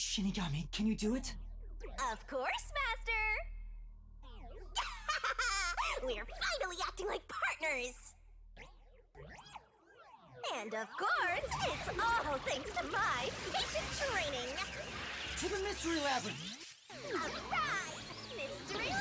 Shinigami, can you do it? Of course, Master! We're finally acting like partners! And of course, it's all thanks to my patient training! To the Mystery Labyrinth! Alright! Mystery Labyrinth!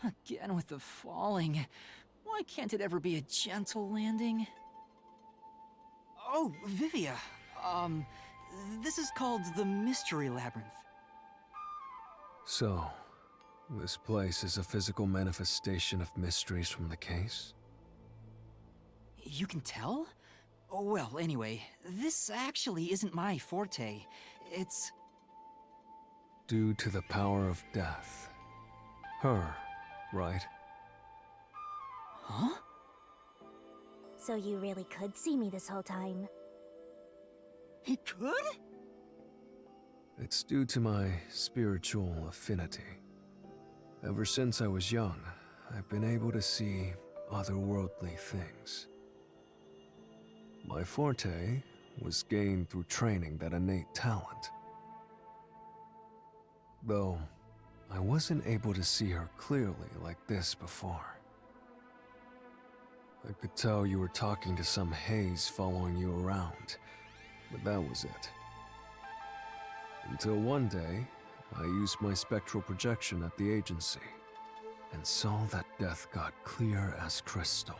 Again with the falling. Why can't it ever be a gentle landing? Oh, Vivia. This is called the Mystery Labyrinth. So, this place is a physical manifestation of mysteries from the case? You can tell? Oh, well, anyway, this actually isn't my forte. It's... Due to the power of death. Her, right? Huh? So you really could see me this whole time. He could? It's due to my spiritual affinity. Ever since I was young, I've been able to see otherworldly things. My forte was gained through training that innate talent. Though, I wasn't able to see her clearly like this before. I could tell you were talking to some haze following you around, but that was it. Until one day, I used my spectral projection at the agency, and saw that death got clear as crystal.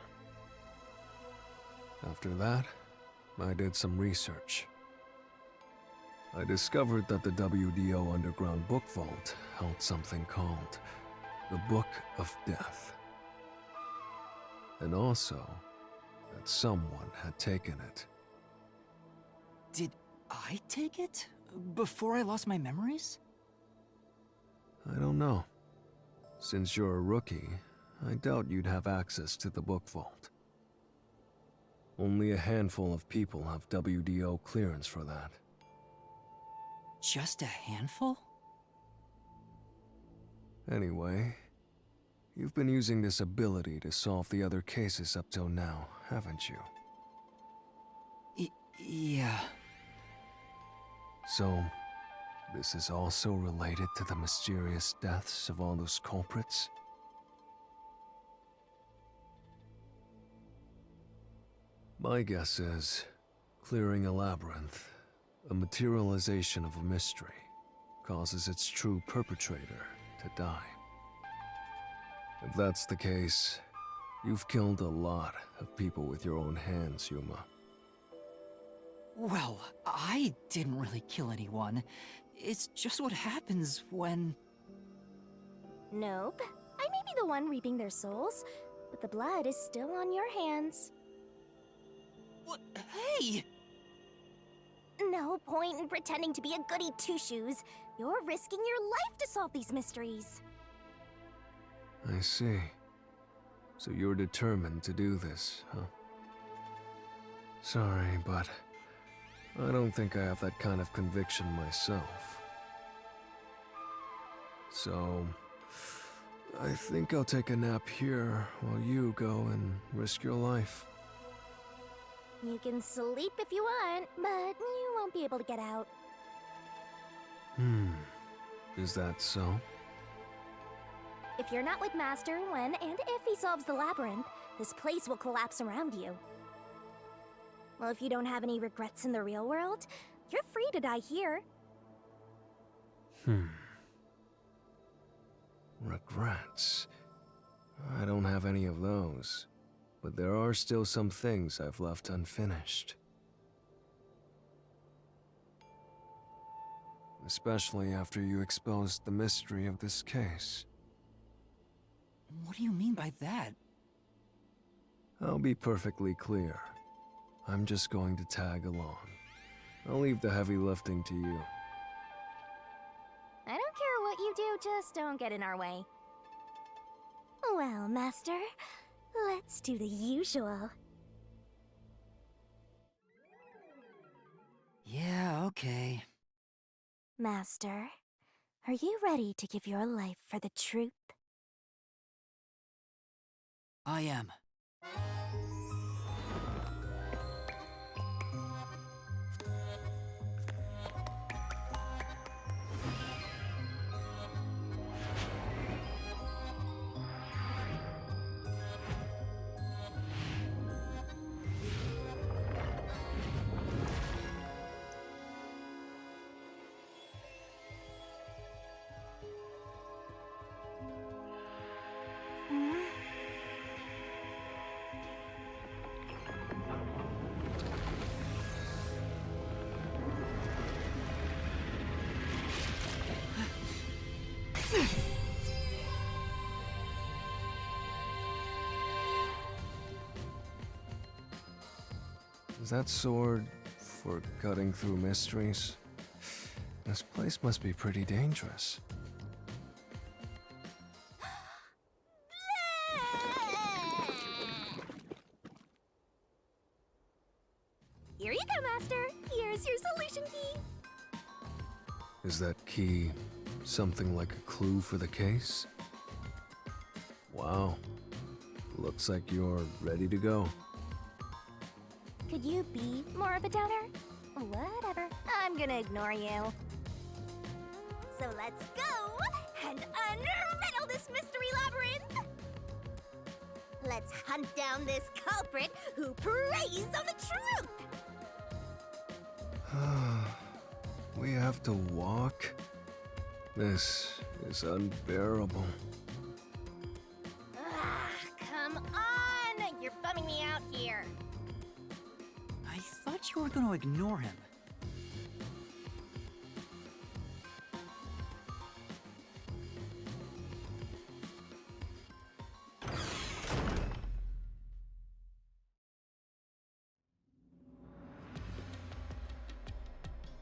After that, I did some research. I discovered that the WDO Underground Book Vault held something called the Book of Death. And also, that someone had taken it. Did I take it? Before I lost my memories? I don't know. Since you're a rookie, I doubt you'd have access to the book vault. Only a handful of people have WDO clearance for that. Just a handful? Anyway, you've been using this ability to solve the other cases up till now, haven't you? Yeah. So, this is also related to the mysterious deaths of all those culprits? My guess is, clearing a labyrinth, a materialization of a mystery, causes its true perpetrator to die. If that's the case, you've killed a lot of people with your own hands, Yuma. Well, I didn't really kill anyone. It's just what happens when... Nope. I may be the one reaping their souls, but the blood is still on your hands. What? Hey! No point in pretending to be a goody two-shoes. You're risking your life to solve these mysteries. I see. So you're determined to do this, huh? Sorry, but I don't think I have that kind of conviction myself. So, I think I'll take a nap here while you go and risk your life. You can sleep if you want, but you won't be able to get out. Is that so? If you're not with Master when and if he solves the labyrinth, this place will collapse around you. Well, if you don't have any regrets in the real world, you're free to die here. Regrets? I don't have any of those, but there are still some things I've left unfinished. Especially after you exposed the mystery of this case. What do you mean by that? I'll be perfectly clear. I'm just going to tag along. I'll leave the heavy lifting to you. I don't care what you do, just don't get in our way. Well, Master, let's do the usual. Yeah, okay. Master, are you ready to give your life for the truth? I am. Is that sword for cutting through mysteries? This place must be pretty dangerous. Here you go, Master. Here's your solution key. Is that key something like a clue for the case? Wow. Looks like you're ready to go. Could you be more of a doubter? Whatever. I'm gonna ignore you. So let's go and unravel this mystery labyrinth! Let's hunt down this culprit who preys on the truth! We have to walk? This is unbearable. Come on! You're bumming me out here. I thought you were gonna ignore him.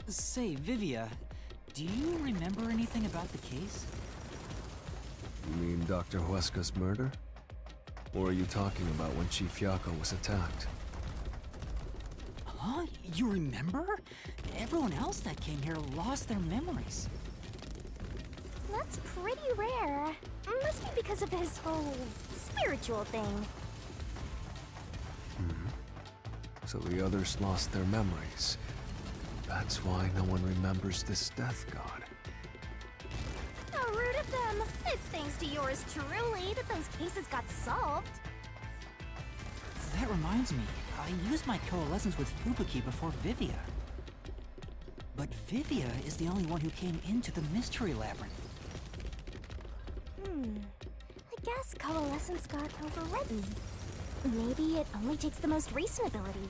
Say, Vivia, do you remember anything about the case? You mean Dr. Huesca's murder? Or are you talking about when Chief Yako was attacked? Huh? You remember? Everyone else that came here lost their memories. That's pretty rare. Must be because of his whole spiritual thing. So the others lost their memories. That's why no one remembers this death god. How rude of them! It's thanks to yours truly that those cases got solved. That reminds me, I used my coalescence with Fubuki before Vivia. But Vivia is the only one who came into the mystery labyrinth. I guess coalescence got overwritten. Maybe it only takes the most recent ability.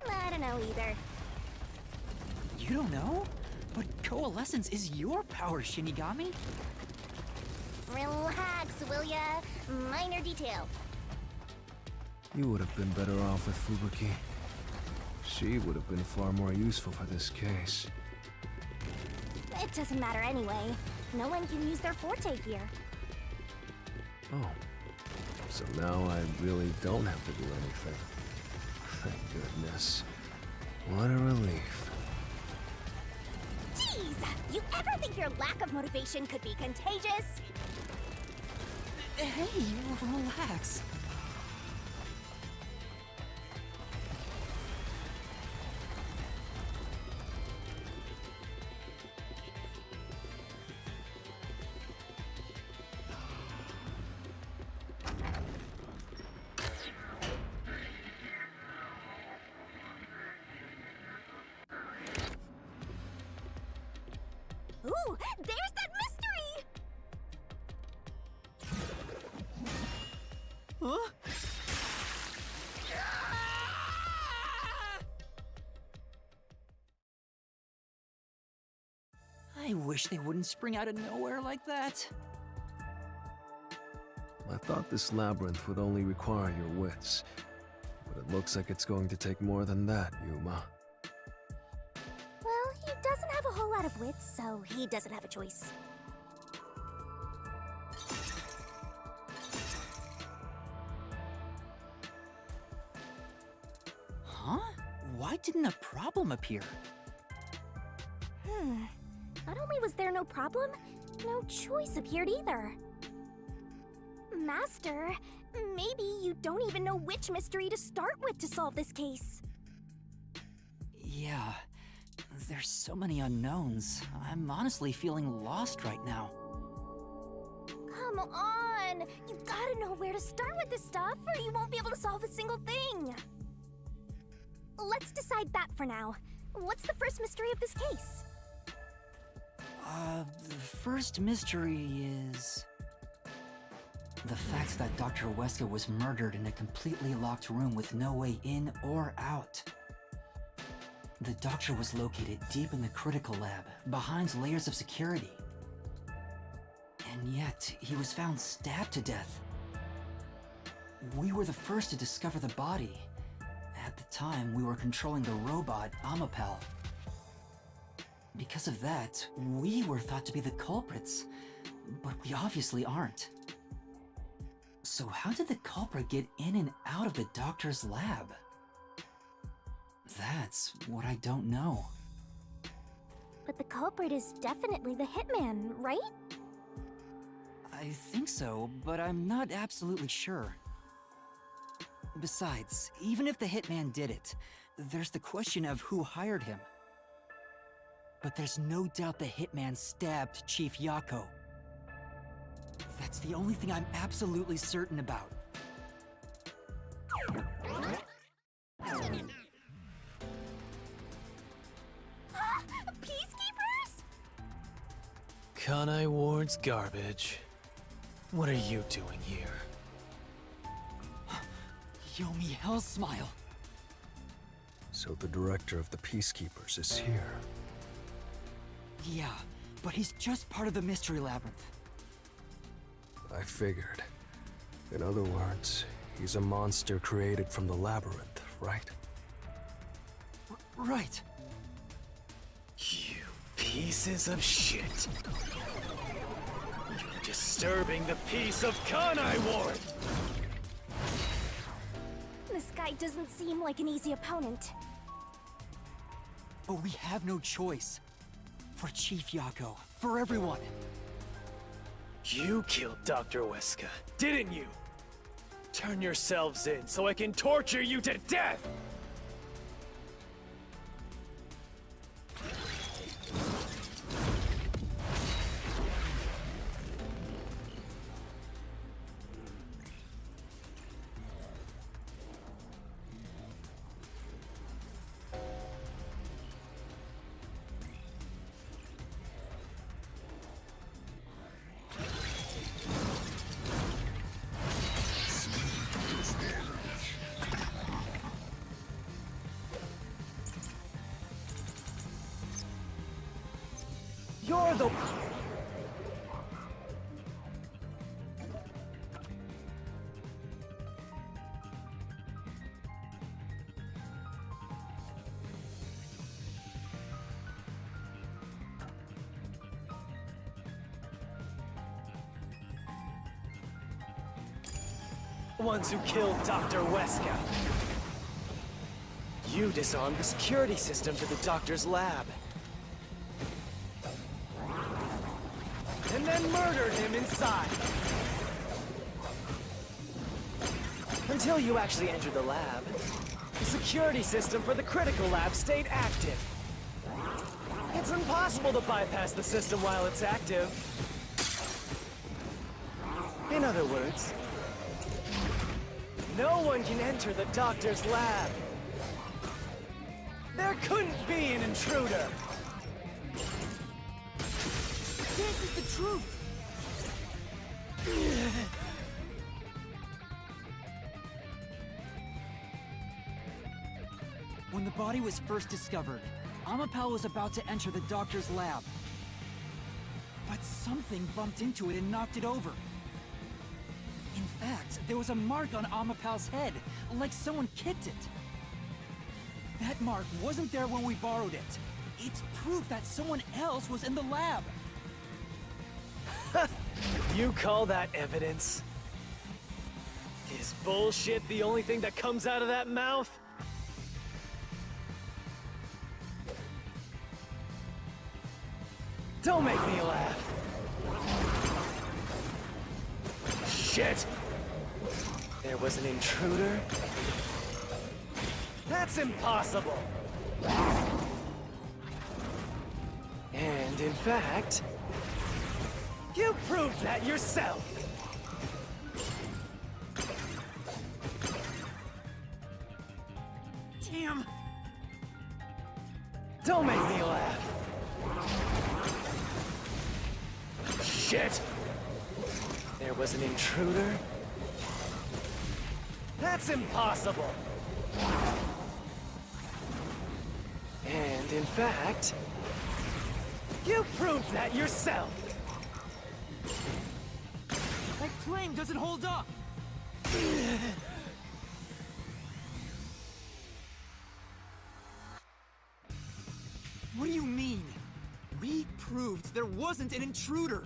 I don't know either. You don't know? But coalescence is your power, Shinigami. Relax, will ya? Minor detail. You would have been better off with Fubuki. She would have been far more useful for this case. It doesn't matter anyway. No one can use their forte here. Oh. So now I really don't have to do anything. Thank goodness. What a relief. Jeez! You ever think your lack of motivation could be contagious? Hey, relax. Ooh, there's that mystery! Huh? I wish they wouldn't spring out of nowhere like that. I thought this labyrinth would only require your wits, but it looks like it's going to take more than that, Yuma. Well, he doesn't have a whole lot of wits, so he doesn't have a choice. Huh? Why didn't a problem appear? Not only was there no problem, no choice appeared either. Master, maybe you don't even know which mystery to start with to solve this case. Yeah, there's so many unknowns. I'm honestly feeling lost right now. Come on! You gotta know where to start with this stuff, or you won't be able to solve a single thing! Let's decide that for now. What's the first mystery of this case? The first mystery is... the fact that Dr. Wesker was murdered in a completely locked room with no way in or out. The doctor was located deep in the critical lab, behind layers of security. And yet, he was found stabbed to death. We were the first to discover the body. At the time, we were controlling the robot, Amapel. Because of that, we were thought to be the culprits, but we obviously aren't. So how did the culprit get in and out of the doctor's lab? That's what I don't know. But the culprit is definitely the hitman, right? I think so, but I'm not absolutely sure. Besides, even if the hitman did it, there's the question of who hired him. But there's no doubt the hitman stabbed Chief Yako. That's the only thing I'm absolutely certain about. Peacekeepers? Kanai Ward's garbage. What are you doing here? Yomi Hellsmile! So the director of the Peacekeepers is here. Yeah, but he's just part of the Mystery Labyrinth. I figured. In other words, he's a monster created from the Labyrinth, right? Right. You pieces of shit. You're disturbing the peace of Kanai Ward! This guy doesn't seem like an easy opponent. But we have no choice. For Chief Yako, for everyone. You killed Dr. Wesker, didn't you? Turn yourselves in so I can torture you to death! You're the... Ones who killed Dr. Wesker. You disarmed the security system to the doctor's lab. And then murdered him inside. Until you actually entered the lab, the security system for the critical lab stayed active. It's impossible to bypass the system while it's active. In other words, no one can enter the doctor's lab. There couldn't be an intruder. This is the truth! body was first discovered, Amapal was about to enter the doctor's lab. But something bumped into it and knocked it over. In fact, there was a mark on Amapal's head, like someone kicked it. That mark wasn't there when we borrowed it. It's proof that someone else was in the lab. You call that evidence? Is bullshit the only thing that comes out of that mouth? Don't make me laugh. Shit! There was an intruder? That's impossible! And in fact, you proved that yourself! Damn! Don't make me laugh! Shit! There was an intruder? That's impossible! And in fact, you proved that yourself! That claim doesn't hold up! What do you mean? We proved there wasn't an intruder!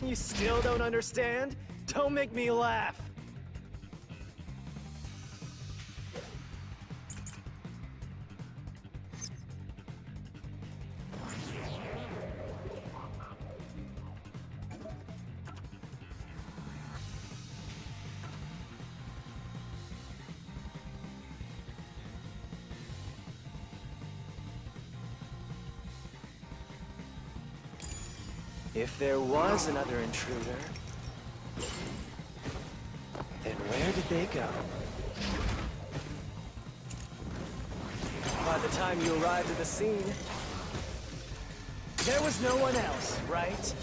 You still don't understand? Don't make me laugh! If there was another intruder, then where did they go? By the time you arrived at the scene, there was no one else, right?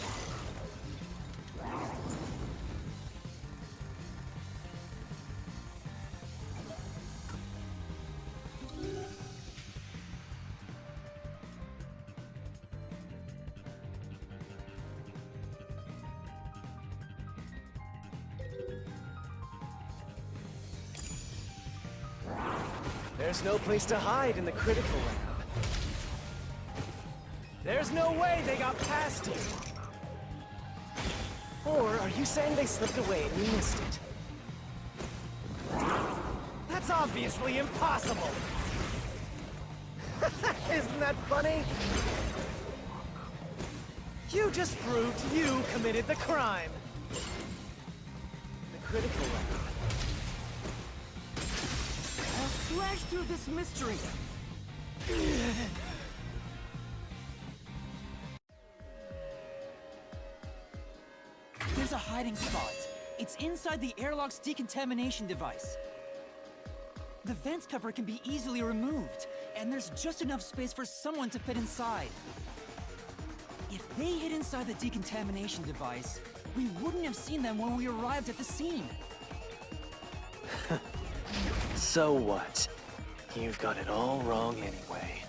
There's no place to hide in the critical lab. There's no way they got past you. Or are you saying they slipped away and you missed it? That's obviously impossible! Isn't that funny? You just proved you committed the crime. The critical lab. Slash through this mystery! There's a hiding spot. It's inside the airlock's decontamination device. The vents cover can be easily removed, and there's just enough space for someone to fit inside. If they hid inside the decontamination device, we wouldn't have seen them when we arrived at the scene. So what? You've got it all wrong anyway.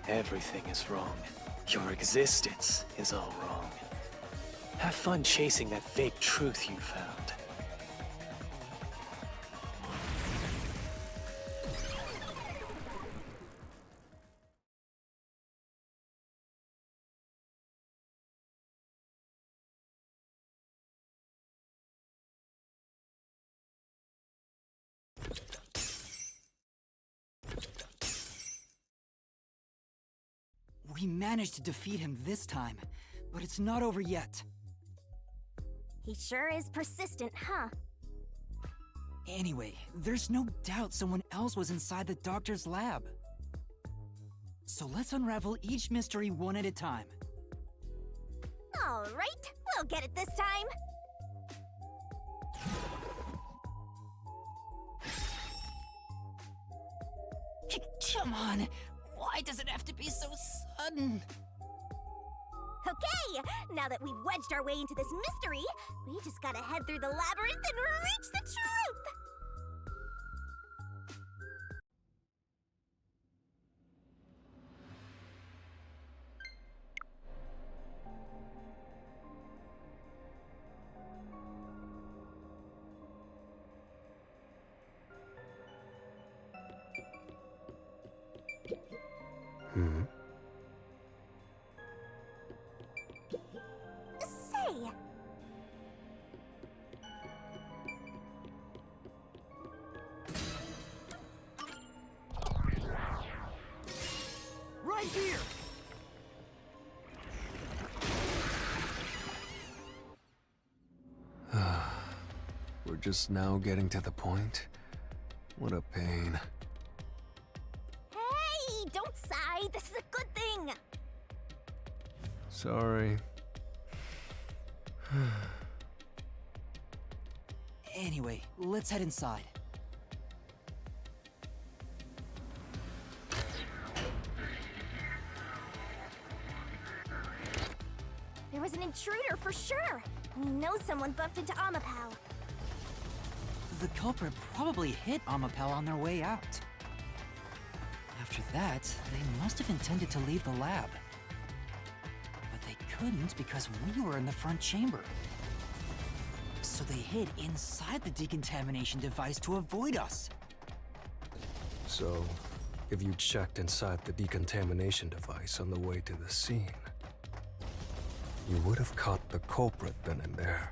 Everything is wrong. Your existence is all wrong. Have fun chasing that fake truth you found. We managed to defeat him this time, but it's not over yet. He sure is persistent, huh? Anyway, there's no doubt someone else was inside the doctor's lab. So let's unravel each mystery one at a time. All right, we'll get it this time. Come on, why does it have to be so sudden? Okay, now that we've wedged our way into this mystery, we just gotta head through the labyrinth and reach the truth! Say, Right here! We're just now getting to the point? What a pain. hey, don't sigh. This is a good thing. Sorry. Anyway, let's head inside. There was an intruder for sure. We know someone bumped into Amapal. The culprit probably hit Amapal on their way out. After that, they must have intended to leave the lab. But they couldn't because we were in the front chamber. So they hid inside the decontamination device to avoid us. So, if you checked inside the decontamination device on the way to the scene, you would have caught the culprit then and there.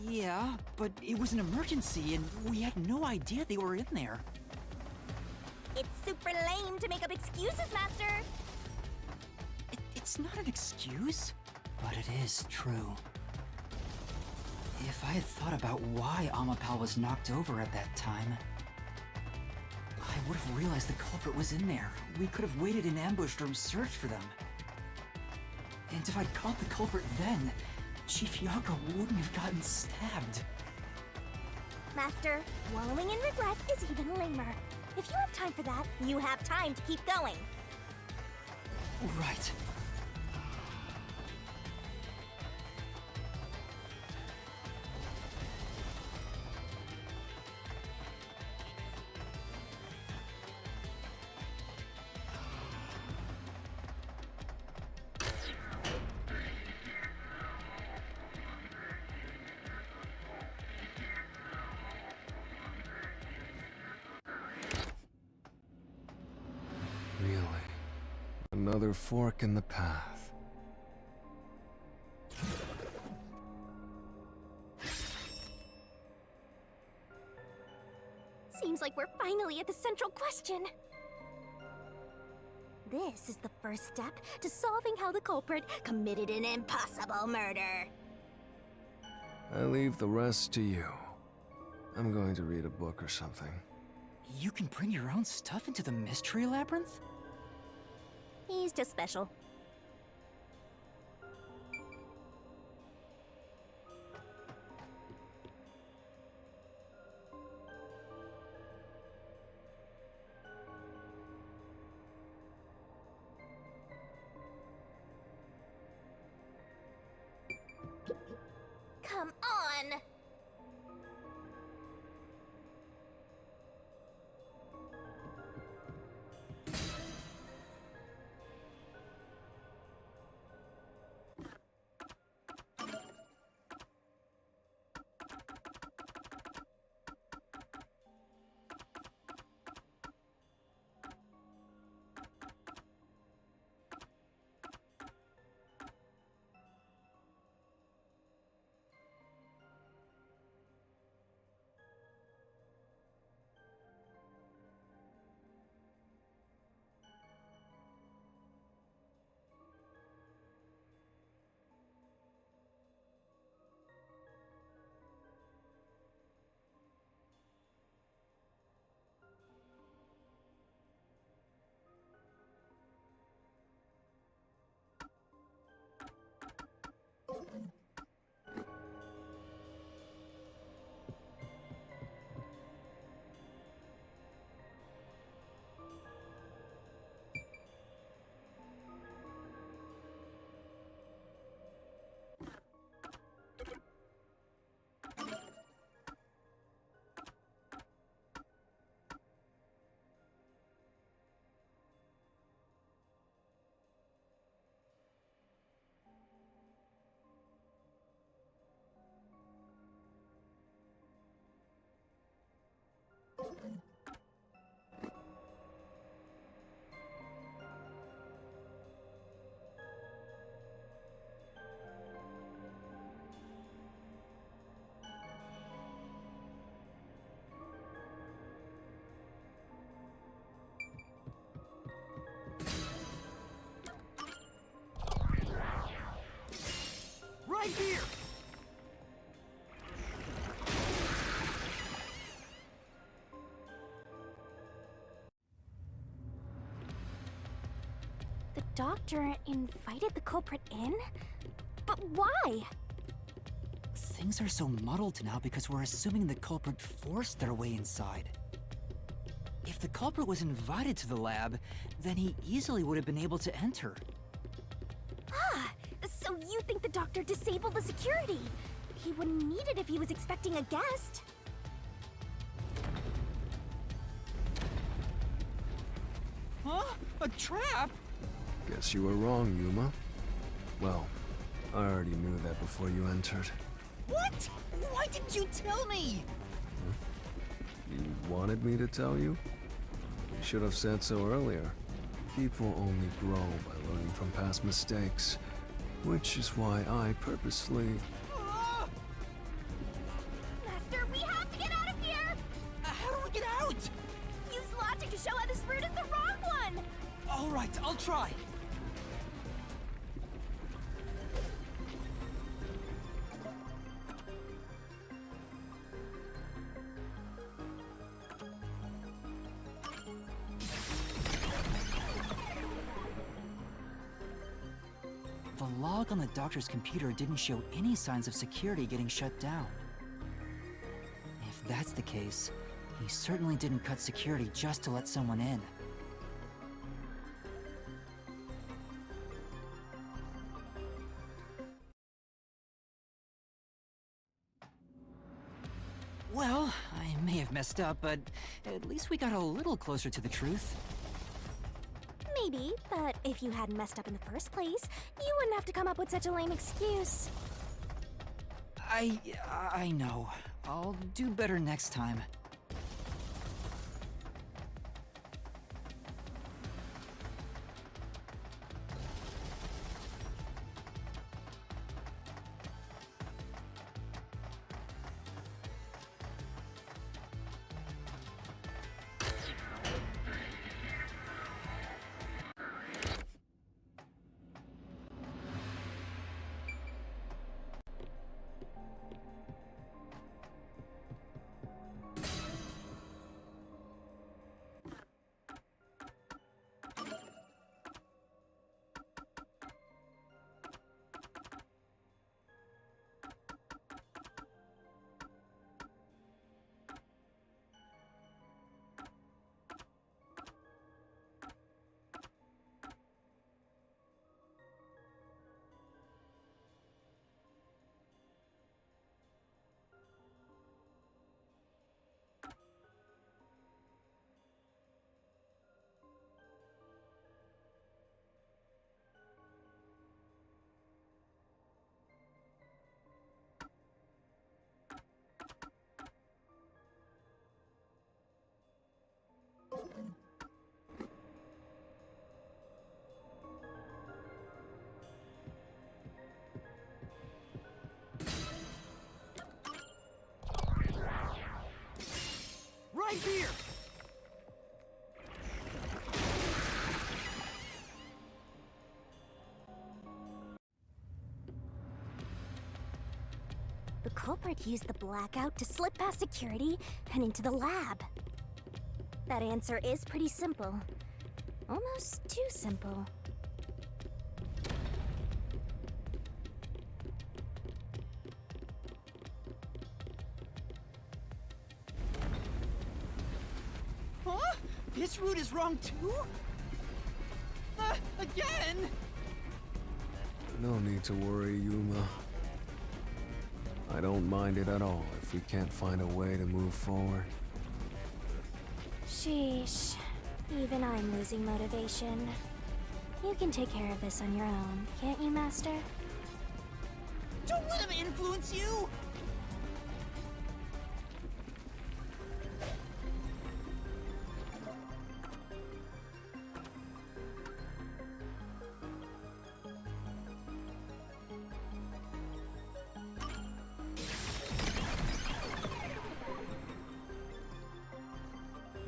Yeah, but it was an emergency and we had no idea they were in there. It's super lame to make up excuses, Master. It's not an excuse, but it is true. If I had thought about why Amapal was knocked over at that time, I would have realized the culprit was in there. We could have waited in ambush or searched for them. And if I'd caught the culprit then, Chief Yako wouldn't have gotten stabbed. Master, wallowing in regret is even lamer. If you have time for that, you have time to keep going. Right. Really? Another fork in the path. Seems like we're finally at the central question. This is the first step to solving how the culprit committed an impossible murder. I leave the rest to you. I'm going to read a book or something. You can bring your own stuff into the mystery labyrinth? He's just special. Come on! Right here! The doctor invited the culprit in? But why? Things are so muddled now because we're assuming the culprit forced their way inside. If the culprit was invited to the lab, then he easily would have been able to enter. Ah, so you think the doctor disabled the security? He wouldn't need it if he was expecting a guest. Huh? A trap? Guess you were wrong, Yuma. Well, I already knew that before you entered. What? Why didn't you tell me? You wanted me to tell you? You should have said so earlier. People only grow by learning from past mistakes, which is why I purposely... Ah! Master, we have to get out of here! How do we get out? Use logic to show how this route is the wrong one! All right, I'll try. The log on the doctor's computer didn't show any signs of security getting shut down. If that's the case, he certainly didn't cut security just to let someone in. Well, I may have messed up, but at least we got a little closer to the truth. Maybe, but if you hadn't messed up in the first place, you wouldn't have to come up with such a lame excuse. I know. I'll do better next time. Right here! The culprit used the blackout to slip past security and into the lab. That answer is pretty simple. Almost too simple. Huh? This route is wrong too? Again? No need to worry, Yuma. I don't mind it at all if we can't find a way to move forward. Sheesh. Even I'm losing motivation. You can take care of this on your own, can't you, Master? Don't let him influence you!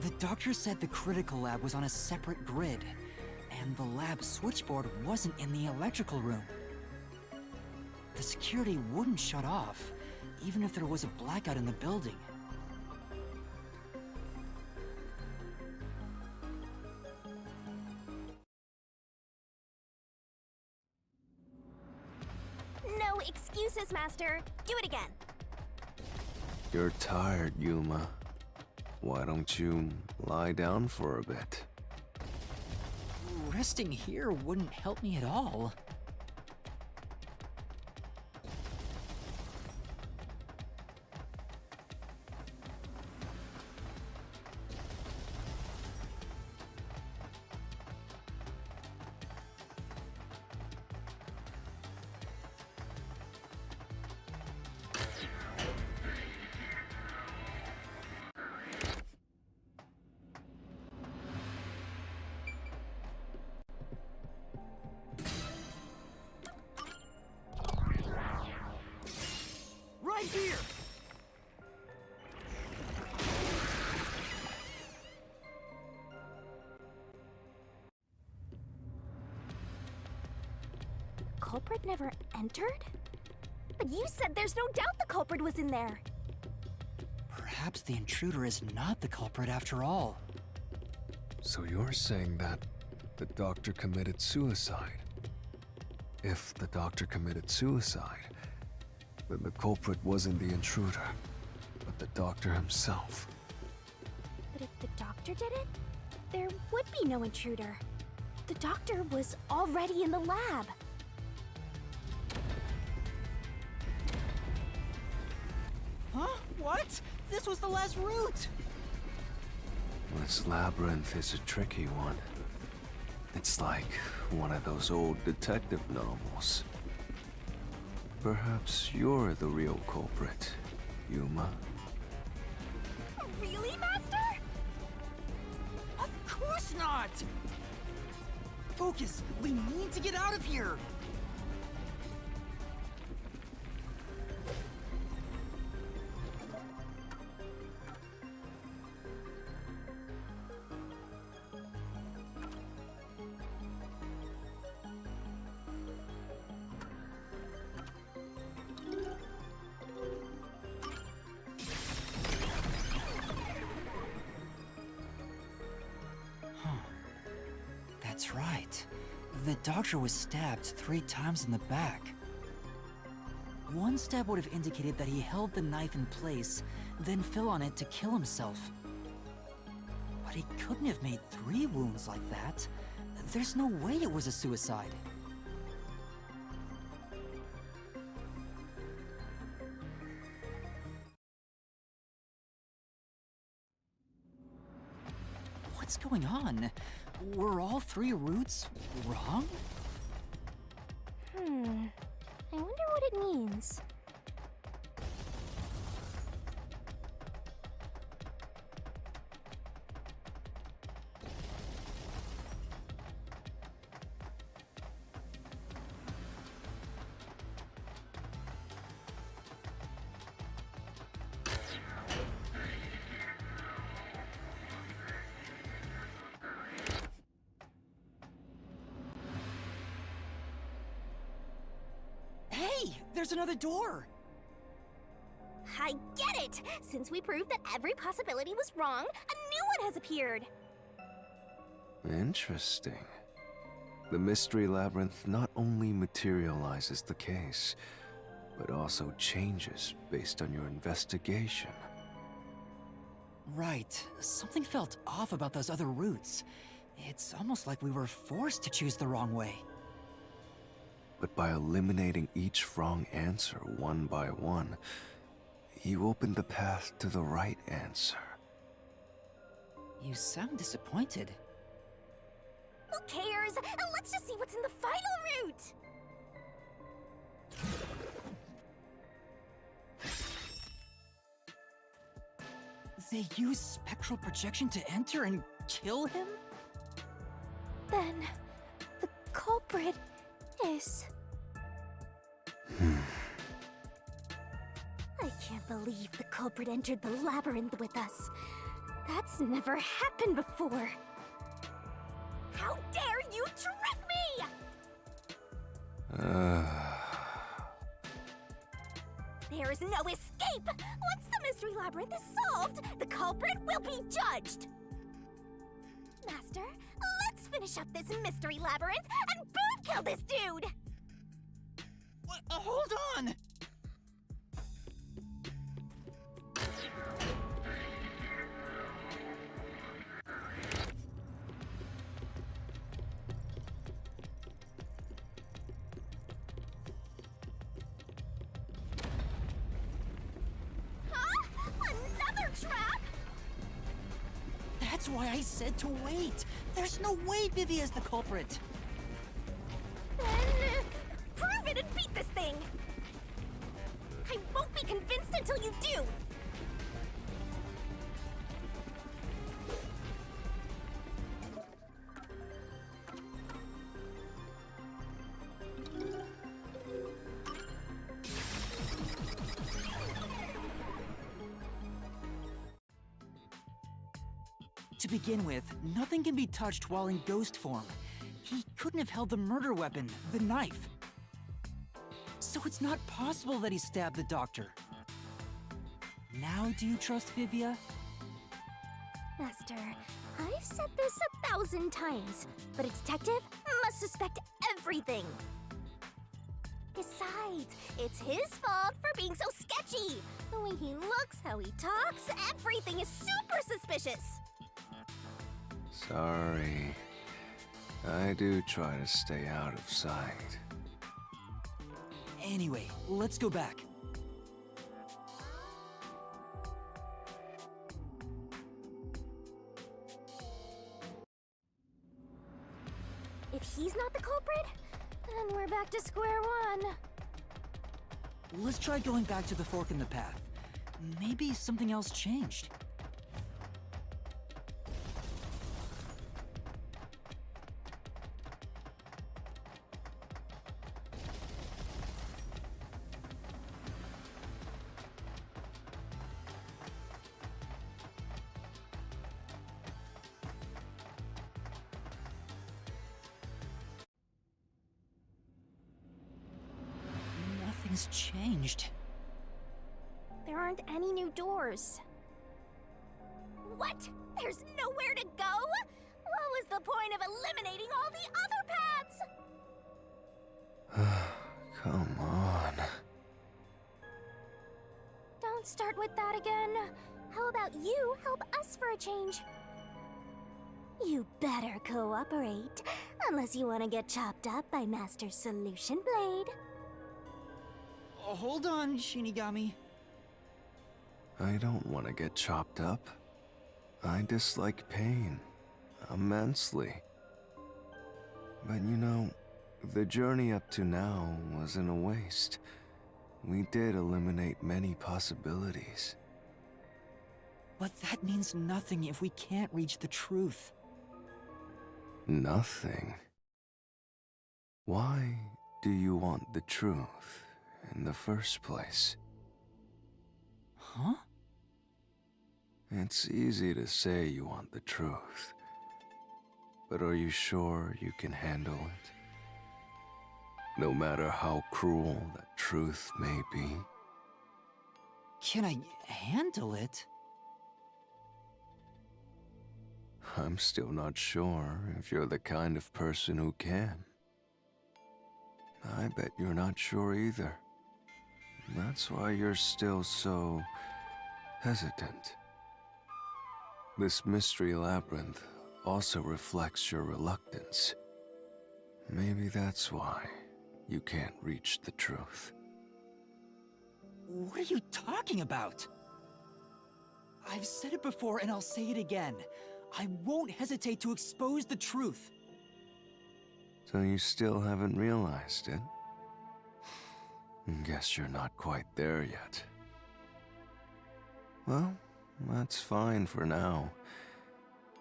The doctor said the critical lab was on a separate grid, and the lab switchboard wasn't in the electrical room. the security wouldn't shut off, even if there was a blackout in the building. No excuses, Master. Do it again. You're tired, Yuma. Why don't you lie down for a bit? Resting here wouldn't help me at all. Right here! Culprit never entered? But you said there's no doubt the culprit was in there. Perhaps the intruder is not the culprit after all. So you're saying that the doctor committed suicide? If the doctor committed suicide, then the culprit wasn't the intruder, but the doctor himself. But if the doctor did it, there would be no intruder. The doctor was already in the lab. Huh? What? This was the last route! This labyrinth is a tricky one. It's like one of those old detective novels. Perhaps you're the real culprit, Yuma. Really, Master? Of course not! Focus! We need to get out of here! That's right. The doctor was stabbed 3 times in the back. One stab would have indicated that he held the knife in place, then fell on it to kill himself. But he couldn't have made 3 wounds like that. There's no way it was a suicide. What's going on? Were all 3 routes wrong? I wonder what it means. Hey, there's another door! I get it! Since we proved that every possibility was wrong, a new one has appeared! Interesting. The mystery labyrinth not only materializes the case, but also changes based on your investigation. Right. Something felt off about those other routes. It's almost like we were forced to choose the wrong way. But by eliminating each wrong answer one by one, you opened the path to the right answer. You sound disappointed. Who cares? Let's just see what's in the final route! They use spectral projection to enter and kill him? Then, the culprit is... I can't believe the culprit entered the labyrinth with us. That's never happened before. How dare you trick me! there's no escape! Once the mystery labyrinth is solved, the culprit will be judged! Master, let's finish up this mystery labyrinth and boom kill this dude! What? Hold on! Another trap? That's why I said to wait. There's no way Vivia is the culprit. Then prove it and beat this thing! I won't be convinced until you do! To begin with, nothing can be touched while in ghost form. He couldn't have held the murder weapon, the knife. So it's not possible that he stabbed the doctor. Now do you trust Vivia? Master, I've said this 1,000 times, but a detective must suspect everything. Besides, it's his fault for being so sketchy. The way he looks, how he talks, everything is super suspicious. Sorry. I do try to stay out of sight. Anyway, let's go back. If he's not the culprit, then we're back to square one. Let's try going back to the fork in the path. Maybe something else changed. Nothing's changed. There aren't any new doors. What? There's nowhere to go? What was the point of eliminating all the other paths? Come on. Don't start with that again. How about you help us for a change? You better cooperate, unless you want to get chopped up by Master Solution Blade. Hold on, Shinigami. I don't want to get chopped up. I dislike pain immensely. But you know, the journey up to now wasn't a waste. We did eliminate many possibilities. But that means nothing if we can't reach the truth. Nothing? Why do you want the truth in the first place? Huh? It's easy to say you want the truth, but are you sure you can handle it? No matter how cruel that truth may be. Can I handle it? I'm still not sure if you're the kind of person who can. I bet you're not sure either. That's why you're still so hesitant. This mystery labyrinth also reflects your reluctance. Maybe that's why you can't reach the truth. What are you talking about? I've said it before and I'll say it again. I won't hesitate to expose the truth. So you still haven't realized it? Guess you're not quite there yet. Well, that's fine for now.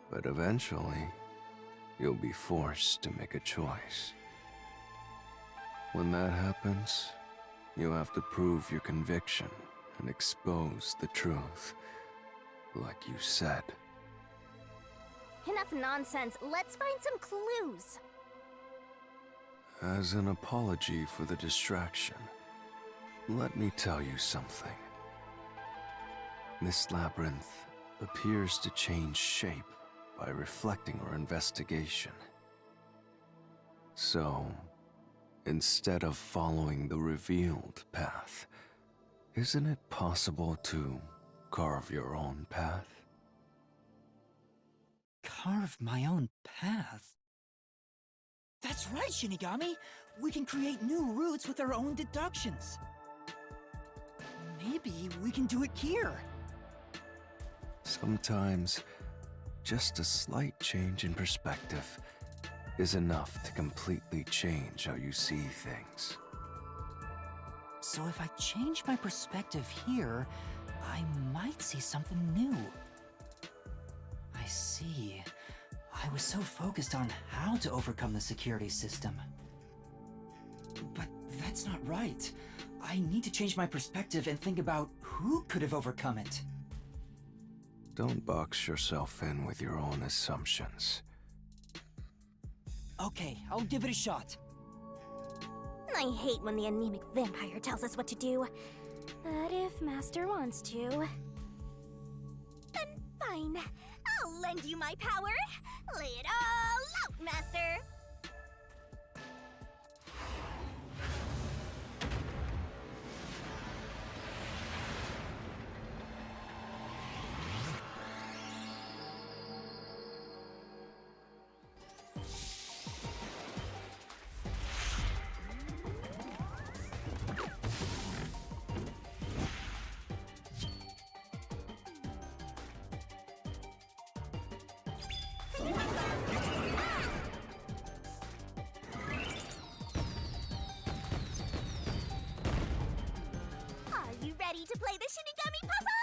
But eventually, you'll be forced to make a choice. When that happens, you'll have to prove your conviction and expose the truth, like you said. Enough nonsense. Let's find some clues. As an apology for the distraction, Let me tell you something. This labyrinth appears to change shape by reflecting our investigation. So, instead of following the revealed path, isn't it possible to carve your own path? Carve my own path? That's right, Shinigami! We can create new routes with our own deductions. Maybe we can do it here. Sometimes, just a slight change in perspective is enough to completely change how you see things. So if I change my perspective here, I might see something new. I see. I was so focused on how to overcome the security system. But that's not right. I need to change my perspective and think about who could have overcome it. Don't box yourself in with your own assumptions. Okay, I'll give it a shot. I hate when the anemic vampire tells us what to do. But if Master wants to... then fine. I'll lend you my power. Lay it all out, Master! Are you ready to play the Shinigami puzzle?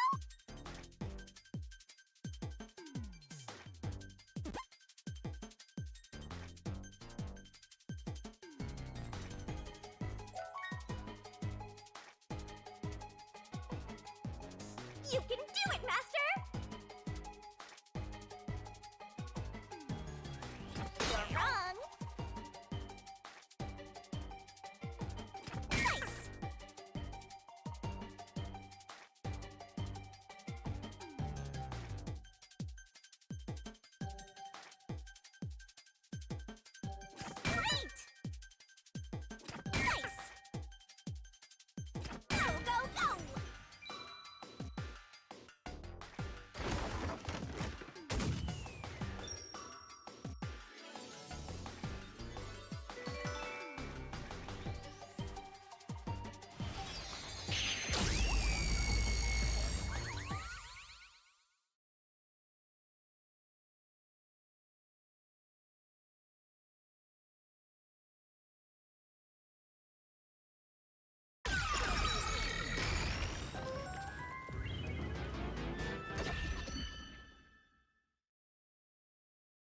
You can do it, Master! You're wrong! Nice! Great! Nice! Go, go, go!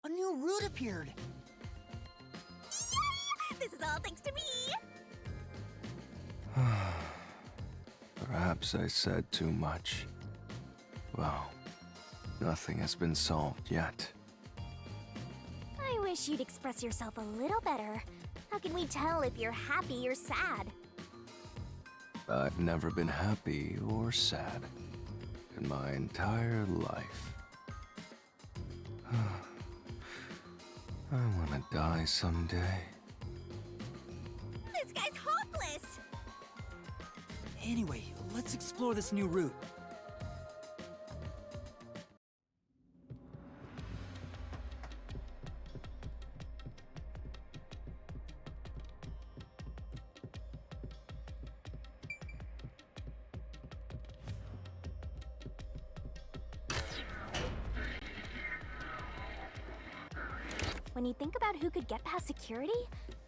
A new route appeared. This is all thanks to me! Perhaps I said too much. Well, nothing has been solved yet. I wish you'd express yourself a little better. How can we tell if you're happy or sad? I've never been happy or sad in my entire life. I want to die someday. This guy's hopeless! Anyway, let's explore this new route. When you think about who could get past security,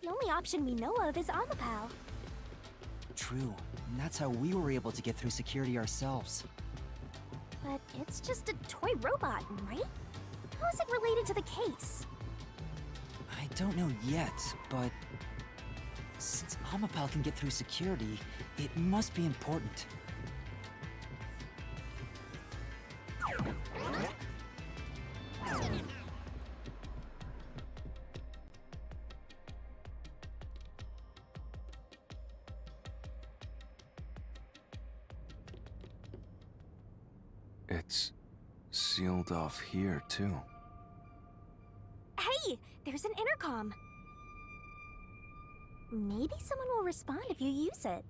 the only option we know of is Amapal. True. And that's how we were able to get through security ourselves. But it's just a toy robot, right? How is it related to the case? I don't know yet, but since Amapal can get through security, it must be important. It's sealed off here, too. Hey, there's an intercom. Maybe someone will respond if you use it.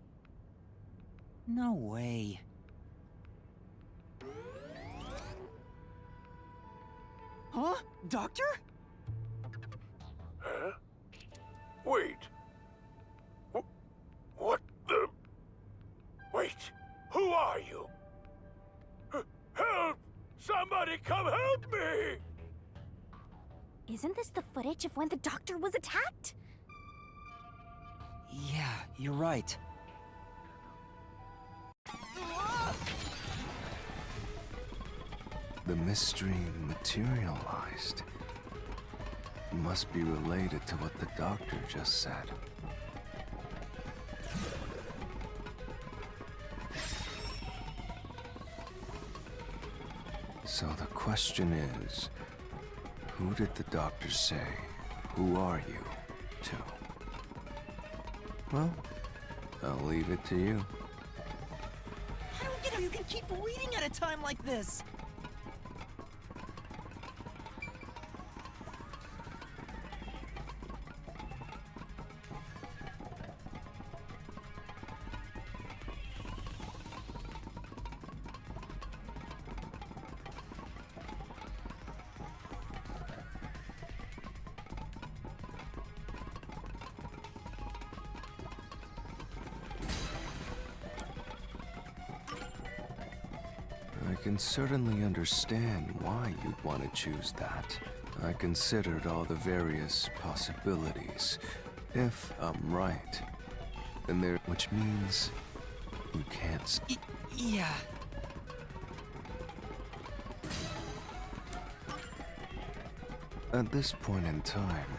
No way. Huh? Doctor? Huh? Wait. What the... Wait, who are you? Help! Somebody come help me! Isn't this the footage of when the doctor was attacked? Yeah, you're right. The mystery materialized. Must be related to what the doctor just said. So the question is, who did the doctor say, "Who are you?" to? Well, I'll leave it to you. I don't get how you can keep reading at a time like this. I can certainly understand why you'd want to choose that. I considered all the various possibilities. If I'm right, then there, which means you can't. Yeah. At this point in time,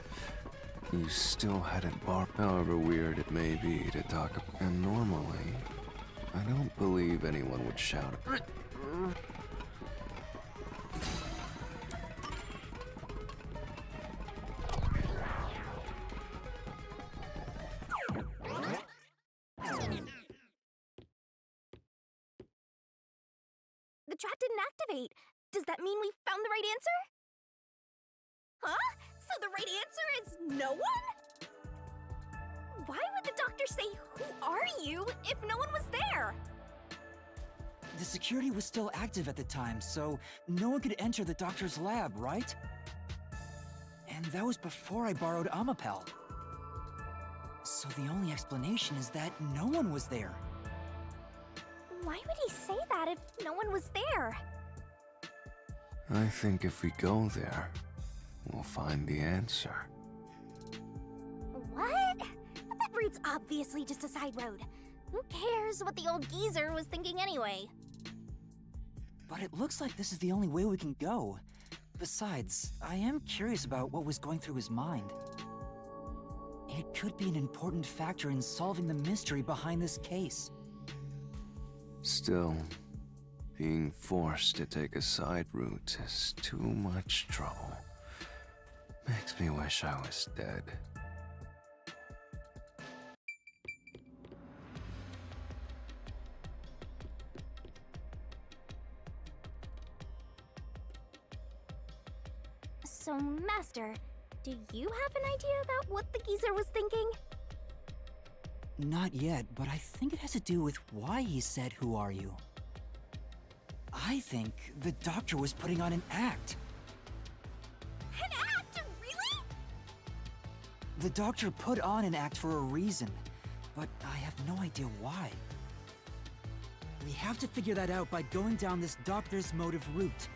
you still hadn't barked. However weird it may be to talk about. And normally, I don't believe anyone would shout. The trap didn't activate. Does that mean we found the right answer? Huh? So the right answer is no one? Why would the doctor say, "Who are you?" if no one was there? The security was still active at the time, so no one could enter the doctor's lab, right? And that was before I borrowed Amapel. So the only explanation is that no one was there. Why would he say that if no one was there? I think if we go there, we'll find the answer. What? But that route's obviously just a side road. Who cares what the old geezer was thinking anyway? But it looks like this is the only way we can go. Besides, I am curious about what was going through his mind. It could be an important factor in solving the mystery behind this case. Still, being forced to take a side route is too much trouble. Makes me wish I was dead. So, Master, do you have an idea about what the geezer was thinking? Not yet, but I think it has to do with why he said, "Who are you?" I think the doctor was putting on an act. An act? Really? The doctor put on an act for a reason, but I have no idea why. We have to figure that out by going down this doctor's motive route.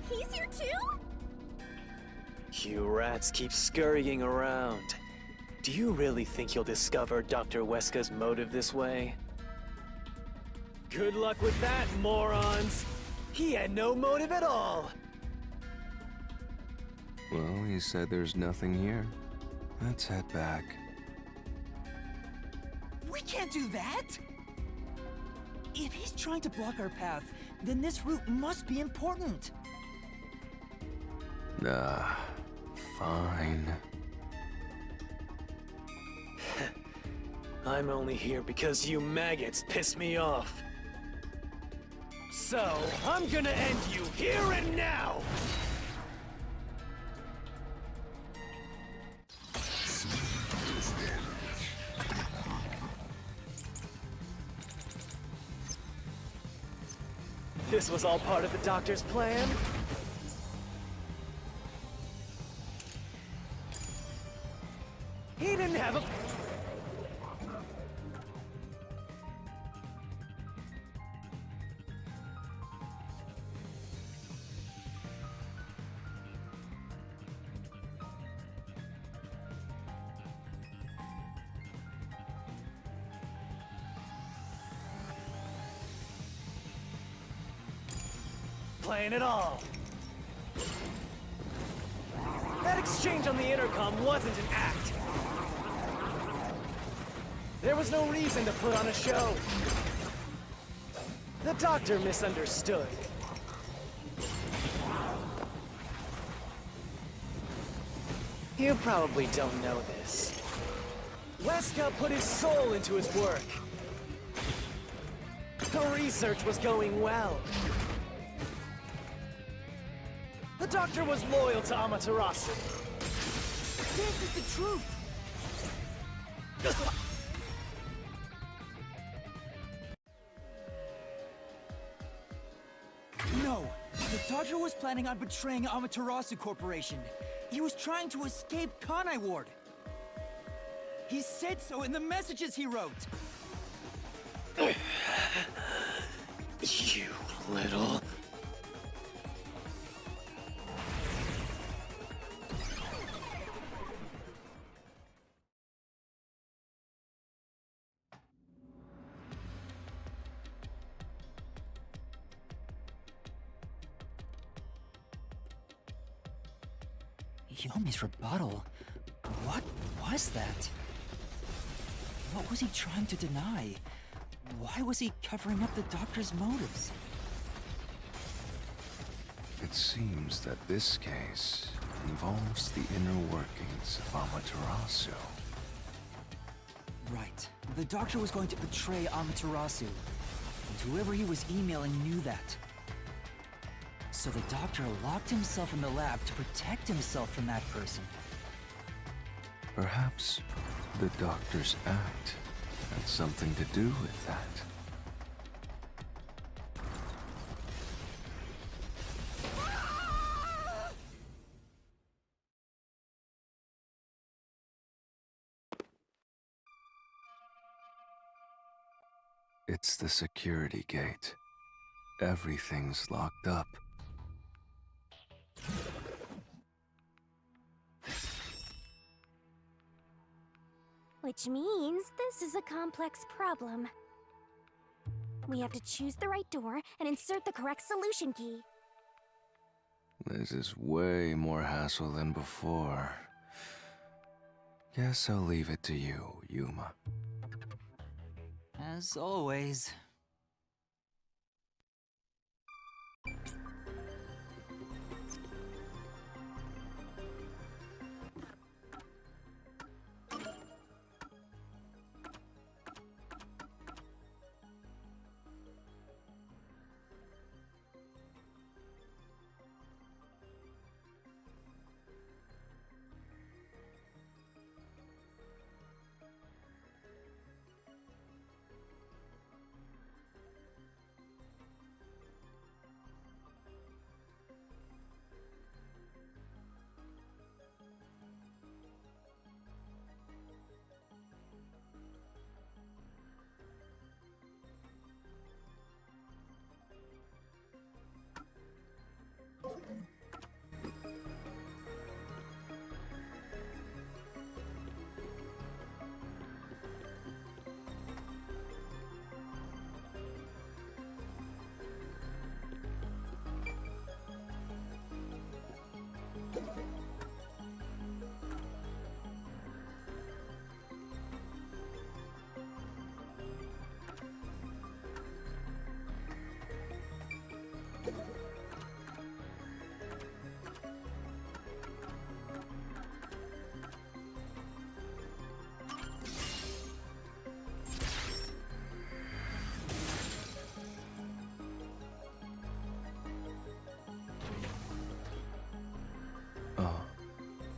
He's here too? You rats keep scurrying around. Do you really think you'll discover Dr. Weska's motive this way? Good luck with that, morons! He had no motive at all! Well, he said there's nothing here. Let's head back. We can't do that! If he's trying to block our path, then this route must be important. Nah, fine. I'm only here because you maggots piss me off. So, I'm gonna end you here and now! This was all part of the Doctor's plan? He didn't have a... Playing it all. That exchange on the intercom wasn't an act. There was no reason to put on a show. The Doctor misunderstood. You probably don't know this. Wesker put his soul into his work. The research was going well. The Doctor was loyal to Amaterasu. This is the truth! No, the Doctor was planning on betraying Amaterasu Corporation. He was trying to escape Kanai Ward. He said so in the messages he wrote. You little... Yomi's rebuttal? What was that? What was he trying to deny? Why was he covering up the Doctor's motives? It seems that this case involves the inner workings of Amaterasu. Right. The Doctor was going to betray Amaterasu. And whoever he was emailing knew that. So the Doctor locked himself in the lab to protect himself from that person. Perhaps the Doctor's act had something to do with that. It's the security gate. Everything's locked up. Which means this is a complex problem. We have to choose the right door and insert the correct solution key. This is way more hassle than before. Guess I'll leave it to you, Yuma. As always.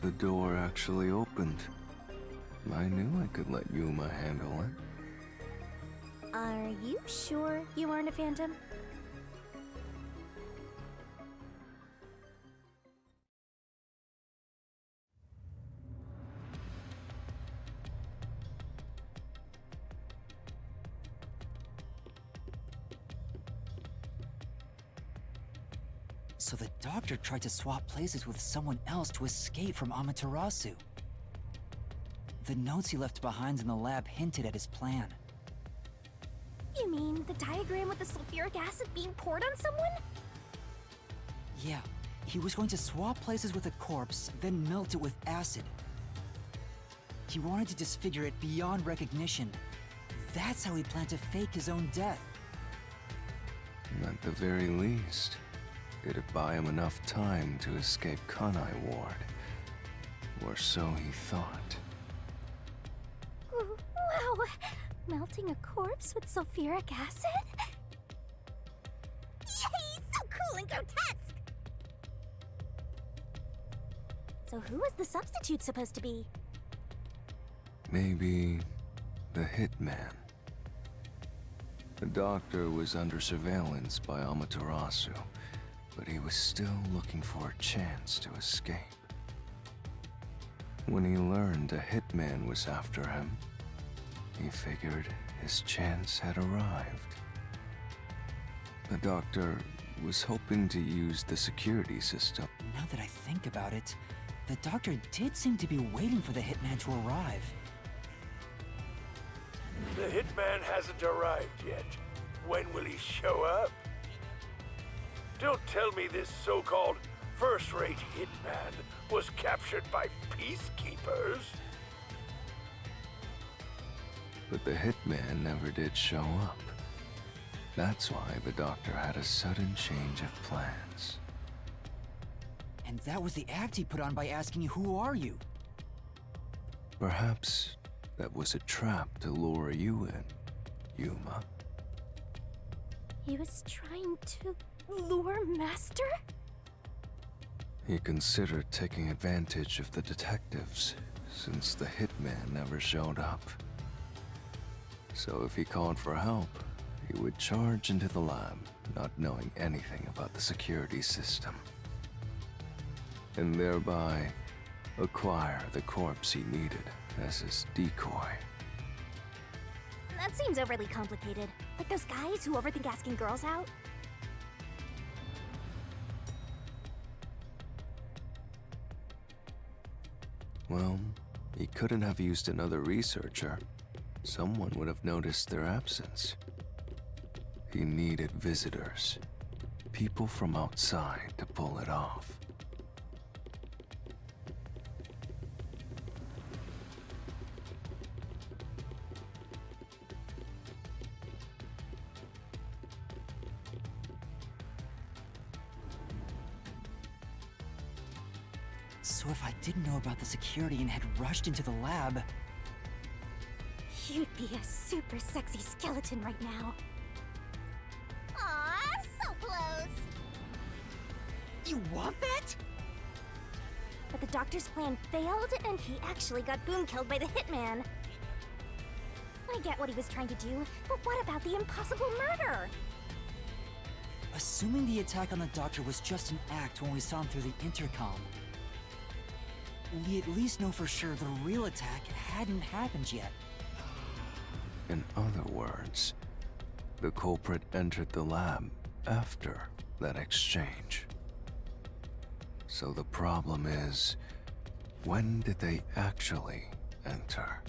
The door actually opened. I knew I could let Yuma handle it. Are you sure you aren't a phantom? So the doctor tried to swap places with someone else to escape from Amaterasu. The notes he left behind in the lab hinted at his plan. You mean the diagram with the sulfuric acid being poured on someone? Yeah, he was going to swap places with a corpse, then melt it with acid. He wanted to disfigure it beyond recognition. That's how he planned to fake his own death. At the very least, it'd buy him enough time to escape Kanai Ward. Or so he thought. Wow! Melting a corpse with sulfuric acid? Yay! So cool and grotesque! So who was the substitute supposed to be? Maybe the hitman. The doctor was under surveillance by Amaterasu, but he was still looking for a chance to escape. When he learned a hitman was after him, he figured his chance had arrived. The doctor was hoping to use the security system. Now that I think about it, the doctor did seem to be waiting for the hitman to arrive. The hitman hasn't arrived yet. When will he show up? Don't tell me this so-called first-rate hitman was captured by peacekeepers. But the hitman never did show up. That's why the doctor had a sudden change of plans. And that was the act he put on by asking you, "Who are you?" Perhaps that was a trap to lure you in, Yuma. He was trying to lure Master? He considered taking advantage of the detectives, since the hitman never showed up. So if he called for help, he would charge into the lab, not knowing anything about the security system. And thereby, acquire the corpse he needed as his decoy. That seems overly complicated. Like those guys who overthink asking girls out? Well, he couldn't have used another researcher. Someone would have noticed their absence. He needed visitors. People from outside to pull it off. So if I didn't know about the security and had rushed into the lab... You'd be a super sexy skeleton right now. Aw, so close! You want that? But the doctor's plan failed, and he actually got boom killed by the hitman. I get what he was trying to do, but what about the impossible murder? Assuming the attack on the doctor was just an act when we saw him through the intercom, we at least know for sure the real attack hadn't happened yet. In other words, the culprit entered the lab after that exchange. So the problem is, when did they actually enter?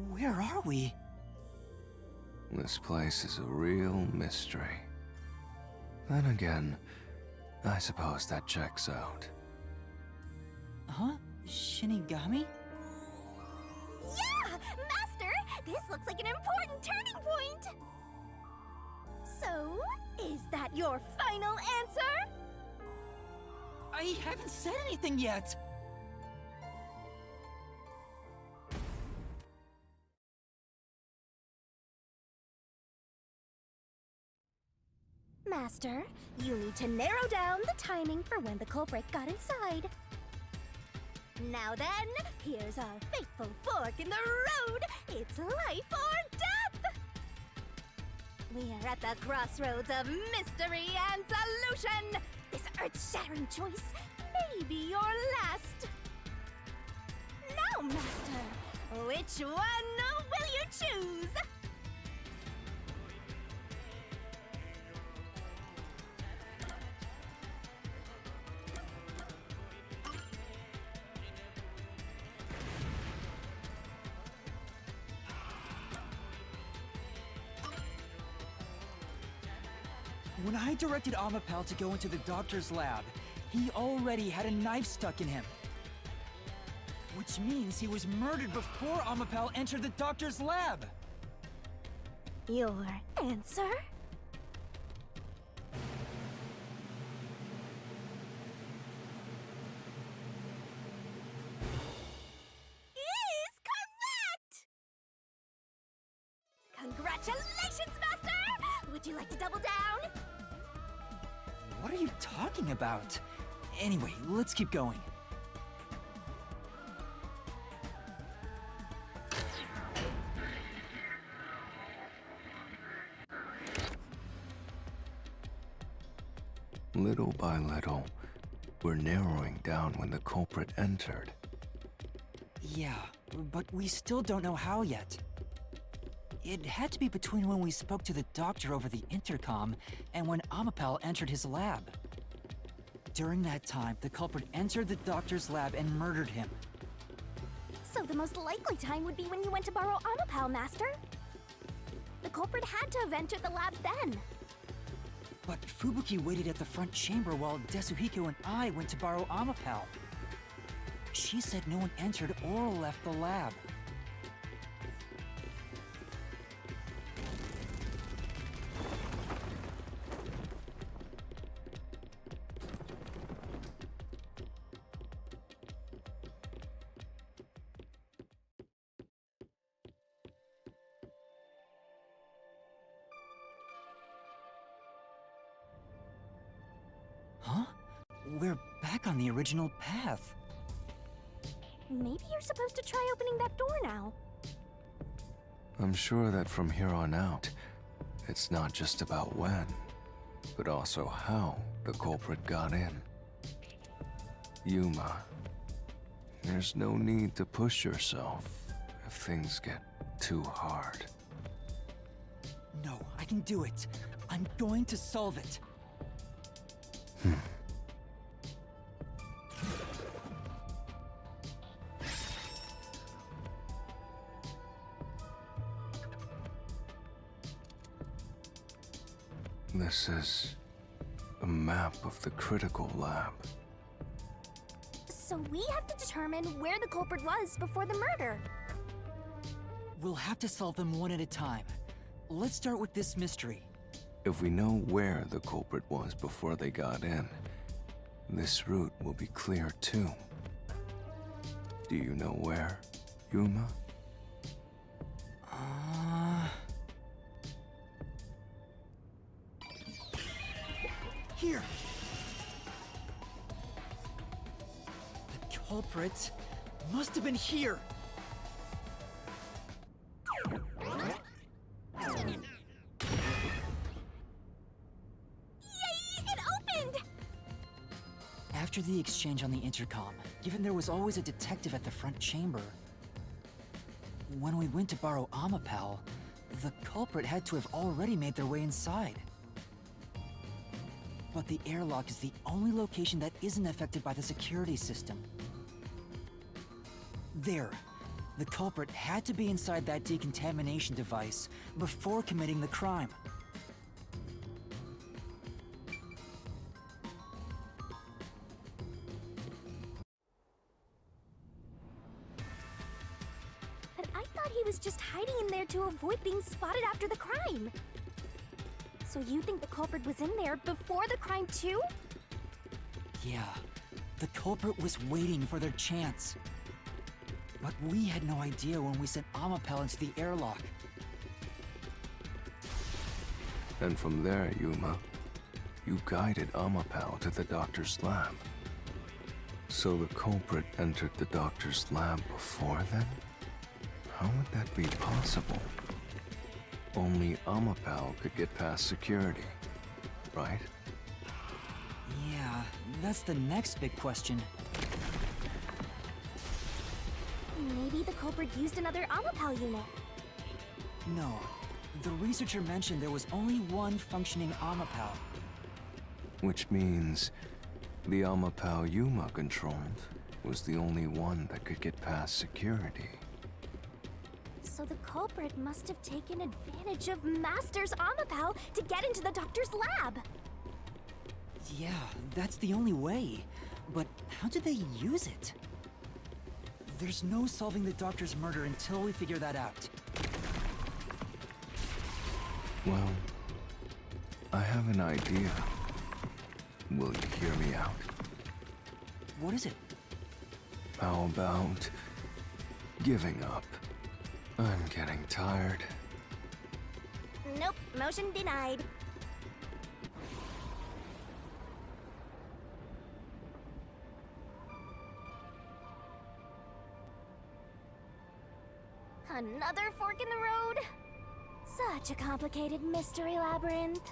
Where are we? This place is a real mystery. Then again, I suppose that checks out. Huh? Shinigami? Yeah! Master! This looks like an important turning point! So, is that your final answer? I haven't said anything yet! Master, you need to narrow down the timing for when the culprit got inside. Now then, here's our fateful fork in the road. It's life or death! We are at the crossroads of mystery and solution. This earth-shattering choice may be your last. Now, Master, which one will you choose? When I directed Amapal to go into the doctor's lab, he already had a knife stuck in him. Which means he was murdered before Amapal entered the doctor's lab. Your answer? Is correct! Congratulations, Master! Would you like to double down? What are you talking about? Anyway, let's keep going. Little by little, we're narrowing down when the culprit entered. Yeah, but we still don't know how yet. It had to be between when we spoke to the doctor over the intercom and when Amapal entered his lab. During that time, the culprit entered the doctor's lab and murdered him. So the most likely time would be when you went to borrow Amapal, Master. The culprit had to have entered the lab then. But Fubuki waited at the front chamber while Desuhiko and I went to borrow Amapal. She said no one entered or left the lab. Huh? We're back on the original path. Maybe you're supposed to try opening that door now. I'm sure that from here on out, it's not just about when, but also how the culprit got in. Yuma, there's no need to push yourself if things get too hard. No, I can do it. I'm going to solve it. This is a map of the critical lab. So we have to determine where the culprit was before the murder. We'll have to solve them one at a time. Let's start with this mystery. If we know where the culprit was before they got in, this route will be clear too. Do you know where, Yuma? Here! The culprit must have been here! It opened! After the exchange on the intercom, given there was always a detective at the front chamber, when we went to borrow Amapal, the culprit had to have already made their way inside. But the airlock is the only location that isn't affected by the security system. There. The culprit had to be inside that decontamination device before committing the crime. But I thought he was just hiding in there to avoid being spotted after the crime. So you think the culprit was in there before the crime too? Yeah, the culprit was waiting for their chance. But we had no idea when we sent Amapel into the airlock. And from there, Yuma, you guided Amapel to the doctor's lab. So the culprit entered the doctor's lab before then? How would that be possible? Only Amapel could get past security, right? Yeah, that's the next big question. Maybe the culprit used another Amapel unit. No, the researcher mentioned there was only one functioning Amapel. Which means the Amapel Yuma controlled was the only one that could get past security. So the culprit must have taken advantage of Master's Amapel to get into the doctor's lab. Yeah, that's the only way. But how did they use it? There's no solving the doctor's murder until we figure that out. Well, I have an idea. Will you hear me out? What is it? How about giving up? I'm getting tired. Nope, motion denied. Another fork in the road? Such a complicated mystery labyrinth.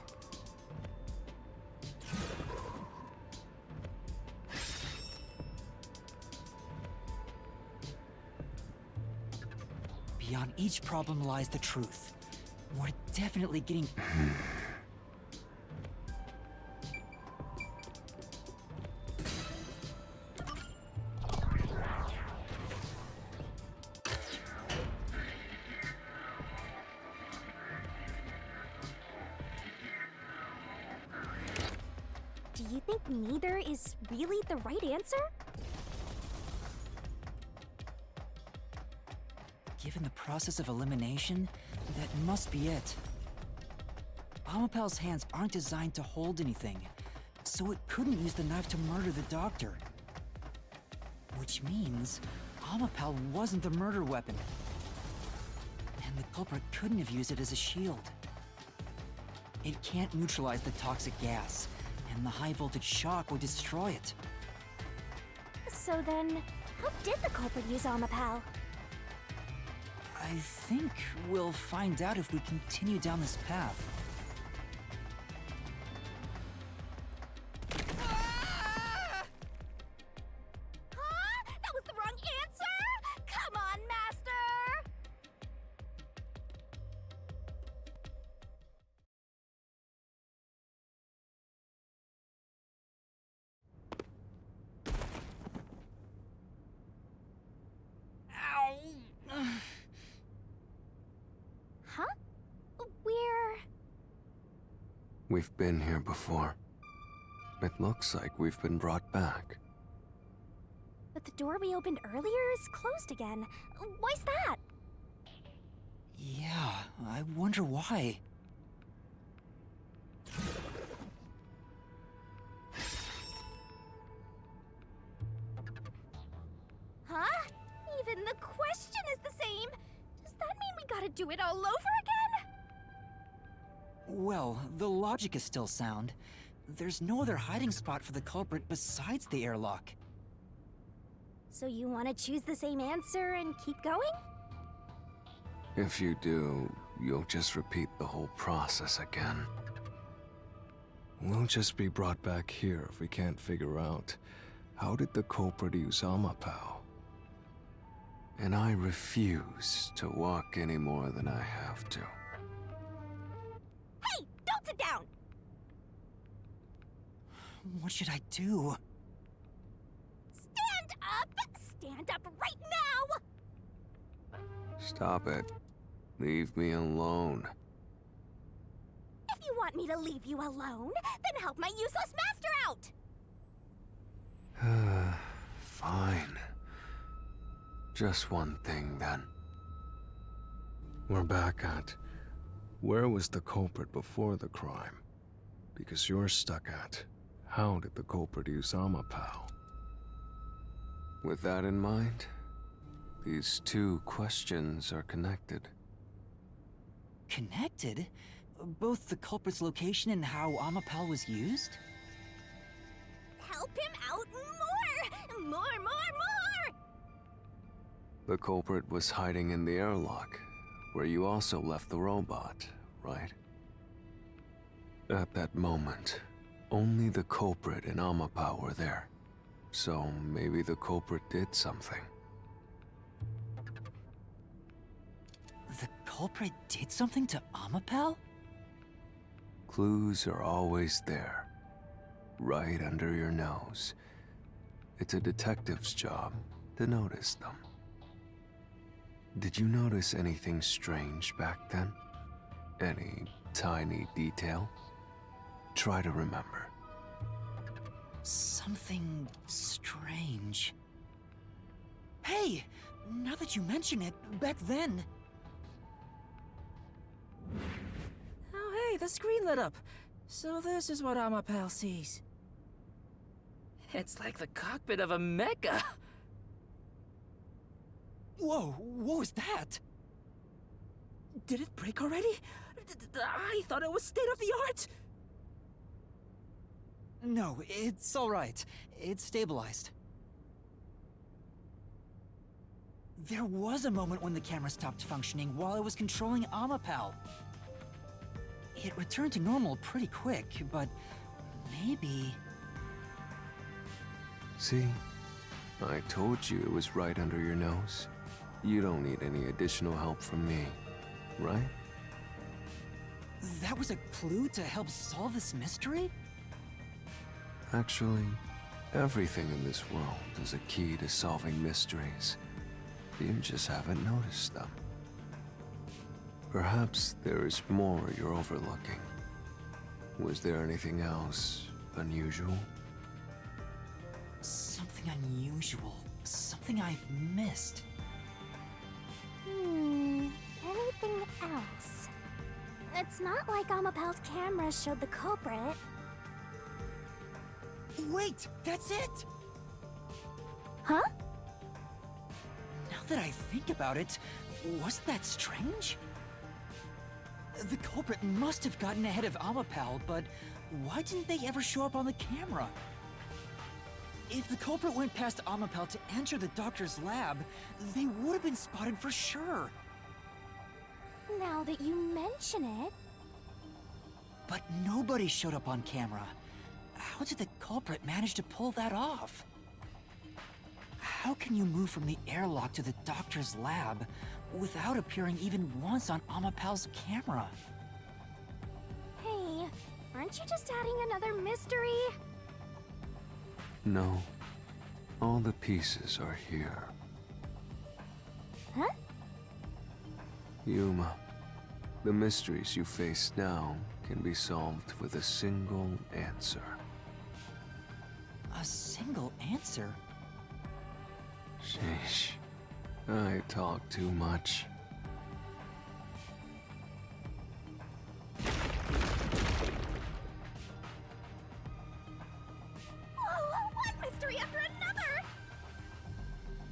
Beyond each problem lies the truth. We're definitely getting... Do you think neither is really the right answer? Given the process of elimination, that must be it. Amapel's hands aren't designed to hold anything, so it couldn't use the knife to murder the doctor. Which means Amapel wasn't the murder weapon. And the culprit couldn't have used it as a shield. It can't neutralize the toxic gas, and the high-voltage shock would destroy it. So then, how did the culprit use Amapel? I think we'll find out if we continue down this path. Huh? That was the wrong answer? Come on, Master! Ow! Huh? We're... We've been here before. It looks like we've been brought back. But the door we opened earlier is closed again. Why's that? Yeah, I wonder why. Huh? Even the question is the same. Does that mean we gotta do it all over again? Well, the logic is still sound. There's no other hiding spot for the culprit besides the airlock. So you want to choose the same answer and keep going? If you do, you'll just repeat the whole process again. We'll just be brought back here if we can't figure out how did the culprit use Amapel. And I refuse to walk any more than I have to. Hey! Don't sit down! What should I do? Stand up! Stand up right now! Stop it. Leave me alone. If you want me to leave you alone, then help my useless master out! Fine. Just one thing, then. We're back at Where was the culprit before the crime? Because you're stuck at, how did the culprit use Amapal? With that in mind, these two questions are connected. Connected? Both the culprit's location and how Amapal was used? Help him out more! More! The culprit was hiding in the airlock, where you also left the robot, right? At that moment, only the culprit and Amapal were there. So maybe the culprit did something. The culprit did something to Amapal? Clues are always there, right under your nose. It's a detective's job to notice them. Did you notice anything strange back then? Any tiny detail? Try to remember. Something strange. Hey! Now that you mention it, back then... Oh hey, the screen lit up. So this is what Amapal sees. It's like the cockpit of a mecha. Whoa, what was that? Did it break already? I thought it was state of the art. No, it's alright. It's stabilized. There was a moment when the camera stopped functioning while I was controlling Amapal. It returned to normal pretty quick, but maybe... See? I told you it was right under your nose. You don't need any additional help from me, right? That was a clue to help solve this mystery? Actually, everything in this world is a key to solving mysteries. You just haven't noticed them. Perhaps there is more you're overlooking. Was there anything else unusual? Something unusual. Something I've missed. Anything else? It's not like Amapal's camera showed the culprit. Wait! That's it! Huh? Now that I think about it, wasn't that strange? The culprit must have gotten ahead of Amapal, but why didn't they ever show up on the camera? If the culprit went past Amapal to enter the doctor's lab, they would have been spotted for sure. Now that you mention it... But nobody showed up on camera. How did the culprit manage to pull that off? How can you move from the airlock to the doctor's lab without appearing even once on Amapal's camera? Hey, aren't you just adding another mystery? No. All the pieces are here. Huh? Yuma, the mysteries you face now can be solved with a single answer. A single answer? Sheesh. I talk too much. One mystery after another!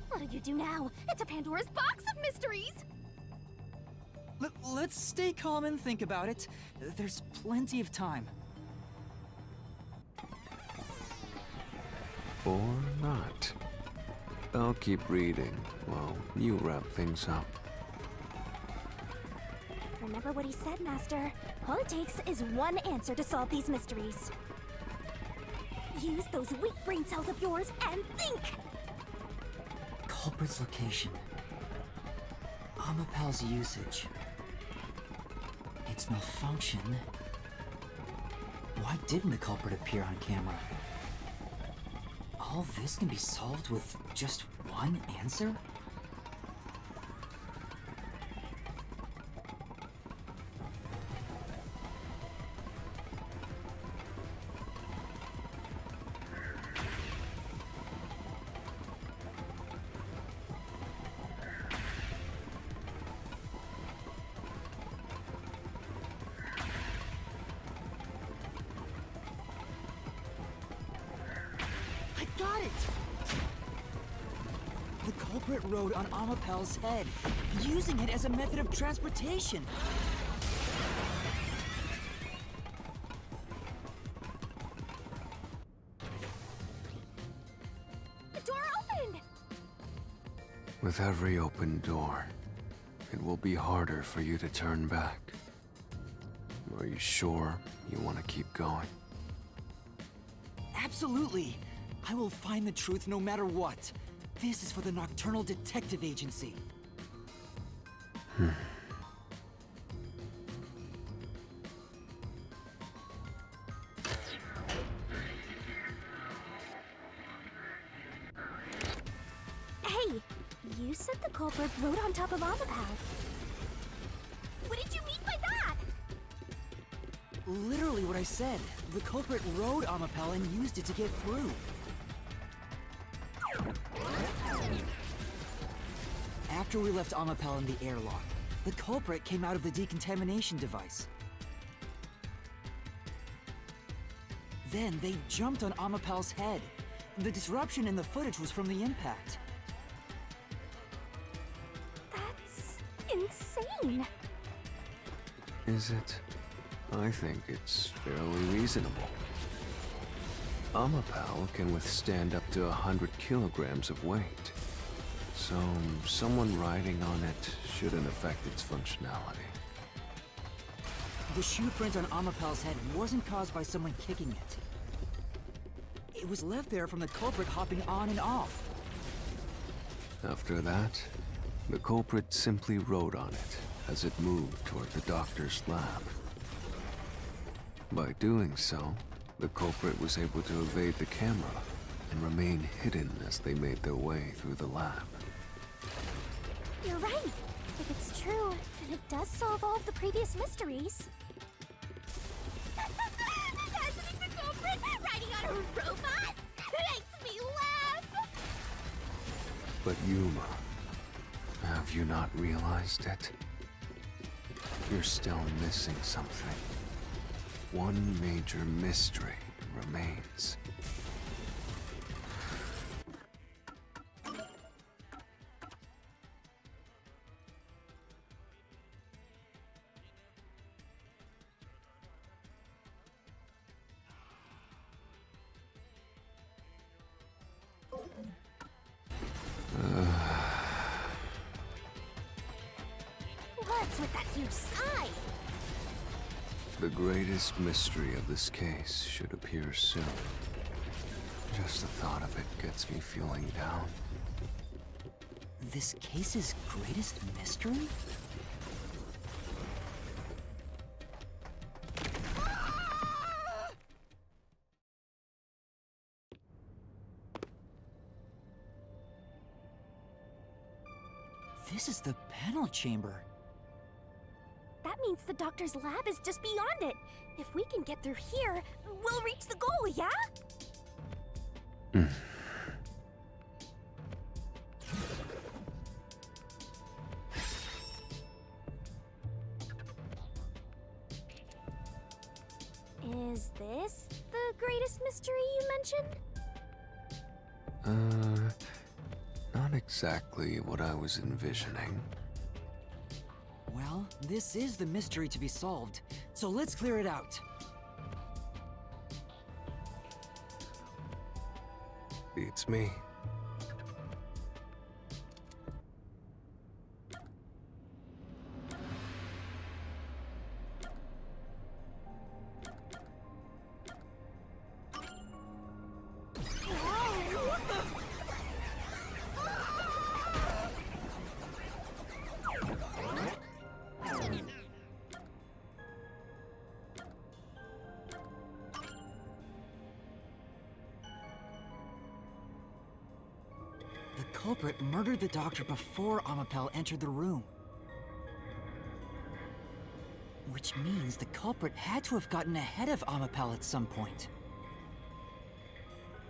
What do you do now? It's a Pandora's box of mysteries! Let's stay calm and think about it. There's plenty of time. Or not. I'll keep reading while you wrap things up. Remember what he said, Master. All it takes is one answer to solve these mysteries. Use those weak brain cells of yours and think! Culprit's location. Amapal's usage. Its malfunction. Why didn't the culprit appear on camera? All this can be solved with just one answer? got it! The culprit rode on Amapel's head, using it as a method of transportation. The door opened! With every open door, it will be harder for you to turn back. Are you sure you want to keep going? Absolutely! I will find the truth no matter what. This is for the Nocturnal Detective Agency. Hey, you said the culprit rode on top of Amapel. What did you mean by that? Literally what I said. The culprit rode Amapel and used it to get through. After we left Amapel in the airlock, the culprit came out of the decontamination device. Then they jumped on Amapel's head. The disruption in the footage was from the impact. That's insane. Is it? I think it's fairly reasonable. Amapel can withstand up to 100 kilograms of weight. So, someone riding on it shouldn't affect its functionality. The shoe print on Amapel's head wasn't caused by someone kicking it. It was left there from the culprit hopping on and off. After that, the culprit simply rode on it as it moved toward the doctor's lab. By doing so, the culprit was able to evade the camera and remain hidden as they made their way through the lab. You're right. If it's true, then it does solve all of the previous mysteries. Imagining the culprit riding on a robot makes me laugh. But Yuma, have you not realized it? You're still missing something. One major mystery remains. What's with that huge sigh? The greatest mystery of this case should appear soon. Just the thought of it gets me feeling down. This case's greatest mystery? This is the panel chamber. That means the doctor's lab is just beyond it. If we can get through here, we'll reach the goal, yeah? Is this the greatest mystery you mentioned? Not exactly what I was envisioning. Well, this is the mystery to be solved, so let's clear it out. Beats me. The culprit murdered the doctor before Amapel entered the room. Which means the culprit had to have gotten ahead of Amapel at some point.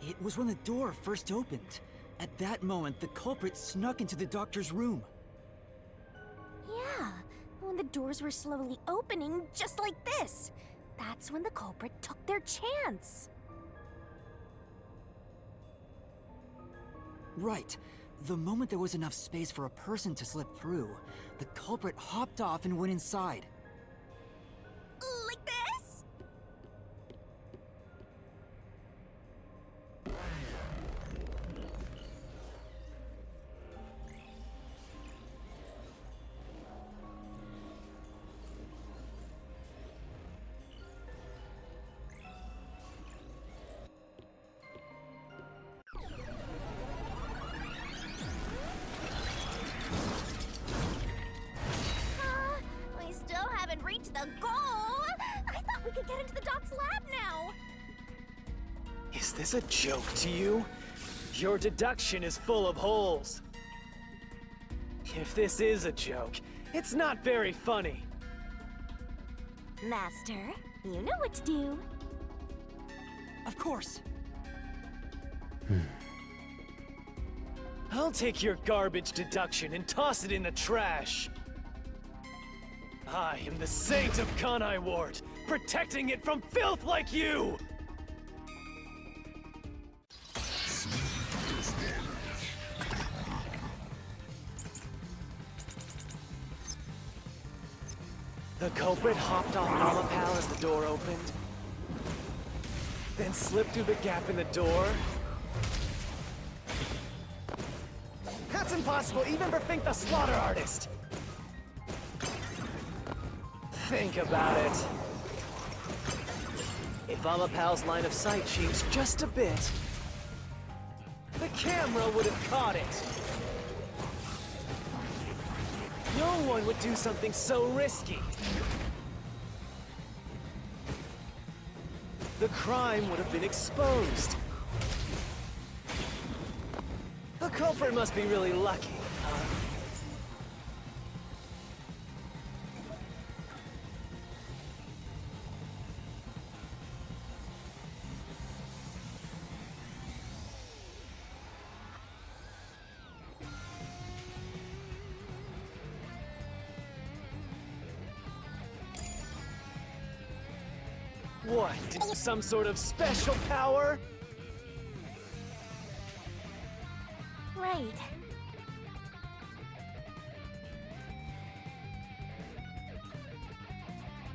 It was when the door first opened. At that moment, the culprit snuck into the doctor's room. Yeah, when the doors were slowly opening, just like this. That's when the culprit took their chance. Right. The moment there was enough space for a person to slip through, the culprit hopped off and went inside. Like this? We still haven't reached the goal! I thought we could get into the doc's lab now! Is this a joke to you? Your deduction is full of holes. If this is a joke, it's not very funny. Master, you know what to do. Of course. I'll take your garbage deduction and toss it in the trash. I am the Saint of Kanai Ward, protecting it from filth like you! The culprit hopped off Amapal as the door opened, then slipped through the gap in the door. That's impossible even for Fink the Slaughter Artist! Think about it. If Amapal's line of sight changed just a bit, the camera would have caught it. No one would do something so risky. The crime would have been exposed. The culprit must be really lucky, huh? What? Some sort of special power? Right.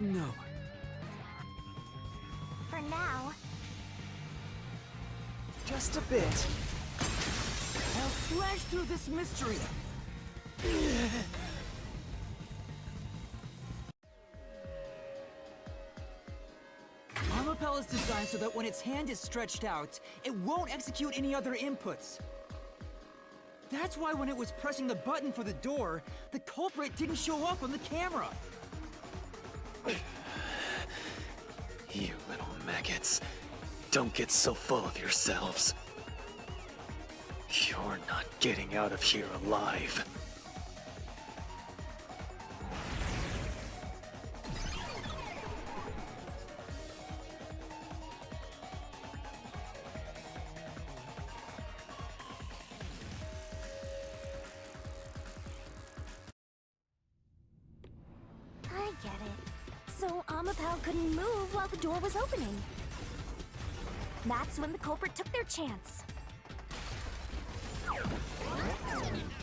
No. For now. Just a bit. I'll slash through this mystery. Amapal is designed so that when its hand is stretched out, it won't execute any other inputs. That's why when it was pressing the button for the door, the culprit didn't show up on the camera. You little maggots. Don't get so full of yourselves. You're not getting out of here alive. I get it. So Amapal couldn't move while the door was opening. That's when the culprit took their chance.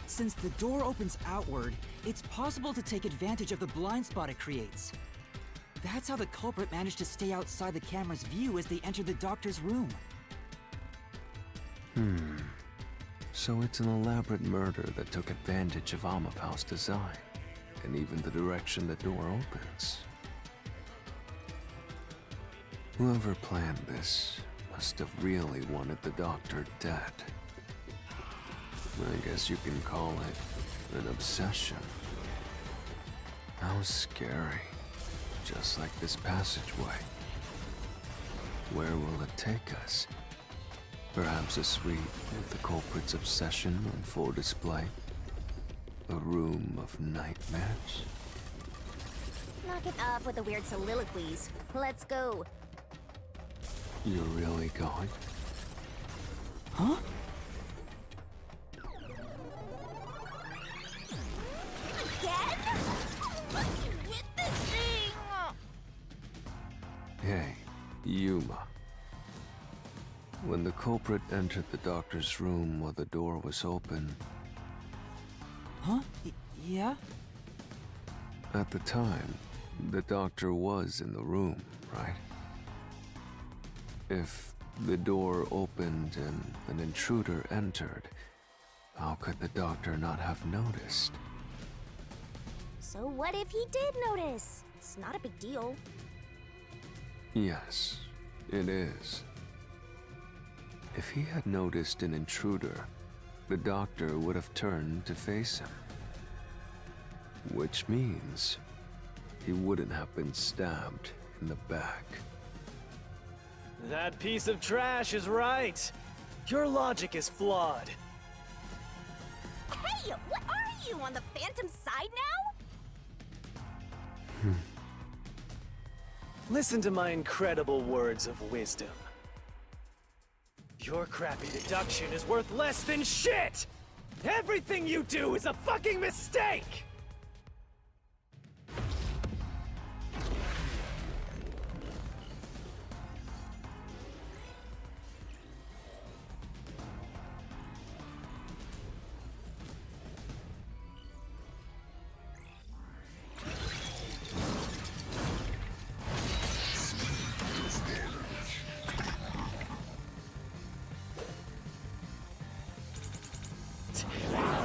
Since the door opens outward, it's possible to take advantage of the blind spot it creates. That's how the culprit managed to stay outside the camera's view as they entered the doctor's room. So it's an elaborate murder that took advantage of Amapal's design, and even the direction the door opens. Whoever planned this must have really wanted the doctor dead. I guess you can call it an obsession. How scary. Just like this passageway. Where will it take us? Perhaps a suite with the culprit's obsession on full display? A room of nightmares? Knock it off with the weird soliloquies. Let's go. You're really going? Huh? Again? What's with this thing? Hey, Yuma. When the culprit entered the doctor's room while the door was open, Huh? Yeah? at the time, the doctor was in the room, right? If the door opened and an intruder entered, how could the doctor not have noticed? So what if he did notice? It's not a big deal. Yes, it is. If he had noticed an intruder, the doctor would have turned to face him. Which means he wouldn't have been stabbed in the back. That piece of trash is right. Your logic is flawed. Hey, what are you, on the Phantom side now? Listen to my incredible words of wisdom. Your crappy deduction is worth less than shit! Everything you do is a fucking mistake!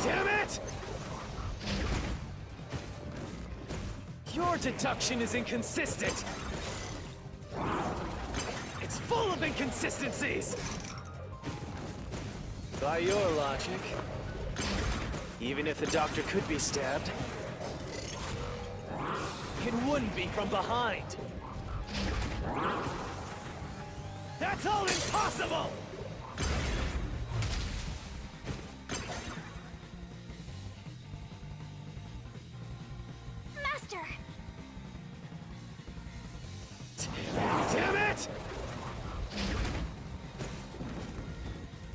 Damn it! Your deduction is inconsistent. It's full of inconsistencies. By your logic, even if the doctor could be stabbed, it wouldn't be from behind. That's all impossible! Master! Damn it!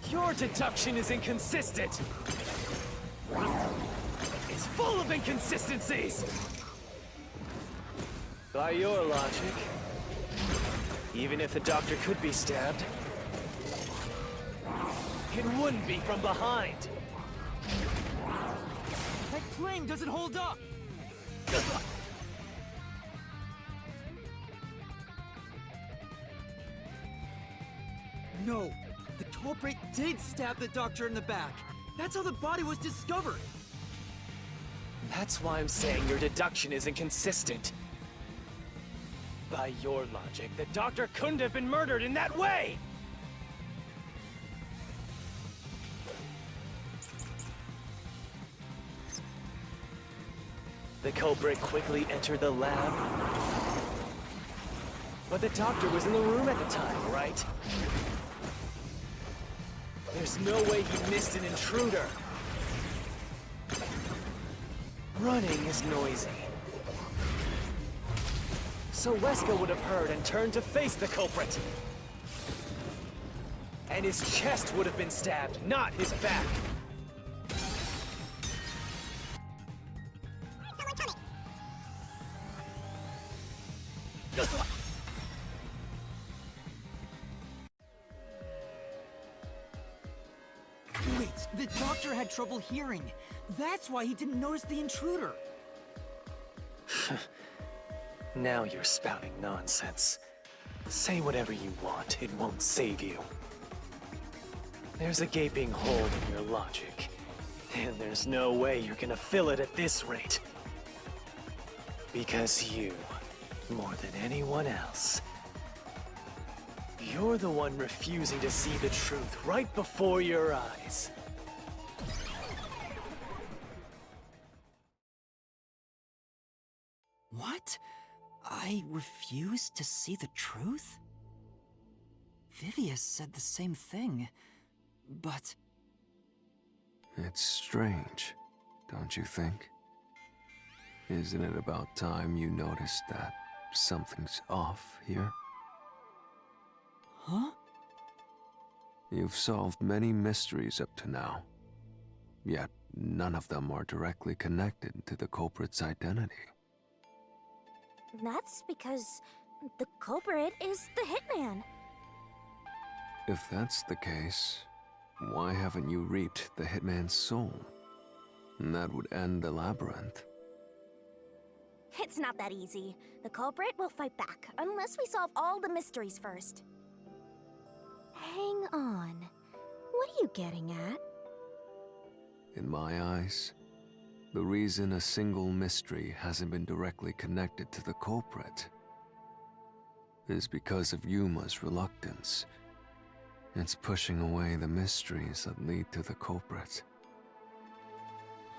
Your deduction is inconsistent. It's full of inconsistencies. By your logic, even if the doctor could be stabbed, it wouldn't be from behind. That claim doesn't hold up! No, the culprit did stab the doctor in the back. That's how the body was discovered. That's why I'm saying your deduction is inconsistent. By your logic, the doctor couldn't have been murdered in that way! The culprit quickly entered the lab. But the doctor was in the room at the time, right? There's no way he missed an intruder. Running is noisy. So Wesker would have heard and turned to face the culprit. And his chest would have been stabbed, not his back. Wait, the doctor had trouble hearing. That's why he didn't notice the intruder. Now you're spouting nonsense. Say whatever you want, it won't save you. There's a gaping hole in your logic, and there's no way you're gonna fill it at this rate. Because you, more than anyone else, you're the one refusing to see the truth right before your eyes. What? I refuse to see the truth? Vivia said the same thing, but... It's strange, don't you think? Isn't it about time you noticed that something's off here? Huh? You've solved many mysteries up to now, yet none of them are directly connected to the culprit's identity. That's because the culprit is the hitman. If that's the case, why haven't you reaped the Hitman's soul? And that would end the Labyrinth. It's not that easy. The culprit will fight back, unless we solve all the mysteries first. Hang on. What are you getting at? In my eyes, the reason a single mystery hasn't been directly connected to the culprit is because of Yuma's reluctance. It's pushing away the mysteries that lead to the culprit.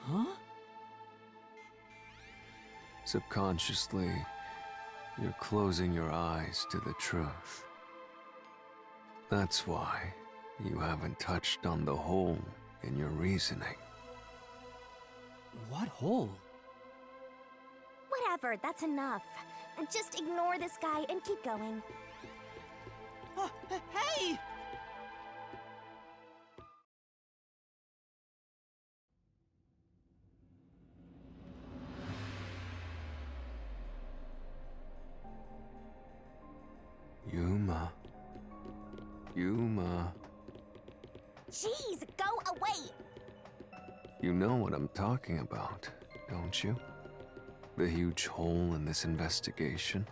Huh? Subconsciously, you're closing your eyes to the truth. That's why you haven't touched on the hole in your reasoning. What hole? Whatever, that's enough. Just ignore this guy and keep going. Hey! Yuma. Jeez, go away! You know what I'm talking about, don't you? The huge hole in this investigation?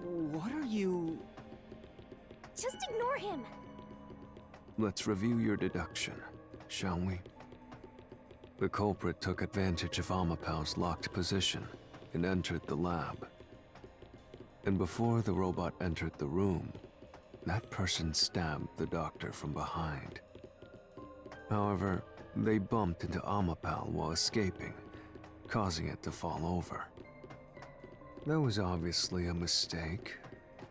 What are you... Just ignore him. Let's review your deduction, shall we? The culprit took advantage of Amapau's locked position and entered the lab. And before the robot entered the room, that person stabbed the doctor from behind. However, they bumped into Amapau while escaping, causing it to fall over. That was obviously a mistake,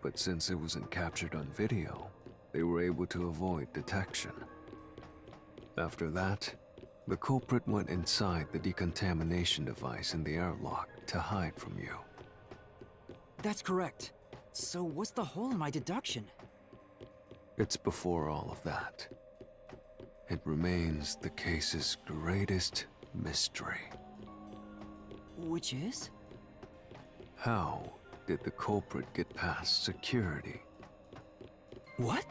but since it wasn't captured on video, they were able to avoid detection. After that, the culprit went inside the decontamination device in the airlock to hide from you. That's correct. So what's the hole in my deduction? It's before all of that. It remains the case's greatest mystery. Which is? How did the culprit get past security? What?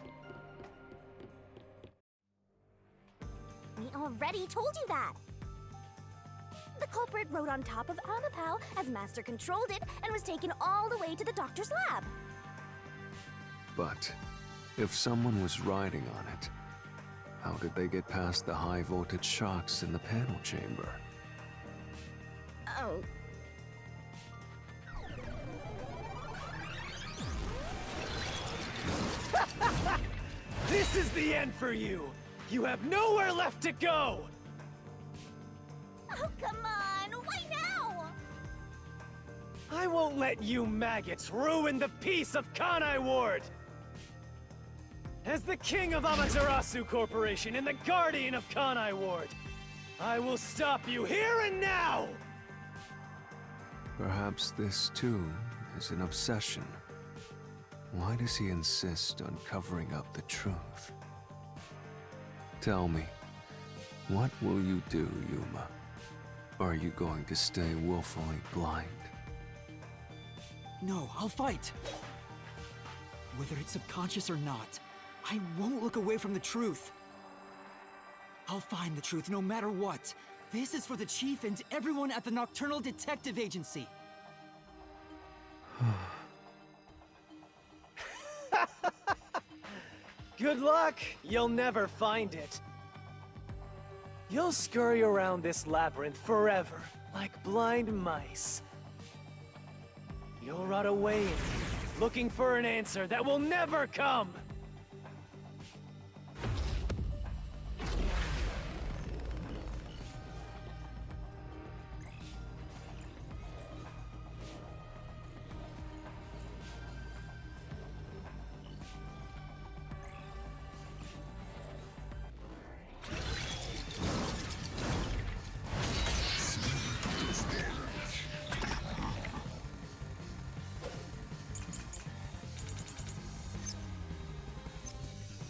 We already told you that. The culprit rode on top of Amapau as Master controlled it and was taken all the way to the doctor's lab. But if someone was riding on it, how did they get past the high-voltage shocks in the panel chamber? Oh. This is the end for you! You have nowhere left to go! Oh, come on! Why now? I won't let you maggots ruin the peace of Kanai Ward! As the king of Amaterasu Corporation and the guardian of Kanai Ward, I will stop you here and now! Perhaps this, too, is an obsession. Why does he insist on covering up the truth? Tell me, what will you do, Yuma? Are you going to stay willfully blind? No, I'll fight! Whether it's subconscious or not, I won't look away from the truth. I'll find the truth no matter what. This is for the Chief and everyone at the Nocturnal Detective Agency. Good luck! You'll never find it. You'll scurry around this labyrinth forever, like blind mice. You'll rot away in it, looking for an answer that will never come!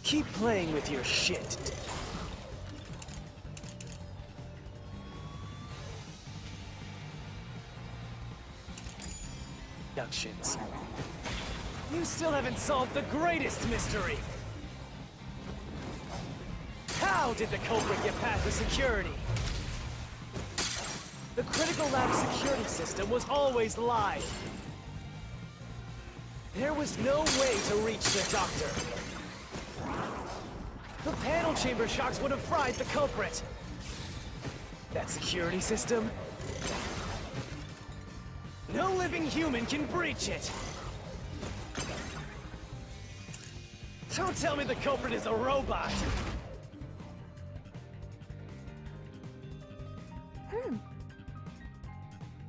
Keep playing with your shit. Deductions. You still haven't solved the greatest mystery. How did the culprit get past the security? The critical lab security system was always live. There was no way to reach the doctor. The panel chamber shocks would have fried the culprit. That security system? No living human can breach it. Don't tell me the culprit is a robot.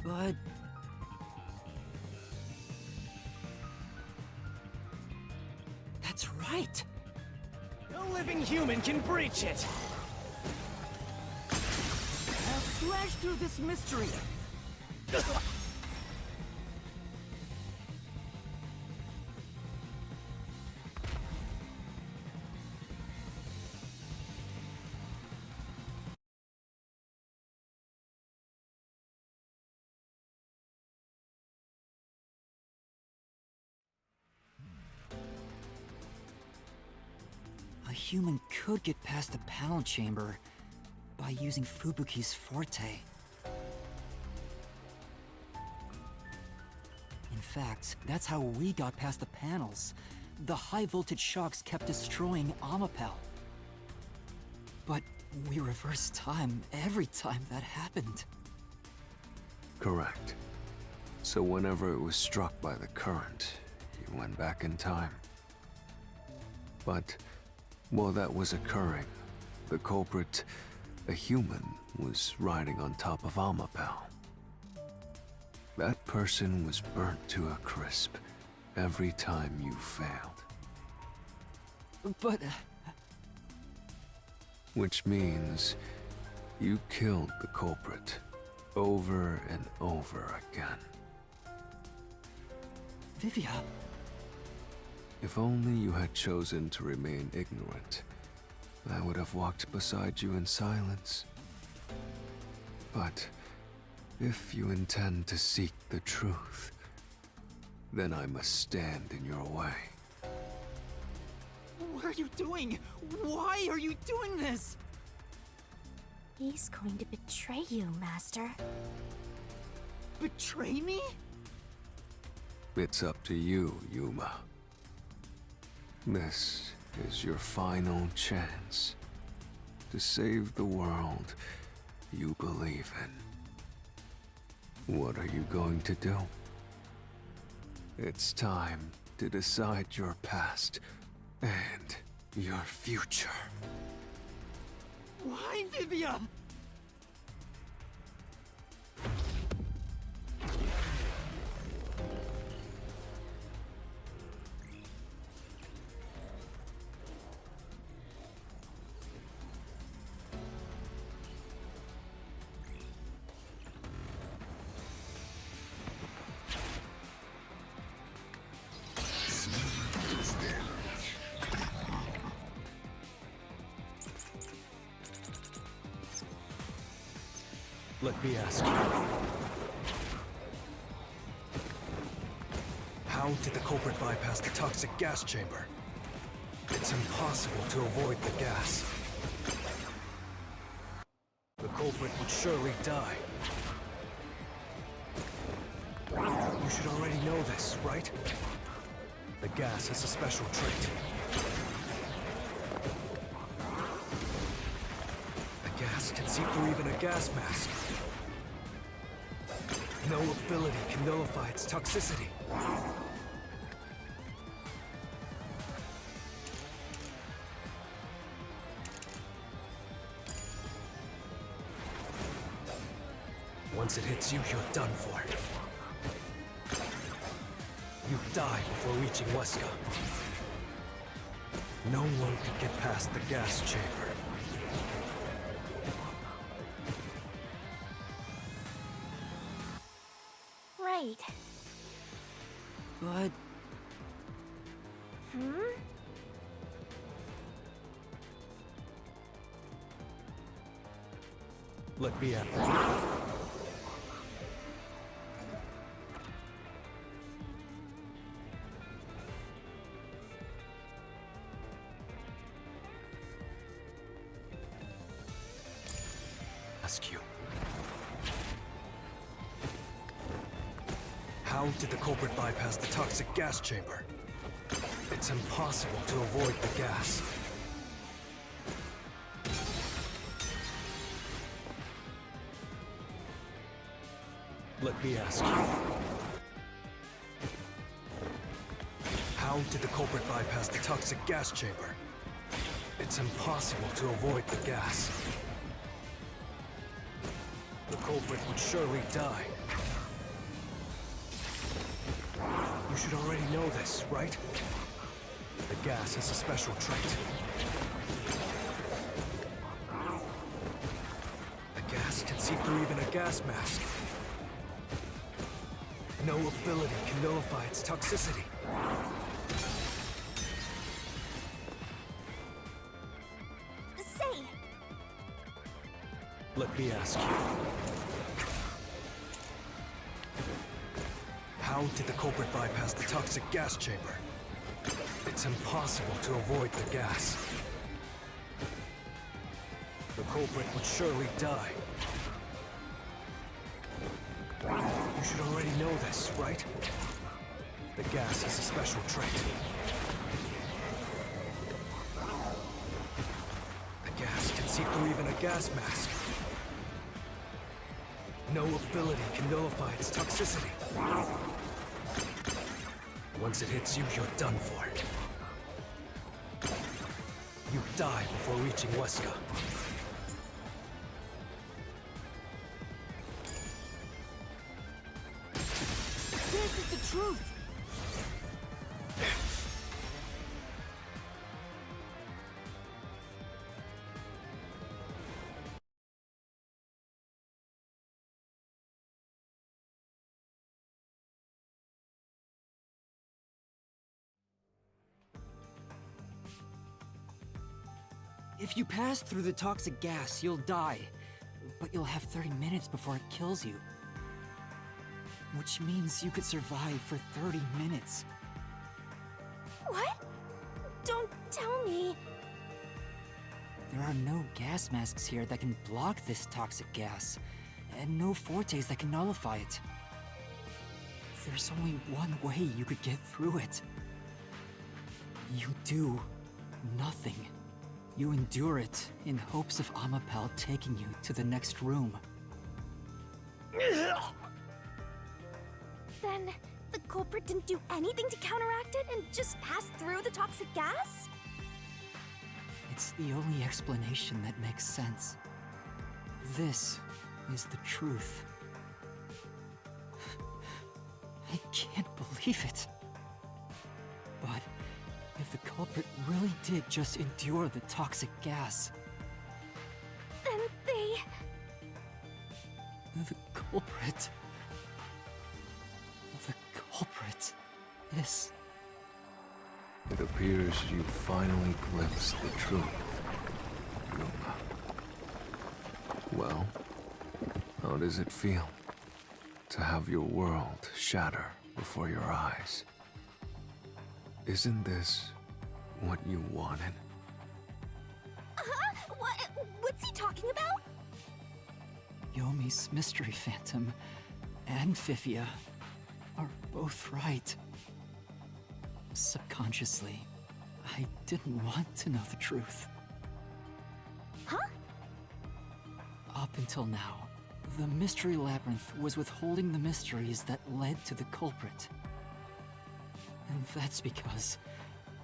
But... That's right. No living human can breach it. I'll slash through this mystery. A human could get past the panel chamber by using Fubuki's forte. In fact, that's how we got past the panels. The high-voltage shocks kept destroying Amapel. But we reversed time every time that happened. Correct. So whenever it was struck by the current, you went back in time. But while that was occurring, the culprit, a human, was riding on top of Amapel. That person was burnt to a crisp every time you failed. But... Which means you killed the culprit over and over again. Vivia... If only you had chosen to remain ignorant, I would have walked beside you in silence. But if you intend to seek the truth, then I must stand in your way. What are you doing? Why are you doing this? He's going to betray you, Master. Betray me? It's up to you, Yuma. This is your final chance to save the world you believe in. What are you going to do? It's time to decide your past and your future. Why, Vivia? Let me ask you. How did the culprit bypass the toxic gas chamber? It's impossible to avoid the gas. The culprit would surely die. You should already know this, right? The gas has a special trait. The gas can see through even a gas mask. No ability can nullify its toxicity. Once it hits you, you're done for. You die before reaching Wesker. No one could get past the gas chamber. Right. But... Let me out. How did the culprit bypass the toxic gas chamber? It's impossible to avoid the gas. Let me ask you. How did the culprit bypass the toxic gas chamber? It's impossible to avoid the gas. The culprit would surely die. You should already know this, right? The gas has a special trait. The gas can see through even a gas mask. No ability can nullify its toxicity. Say! Let me ask you. How did the culprit bypass the toxic gas chamber? It's impossible to avoid the gas. The culprit would surely die. You should already know this, right? The gas has a special trait. The gas can see through even a gas mask. No ability can nullify its toxicity. Once it hits you, you're done for. You die before reaching Wesker. This is the truth! If you pass through the toxic gas, you'll die. But you'll have 30 minutes before it kills you. Which means you could survive for 30 minutes. What? Don't tell me. There are no gas masks here that can block this toxic gas, and no fortes that can nullify it. There's only one way you could get through it. You do nothing. You endure it in hopes of Amapel taking you to the next room. Then, the culprit didn't do anything to counteract it and just passed through the toxic gas? It's the only explanation that makes sense. This is the truth. I can't believe it. But if the culprit really did just endure the toxic gas, Then they... the culprit is... It appears you finally glimpsed the truth, Yuma. Well, how does it feel to have your world shatter before your eyes? Isn't this what you wanted? What's he talking about? Yomi's mystery phantom and Vivia are both right. Subconsciously, I didn't want to know the truth. Huh? Up until now, the Mystery Labyrinth was withholding the mysteries that led to the culprit. And that's because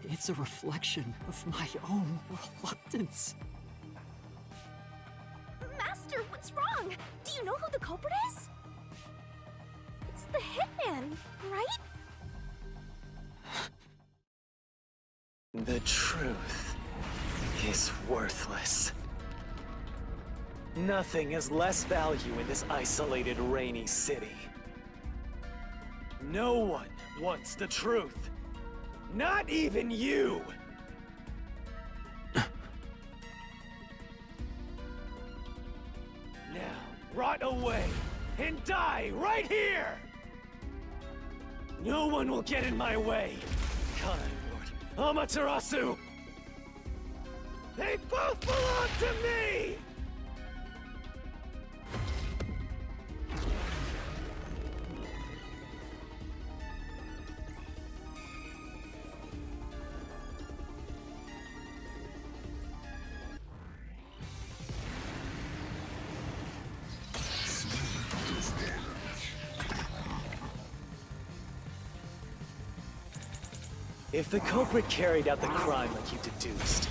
it's a reflection of my own reluctance. Master, what's wrong? Do you know who the culprit is? It's the hitman, right? The truth is worthless. Nothing has less value in this isolated, rainy city. No one wants the truth. Not even you! Now, rot away and die right here! No one will get in my way. Kind Lord Amaterasu! They both belong to me! If the culprit carried out the crime like you deduced,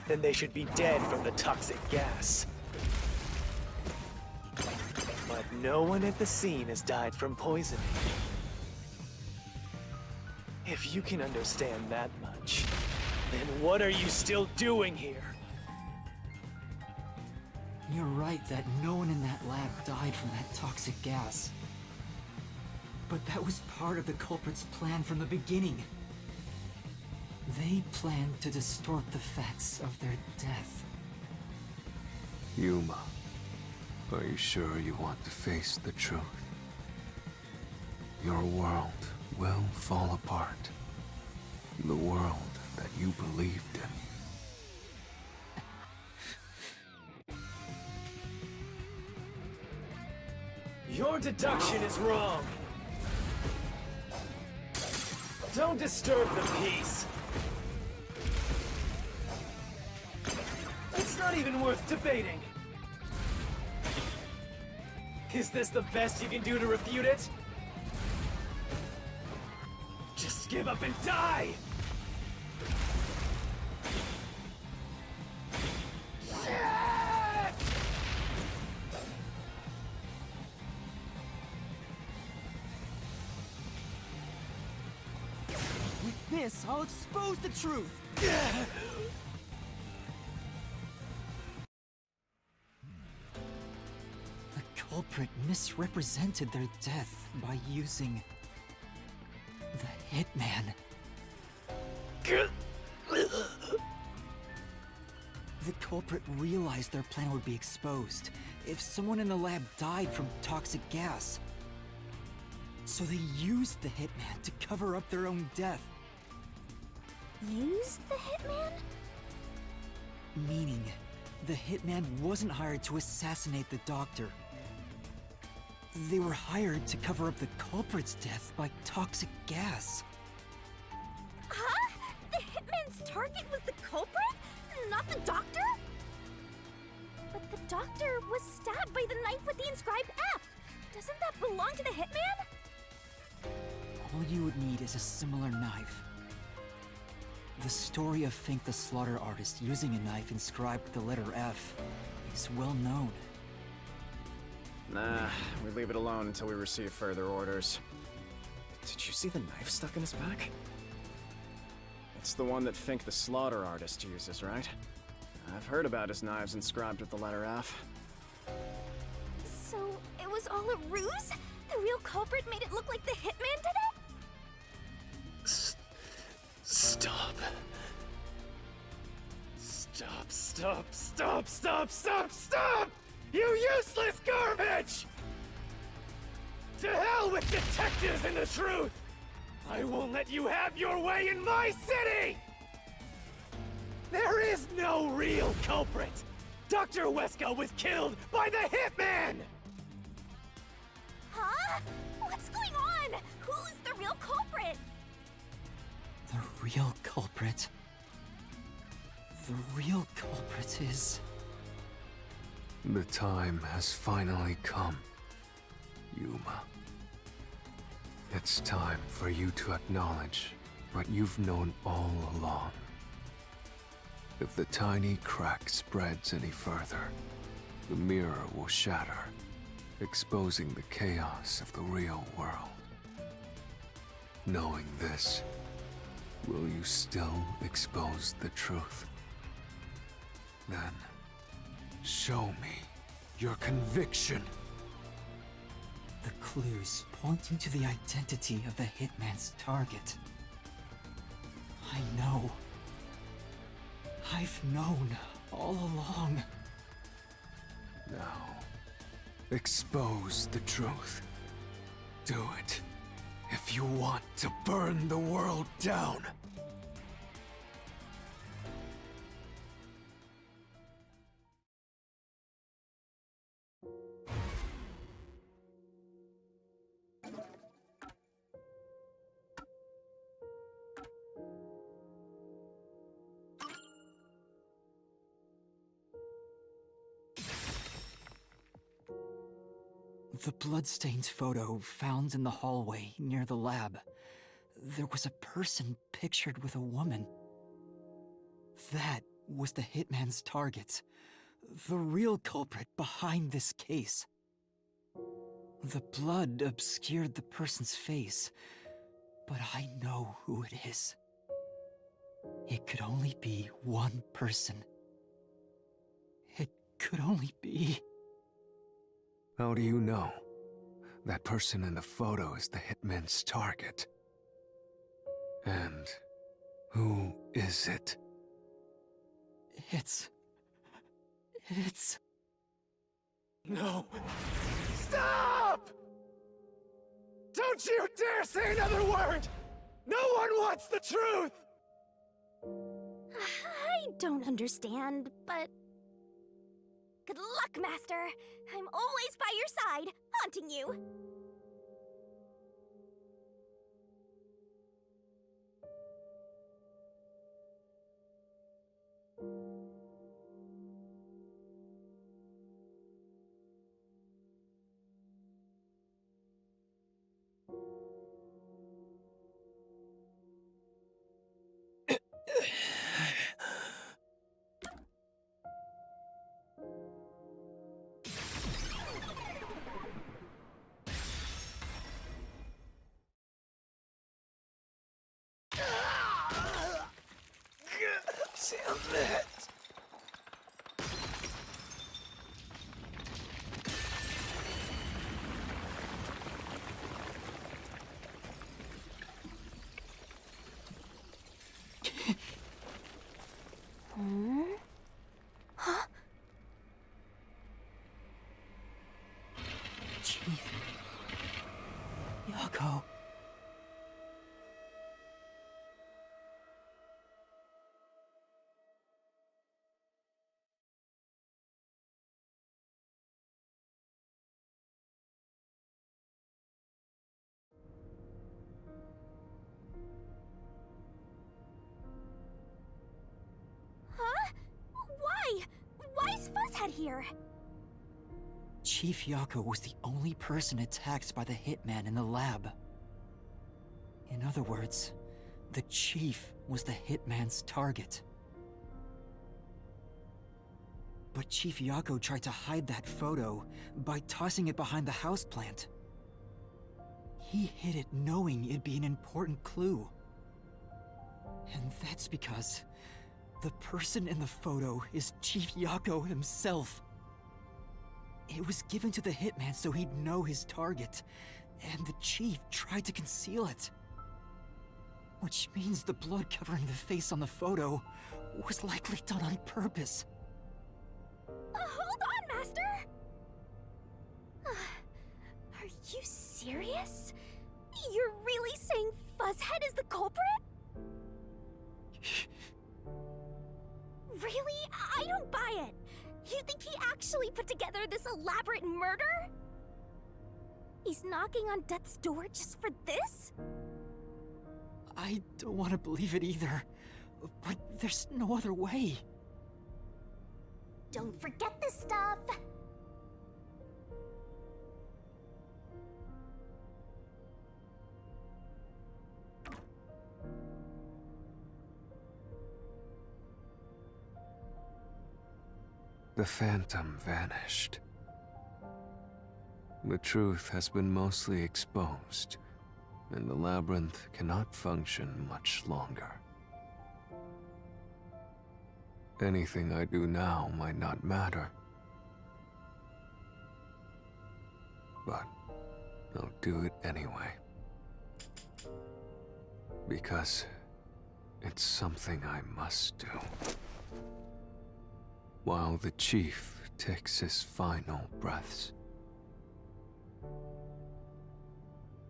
then they should be dead from the toxic gas. But no one at the scene has died from poisoning. If you can understand that much, then what are you still doing here? You're right that no one in that lab died from that toxic gas. But that was part of the culprit's plan from the beginning. They planned to distort the facts of their death. Yuma, are you sure you want to face the truth? Your world will fall apart. The world that you believed in. Your deduction is wrong. Don't disturb the peace. It's not even worth debating. Is this the best you can do to refute it? Just give up and die! Shit! With this, I'll expose the truth! The culprit misrepresented their death by using the hitman. The culprit realized their plan would be exposed if someone in the lab died from toxic gas. So they used the hitman to cover up their own death. Use the hitman? Meaning, the hitman wasn't hired to assassinate the doctor. They were hired to cover up the culprit's death by toxic gas. Huh? The hitman's target was the culprit? Not the doctor? But the doctor was stabbed by the knife with the inscribed F. Doesn't that belong to the hitman? All you would need is a similar knife. The story of Fink the slaughter artist using a knife inscribed with the letter F is well known. Nah, we leave it alone until we receive further orders. Did you see the knife stuck in his back? It's the one that Fink the slaughter artist uses, right? I've heard about his knives inscribed with the letter F. So, it was all a ruse? The real culprit made it look like the hitman did it? Stop. Stop, stop, stop, stop, stop, stop! You useless garbage! To hell with detectives and the truth! I won't let you have your way in my city! There is no real culprit! Dr. Wesker was killed by the hitman! Huh? What's going on? Who's the real culprit? The real culprit. The real culprit is... The time has finally come, Yuma. It's time for you to acknowledge what you've known all along. If the tiny crack spreads any further, the mirror will shatter, exposing the chaos of the real world. Knowing this, will you still expose the truth? Then, show me your conviction. The clues pointing to the identity of the hitman's target. I know. I've known all along. Now, expose the truth. Do it, if you want to burn the world down. The bloodstained photo found in the hallway near the lab. there was a person pictured with a woman. That was the hitman's target. The real culprit behind this case. The blood obscured the person's face, but I know who it is. It could only be one person. It could only be... How do you know? That person in the photo is the hitman's target. And who is it? It's... No. Stop! Don't you dare say another word! No one wants the truth! I don't understand, but... Good luck, Master! I'm always by your side, haunting you! Damn it! Huh? Chief... Yako... Why is Fuzzhead here? Chief Yako was the only person attacked by the hitman in the lab. In other words, the Chief was the hitman's target. But Chief Yako tried to hide that photo by tossing it behind the houseplant. He hid it knowing it'd be an important clue. And that's because the person in the photo is Chief Yako himself. It was given to the hitman so he'd know his target, and the Chief tried to conceal it. Which means the blood covering the face on the photo was likely done on purpose. Hold on, Master! Are you serious? You're really saying Fuzzhead is the culprit? Really? I don't buy it. You think he actually put together this elaborate murder? He's knocking on death's door just for this? I don't want to believe it either, but there's no other way. Don't forget this stuff! The phantom vanished. The truth has been mostly exposed, and the labyrinth cannot function much longer. Anything I do now might not matter, but I'll do it anyway. Because it's something I must do. While the Chief takes his final breaths.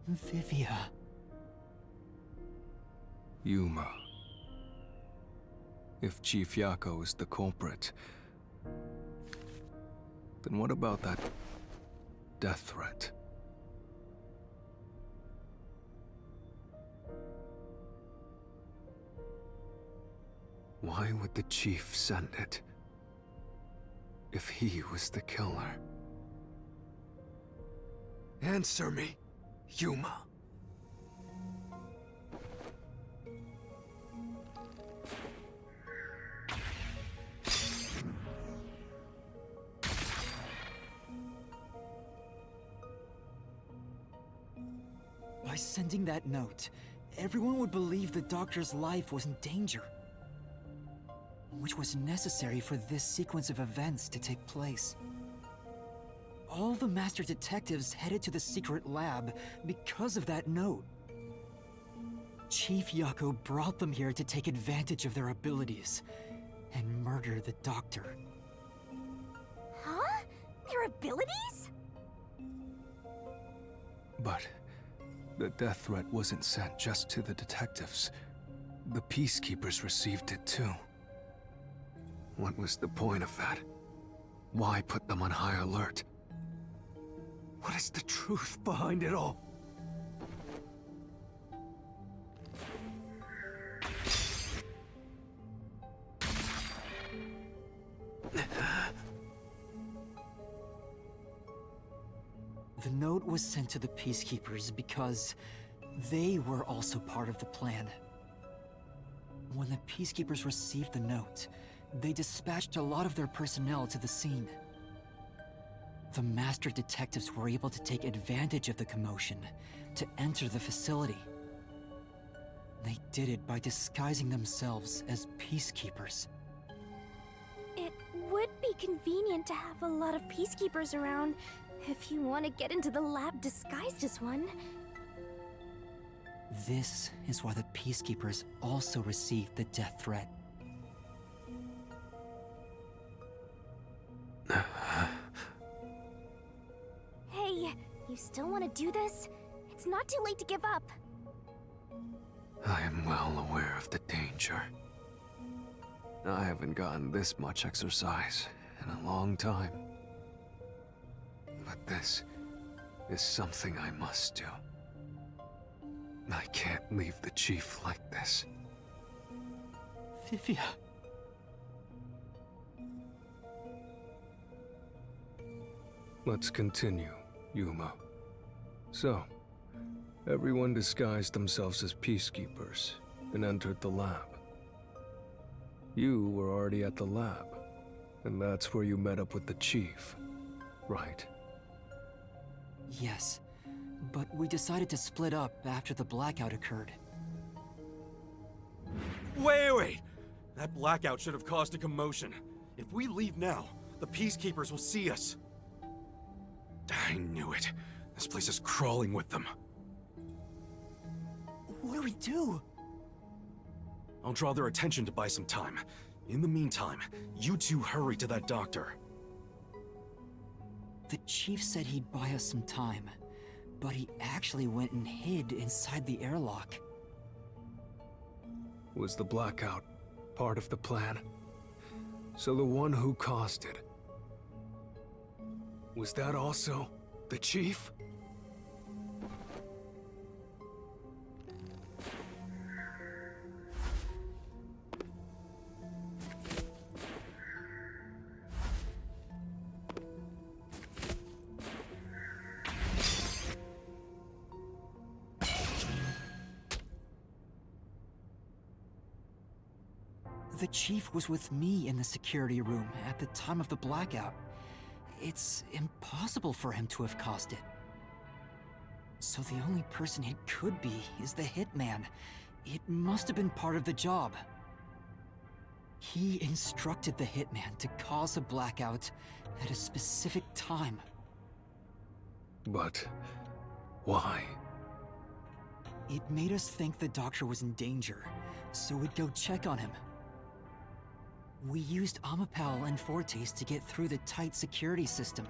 Vivia. Yuma. If Chief Yako is the culprit, then what about that death threat? Why would the Chief send it? If he was the killer. Answer me, Yuma. By sending that note, everyone would believe the doctor's life was in danger. Which was necessary for this sequence of events to take place. All the master detectives headed to the secret lab because of that note. Chief Yako brought them here to take advantage of their abilities and murder the doctor. Huh? Their abilities? But the death threat wasn't sent just to the detectives. The peacekeepers received it too. What was the point of that? Why put them on high alert? What is the truth behind it all? The note was sent to the peacekeepers because they were also part of the plan. When the peacekeepers received the note, they dispatched a lot of their personnel to the scene. The master detectives were able to take advantage of the commotion to enter the facility. They did it by disguising themselves as peacekeepers. It would be convenient to have a lot of peacekeepers around if you want to get into the lab disguised as one. This is why the peacekeepers also received the death threat. Hey, you still want to do this? It's not too late to give up. I am well aware of the danger. I haven't gotten this much exercise in a long time. But this is something I must do. I can't leave the chief like this. Vivia. Let's continue, Yuma. So, everyone disguised themselves as peacekeepers and entered the lab. You were already at the lab, and that's where you met up with the chief, right? Yes, but we decided to split up after the blackout occurred. Wait! That blackout should have caused a commotion. If we leave now, the peacekeepers will see us. I knew it. This place is crawling with them. What do we do? I'll draw their attention to buy some time. In the meantime, you two hurry to that doctor. The chief said he'd buy us some time, but he actually went and hid inside the airlock. Was the blackout part of the plan? So the one who caused it, was that also the chief? The chief was with me in the security room at the time of the blackout. It's impossible for him to have caused it. So the only person it could be is the hitman. It must have been part of the job. He instructed the hitman to cause a blackout at a specific time. But why? It made us think the doctor was in danger, so we'd go check on him. We used Amapal and Fortes to get through the tight security system.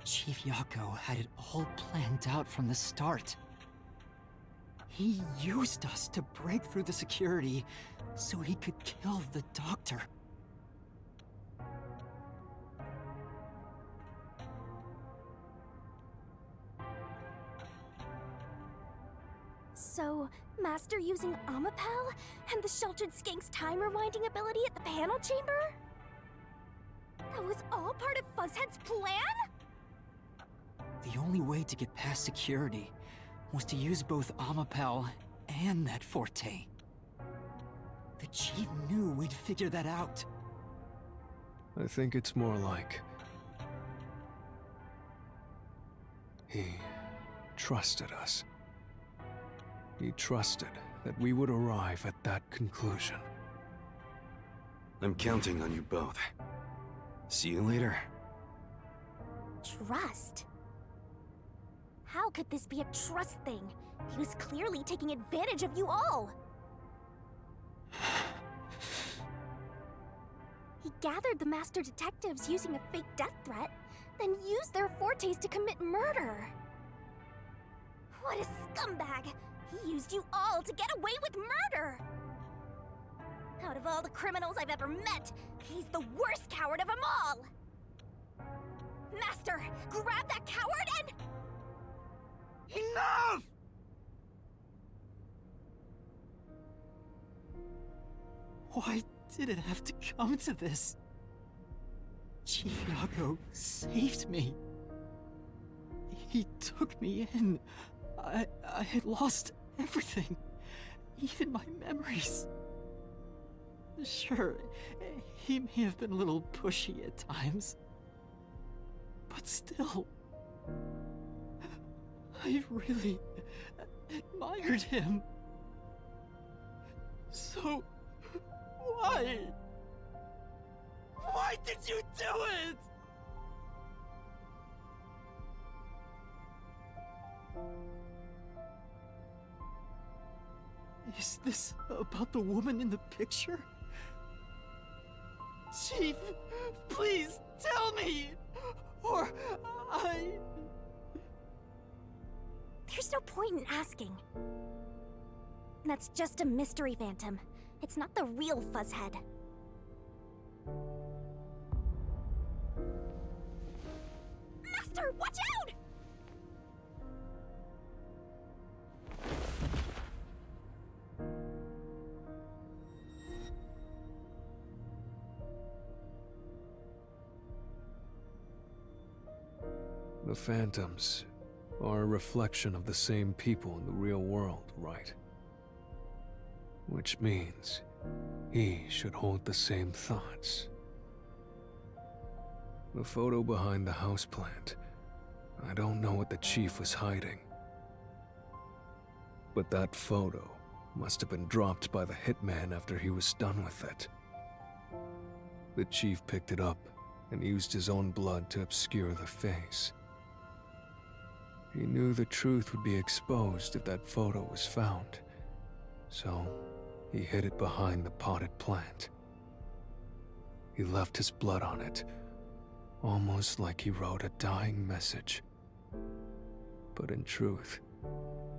Chief Yako had it all planned out from the start. He used us to break through the security so he could kill the doctor. So, Master using Amapal and the Sheltered Skank's time rewinding ability at the panel chamber? That was all part of Fuzzhead's plan? The only way to get past security was to use both Amapal and that Forte. The chief knew we'd figure that out. I think it's more like... he trusted us. He trusted that we would arrive at that conclusion. I'm counting on you both. See you later. Trust? How could this be a trust thing? He was clearly taking advantage of you all! He gathered the master detectives using a fake death threat, then used their fortes to commit murder. What a scumbag! He used you all to get away with murder! Out of all the criminals I've ever met, he's the worst coward of them all! Master, grab that coward and... Enough! Why did it have to come to this? Chief Yago saved me. He took me in. I had lost everything, even my memories. Sure, he may have been a little pushy at times, but still, I really admired him. So, why? Why did you do it? Is this about the woman in the picture? Chief, please tell me, or There's no point in asking. That's just a mystery phantom. It's not the real Fuzzhead. Master, watch out! The phantoms are a reflection of the same people in the real world, right? Which means he should hold the same thoughts. The photo behind the houseplant. I don't know what the chief was hiding. But that photo must have been dropped by the hitman after he was done with it. The chief picked it up and used his own blood to obscure the face. He knew the truth would be exposed if that photo was found, so he hid it behind the potted plant. He left his blood on it, almost like he wrote a dying message. But in truth,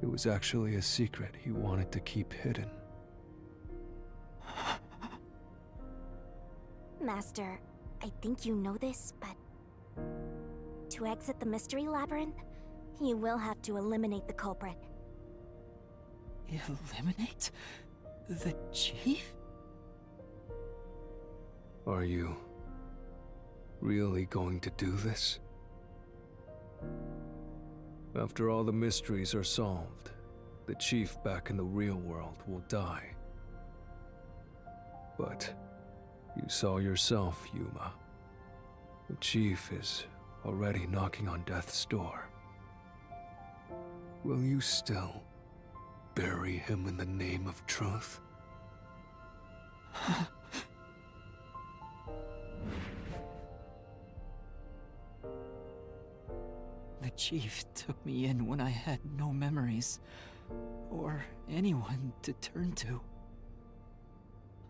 it was actually a secret he wanted to keep hidden. Master, I think you know this, but to exit the mystery labyrinth, you will have to eliminate the culprit. eliminate the chief? Are you really going to do this? After all the mysteries are solved, the chief back in the real world will die. But you saw yourself, Yuma. The chief is already knocking on death's door. Will you still bury him in the name of truth? The chief took me in when I had no memories, or anyone to turn to.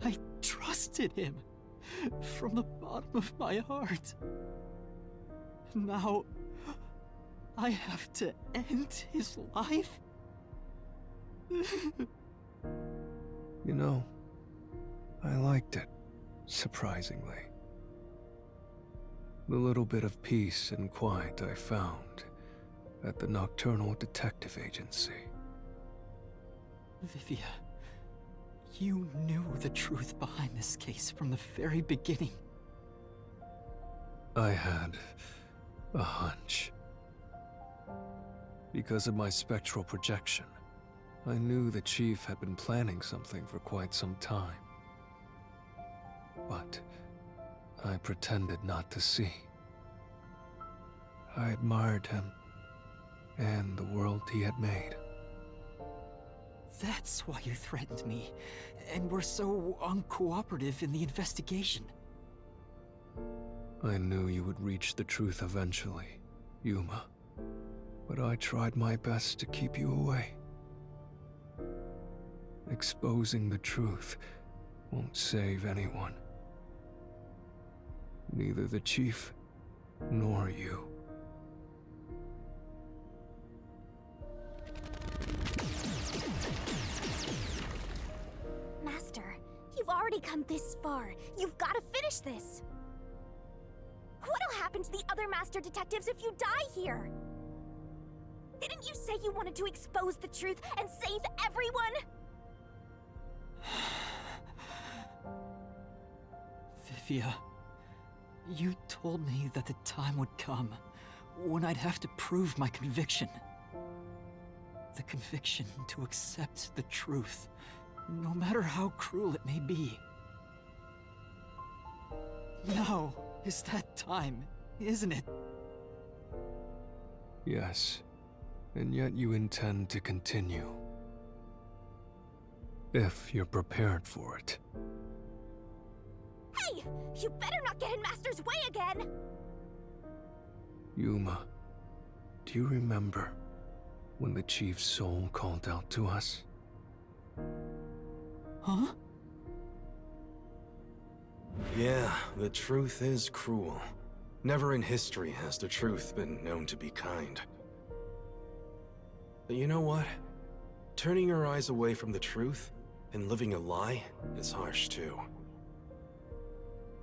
I trusted him from the bottom of my heart. Now, I have to end his life? You know, I liked it, surprisingly. The little bit of peace and quiet I found at the Nocturnal Detective Agency. Vivia, you knew the truth behind this case from the very beginning. I had a hunch. Because of my spectral projection, I knew the chief had been planning something for quite some time. But I pretended not to see. I admired him, and the world he had made. That's why you threatened me, and were so uncooperative in the investigation. I knew you would reach the truth eventually, Yuma. But I tried my best to keep you away. Exposing the truth won't save anyone. Neither the Chief nor you. Master, you've already come this far. You've got to finish this. What'll happen to the other Master Detectives if you die here? Didn't you say you wanted to expose the truth and save everyone? Vivia, you told me that the time would come when I'd have to prove my conviction. The conviction to accept the truth, no matter how cruel it may be. Now is that time, isn't it? Yes, and yet you intend to continue. If you're prepared for it. Hey! You better not get in Master's way again! Yuma, do you remember when the Chief's soul called out to us? Huh? Yeah, the truth is cruel. Never in history has the truth been known to be kind. But you know what? Turning your eyes away from the truth and living a lie is harsh too.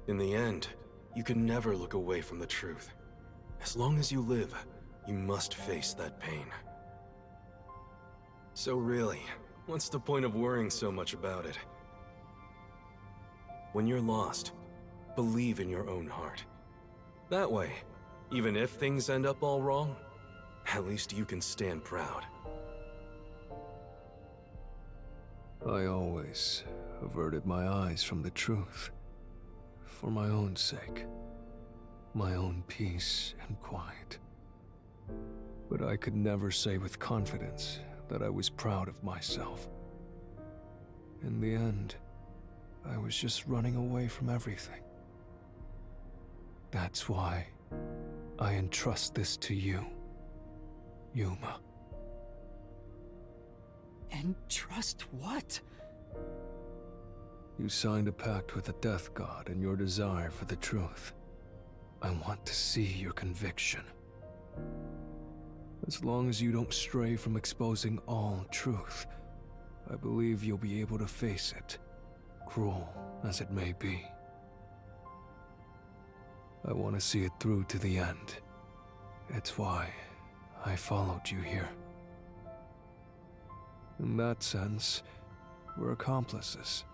In the end, you can never look away from the truth. As long as you live, you must face that pain. So really, what's the point of worrying so much about it? When you're lost, believe in your own heart. That way, even if things end up all wrong, at least you can stand proud. I always averted my eyes from the truth. For my own sake. My own peace and quiet. But I could never say with confidence that I was proud of myself. In the end, I was just running away from everything. That's why I entrust this to you, Yuma. Entrust what? You signed a pact with the Death God in your desire for the truth. I want to see your conviction. As long as you don't stray from exposing all truth, I believe you'll be able to face it, cruel as it may be. I want to see it through to the end. It's why I followed you here. In that sense, we're accomplices.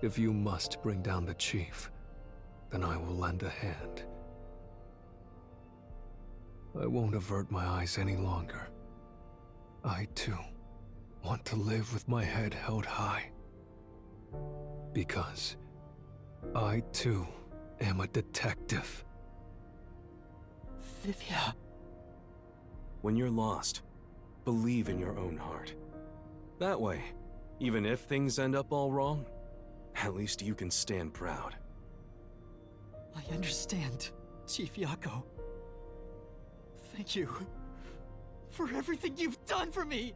If you must bring down the Chief, then I will lend a hand. I won't avert my eyes any longer. I, too, want to live with my head held high. Because I, too, am a detective. Vivia. When you're lost, believe in your own heart. That way, even if things end up all wrong, at least you can stand proud. I understand, Chief Yako. Thank you for everything you've done for me!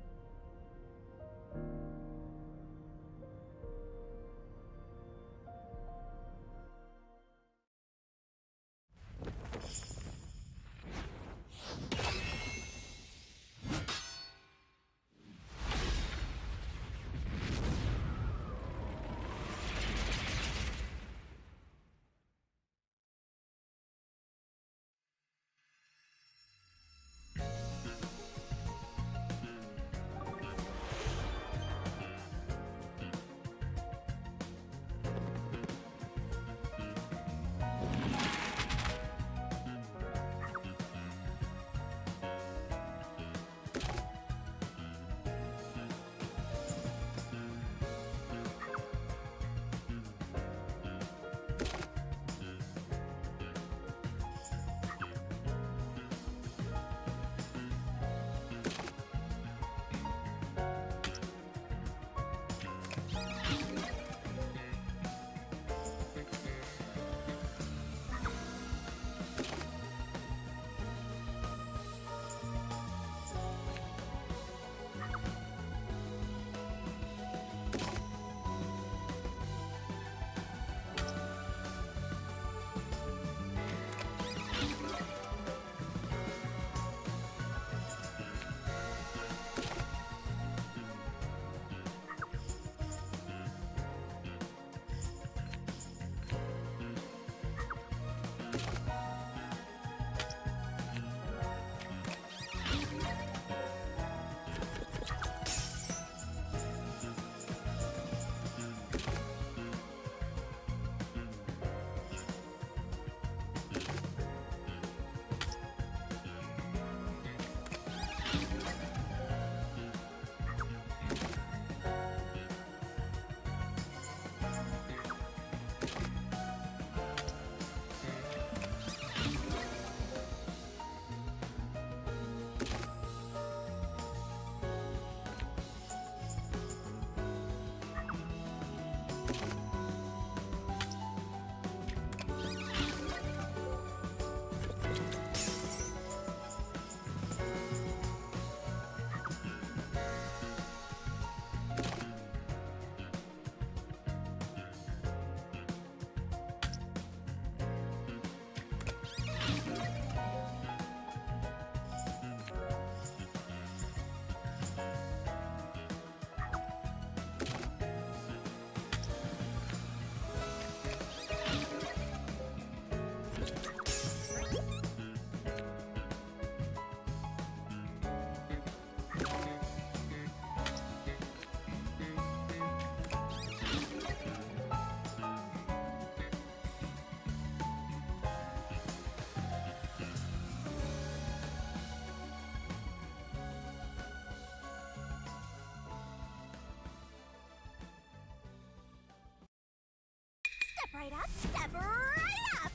right up, step right up!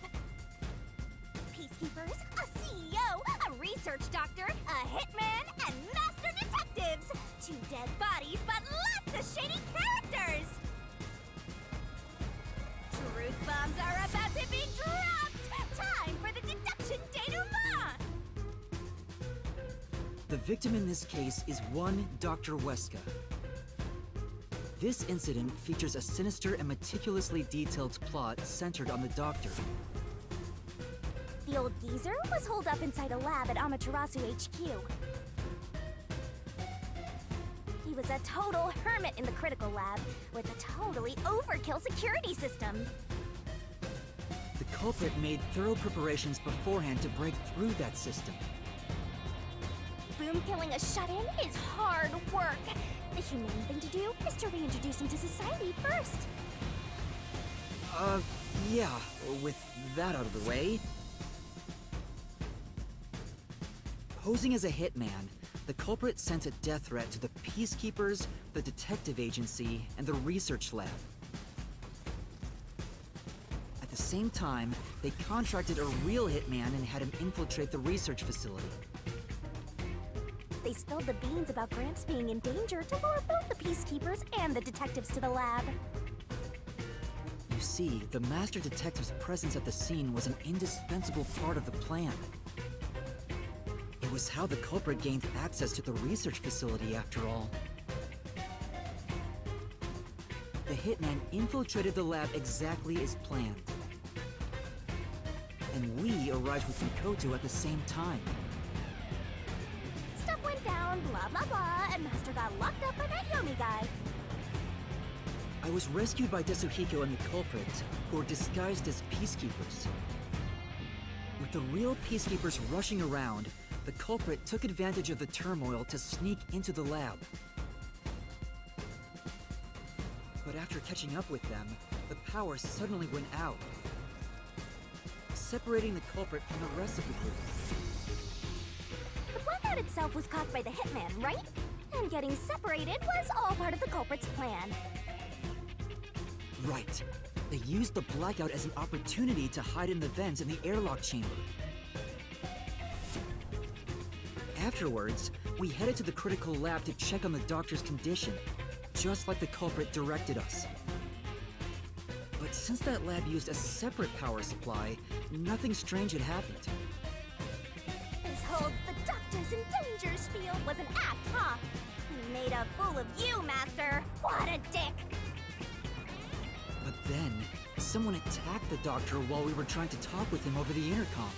Peacekeepers, a CEO, a research doctor, a hitman, and master detectives! 2 dead bodies, but lots of shady characters! Truth bombs are about to be dropped! Time for the Deduction Denouement! The victim in this case is one Dr. Weska. This incident features a sinister and meticulously detailed plot centered on the doctor. The old geezer was holed up inside a lab at Amaterasu HQ. He was a total hermit in the critical lab, with a totally overkill security system. The culprit made thorough preparations beforehand to break through that system. Boom killing a shut-in is hard work. The humane thing to do is to reintroduce him to society first. Yeah, with that out of the way. Posing as a hitman, the culprit sent a death threat to the Peacekeepers, the Detective Agency, and the Research Lab. At the same time, they contracted a real hitman and had him infiltrate the research facility. They spilled the beans about Gramps being in danger to lure both the Peacekeepers and the detectives to the lab. You see, the Master Detective's presence at the scene was an indispensable part of the plan. It was how the culprit gained access to the research facility, after all. The hitman infiltrated the lab exactly as planned. And we arrived with Mikoto at the same time. Stuff went down, blah blah blah, and Master got locked up by that Yomi guy. I was rescued by Tetsuhiko and the culprit, who were disguised as peacekeepers. With the real peacekeepers rushing around, the culprit took advantage of the turmoil to sneak into the lab. But after catching up with them, the power suddenly went out, separating the culprit from the rest of the group. The blackout itself was caused by the hitman, right? And getting separated was all part of the culprit's plan. Right. They used the blackout as an opportunity to hide in the vents in the airlock chamber. Afterwards, we headed to the critical lab to check on the doctor's condition, just like the culprit directed us. But since that lab used a separate power supply, nothing strange had happened. This whole "the doctor's in danger" spiel was an act, huh? He made a fool of you, Master! What a dick! But then, someone attacked the doctor while we were trying to talk with him over the intercom.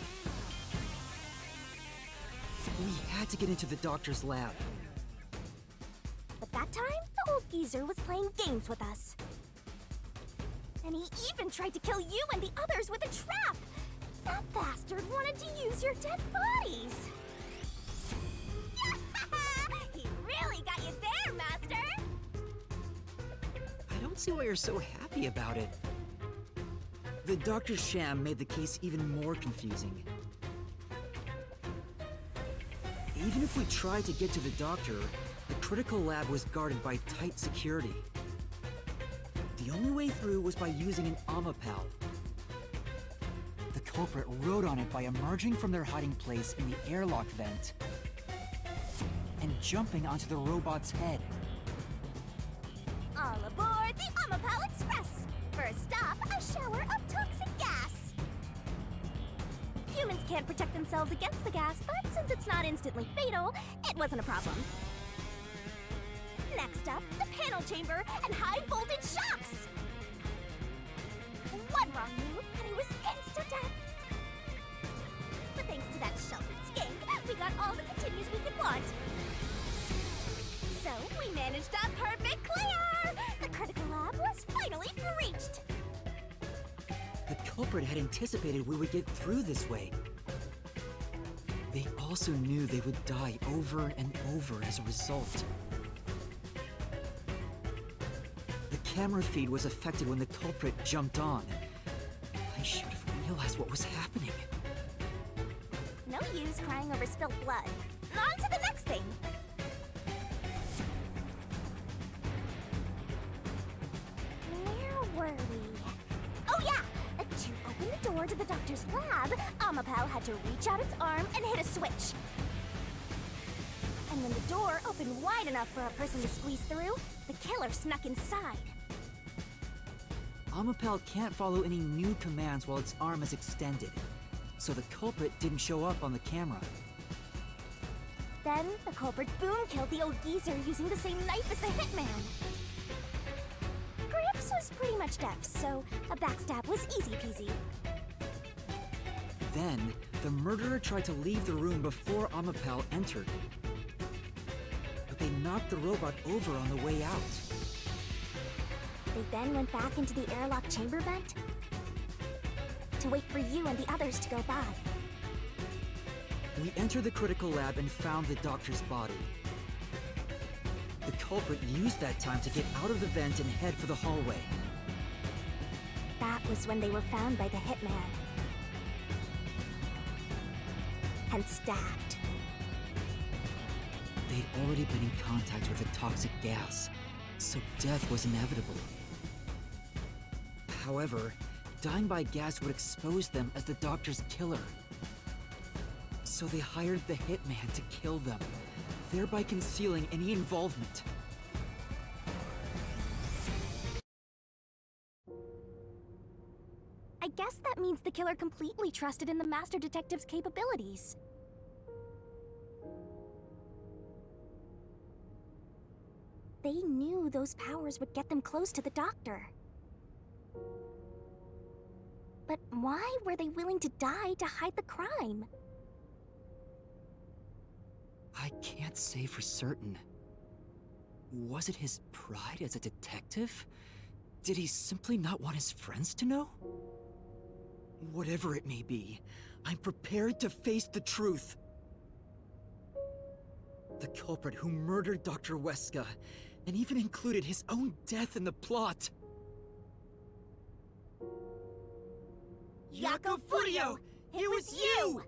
We had to get into the doctor's lab. But that time, the old geezer was playing games with us. And he even tried to kill you and the others with a trap! That bastard wanted to use your dead bodies! He really got you there, Master! I don't see why you're so happy about it. The doctor's sham made the case even more confusing. Even if we tried to get to the doctor, the critical lab was guarded by tight security. The only way through was by using an Amapal. The culprit rode on it by emerging from their hiding place in the airlock vent and jumping onto the robot's head. All aboard the Amapal Express! First stop, a shower of toxic gas! Humans can't protect themselves against the gas, but since it's not instantly fatal, it wasn't a problem. Next up, the panel chamber and high-voltage shocks! One wrong move, and he was insta-death! But thanks to that sheltered skink, we got all the continues we could want. So, we managed a perfect clear! The critical lab was finally breached! The culprit had anticipated we would get through this way. They also knew they would die over and over as a result. The camera feed was affected when the culprit jumped on. I should have realized what was happening. No use crying over spilled blood. On to the next thing! Where were we? Oh yeah! into the doctor's lab, Amapal had to reach out its arm and hit a switch. And when the door opened wide enough for a person to squeeze through, the killer snuck inside. Amapal can't follow any new commands while its arm is extended, so the culprit didn't show up on the camera. Then, the culprit boom-killed the old geezer using the same knife as the hitman. Gramps was pretty much deaf, so a backstab was easy peasy. Then, the murderer tried to leave the room before Amapal entered. But they knocked the robot over on the way out. They then went back into the airlock chamber vent to wait for you and the others to go by. We entered the critical lab and found the doctor's body. The culprit used that time to get out of the vent and head for the hallway. That was when they were found by the hitman. And stabbed. They'd already been in contact with a toxic gas, so death was inevitable. However, dying by gas would expose them as the doctor's killer. So they hired the hitman to kill them, thereby concealing any involvement. I guess that means the killer completely trusted in the Master Detective's capabilities. They knew those powers would get them close to the doctor. But why were they willing to die to hide the crime? I can't say for certain. Was it his pride as a detective? Did he simply not want his friends to know? Whatever it may be, I'm prepared to face the truth. The culprit who murdered Dr. Weska, and even included his own death in the plot. Yako Furio! It was you!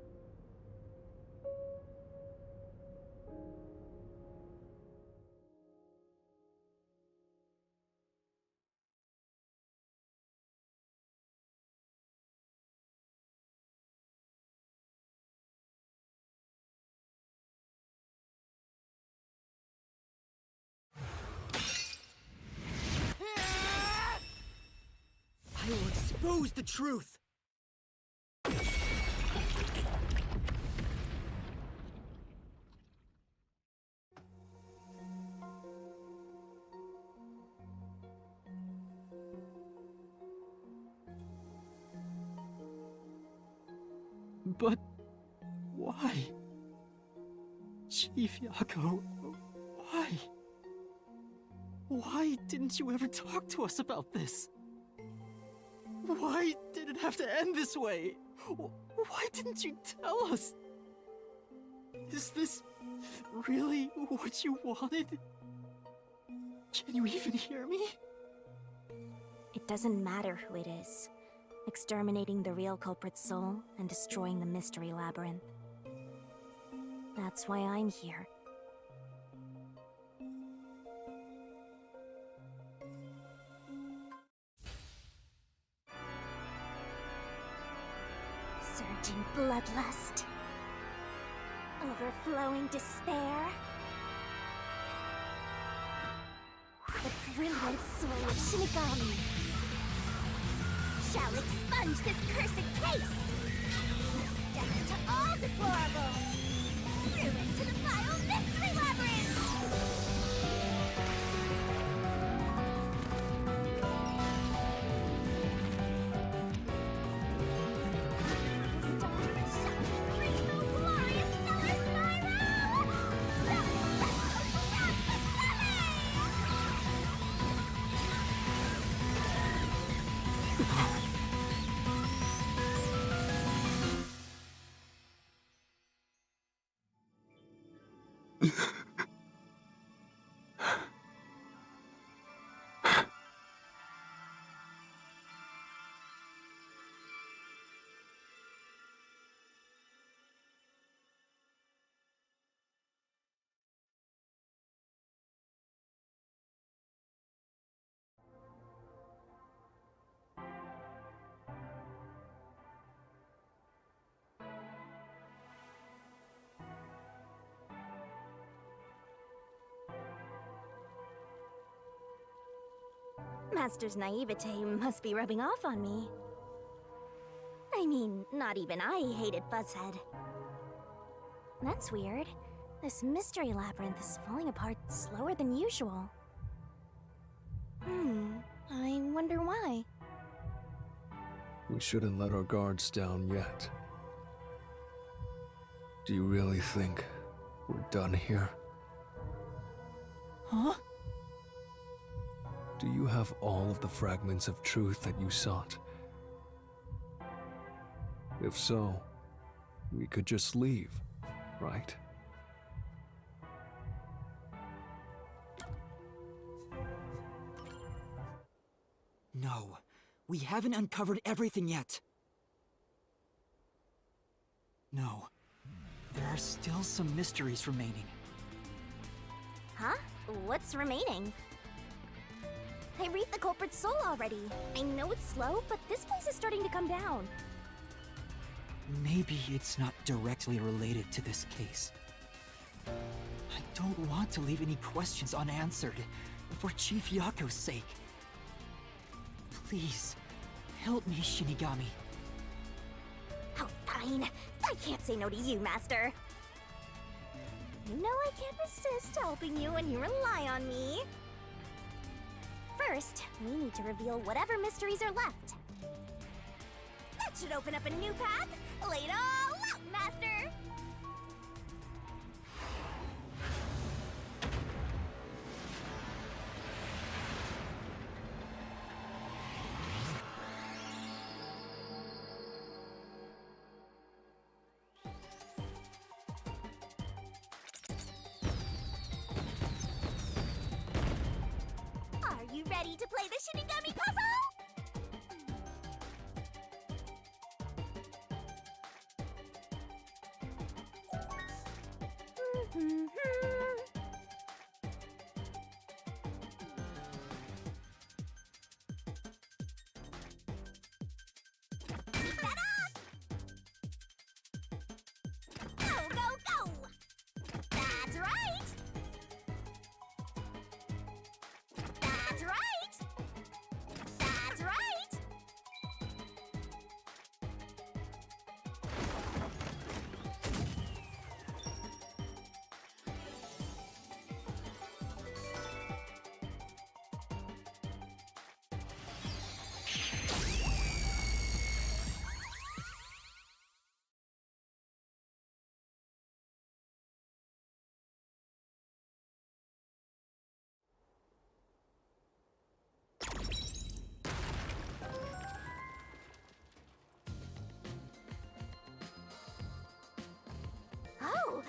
I will expose the truth! But why? Chief Yako, why? Why didn't you ever talk to us about this? Why did it have to end this way? Why didn't you tell us? Is this really what you wanted? Can you even hear me? It doesn't matter who it is. Exterminating the real culprit's soul and destroying the mystery labyrinth. That's why I'm here. Surging bloodlust. Overflowing despair. The brilliant soul of Shinigami shall expunge this cursed case! Death to all deplorables! Ruin to the vile mystery labyrinth! Master's naivete must be rubbing off on me. I mean, not even I hated Fuzzhead. That's weird. This mystery labyrinth is falling apart slower than usual. I wonder why. We shouldn't let our guards down yet. Do you really think we're done here? Huh? Do you have all of the fragments of truth that you sought? If so, we could just leave, right? No, we haven't uncovered everything yet. No, there are still some mysteries remaining. Huh? What's remaining? I reaped the culprit's soul already. I know it's slow, but this place is starting to come down. Maybe it's not directly related to this case. I don't want to leave any questions unanswered, for Chief Yako's sake. Please, help me, Shinigami. Oh, fine. I can't say no to you, Master. You know I can't resist helping you when you rely on me. First, we need to reveal whatever mysteries are left. That should open up a new path. Lay it all out, Master! Are you ready to play the Shinigami puzzle? Keep that up! Go, go, go! That's right! That's right! That's right! Oh,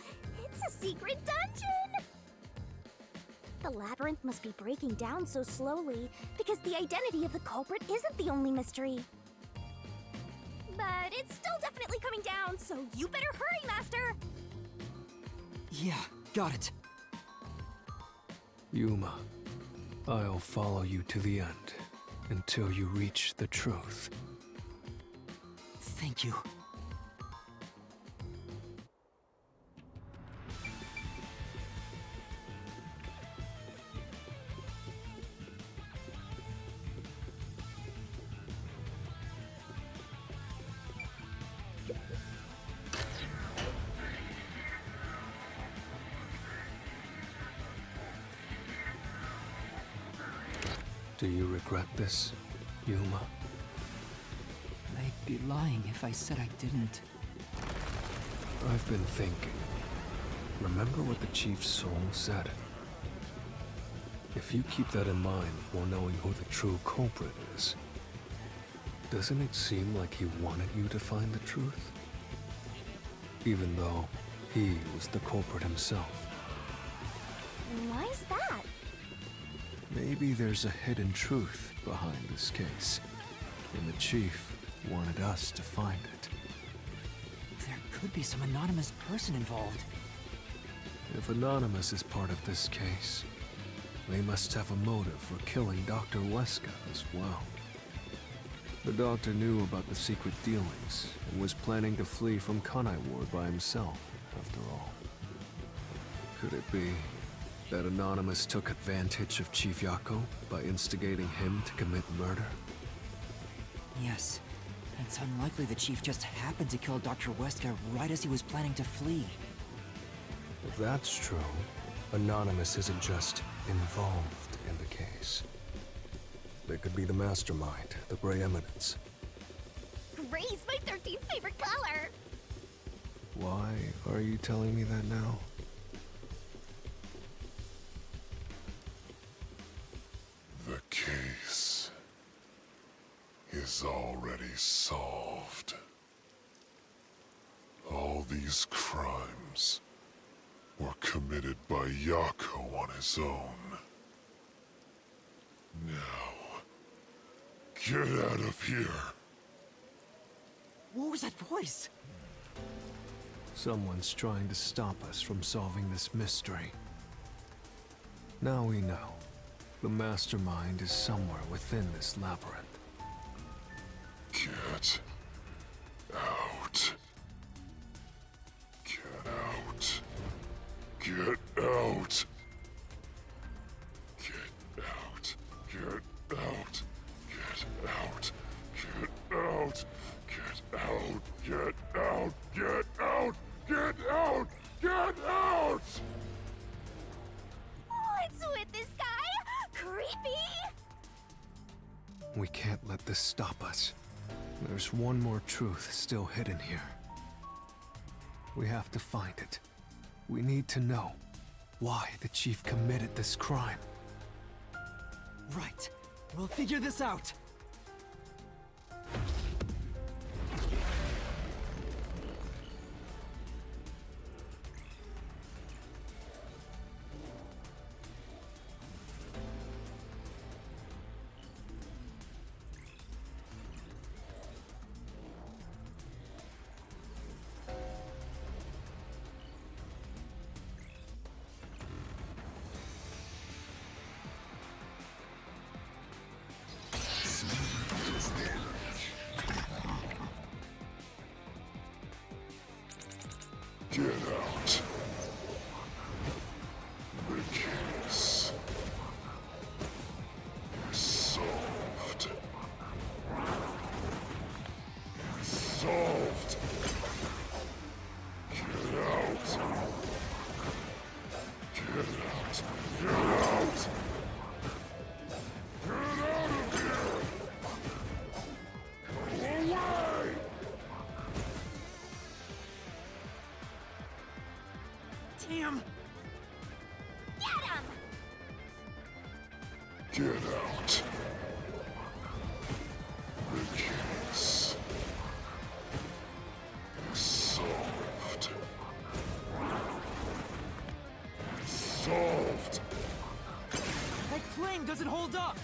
it's a secret dungeon! The labyrinth must be breaking down so slowly because the identity of the culprit isn't the only mystery. But it's still definitely coming down, so you better hurry, Master! Yeah, got it. Yuma, I'll follow you to the end, until you reach the truth. Thank you. Do you regret this, Yuma? I'd be lying if I said I didn't. I've been thinking. Remember what the Chief's soul said? If you keep that in mind while knowing who the true culprit is, doesn't it seem like he wanted you to find the truth? Even though he was the culprit himself. Why is that? Maybe there's a hidden truth behind this case, and the Chief wanted us to find it. There could be some anonymous person involved. If Anonymous is part of this case, they must have a motive for killing Dr. Weska as well. The doctor knew about the secret dealings and was planning to flee from Kanai Ward by himself, after all. Could it be That Anonymous took advantage of Chief Yako by instigating him to commit murder? Yes. It's unlikely the Chief just happened to kill Dr. Wesker right as he was planning to flee. If that's true, Anonymous isn't just involved in the case. They could be the mastermind, the Grey Eminence. Gray's my 13th favorite color! Why are you telling me that now? The case is already solved. All these crimes were committed by Yako on his own. Now, get out of here. What was that voice? Someone's trying to stop us from solving this mystery. Now we know. The mastermind is somewhere within this labyrinth. Get out. Get out. Get out. Get out. Get out. Get out. Get out. Get out. Get out. Get out. Get out. Get out. What's with this guy? Creepy! We can't let this stop us. There's one more truth still hidden here. We have to find it. We need to know why the Chief committed this crime. Right. We'll figure this out. Get out. The case is solved. It's solved. Get out. Get out. Get out. Get out of here. Go away. Damn! Get him! Get out. The case is solved. It's solved. That claim doesn't hold up!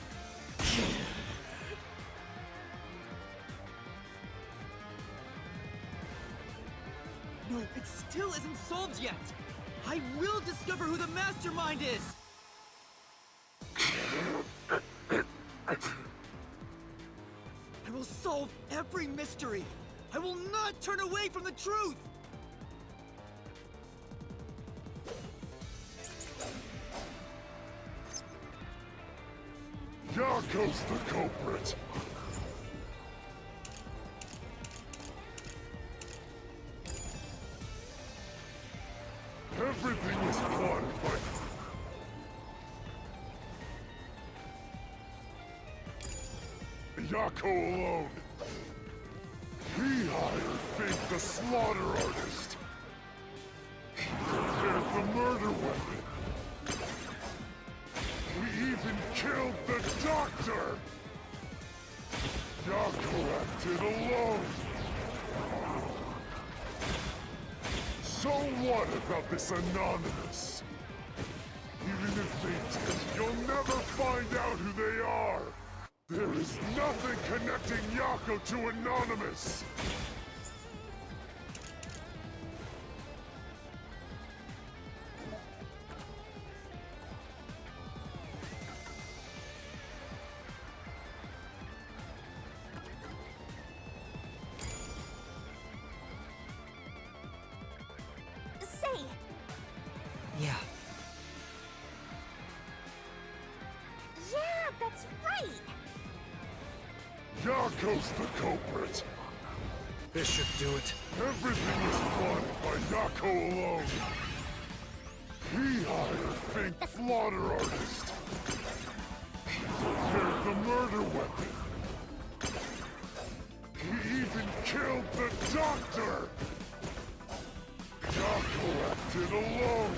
No, it still isn't solved yet! I will discover who the mastermind is! I will solve every mystery! I will not turn away from the truth! Yako's the culprit. Everything was plotted by... Yako alone. He hired Fink the slaughter artist. He prepared the murder weapon. We even killed the doctor. Yako acted alone. So what about this Anonymous? Even if they did, you'll never find out who they are. There is nothing connecting Yako to Anonymous. Say, Yeah. That's right! Yako's the culprit. This should do it. Everything was planned by Yako alone. He hired fake slaughter artist. He prepared the murder weapon. He even killed the doctor. Yako acted alone.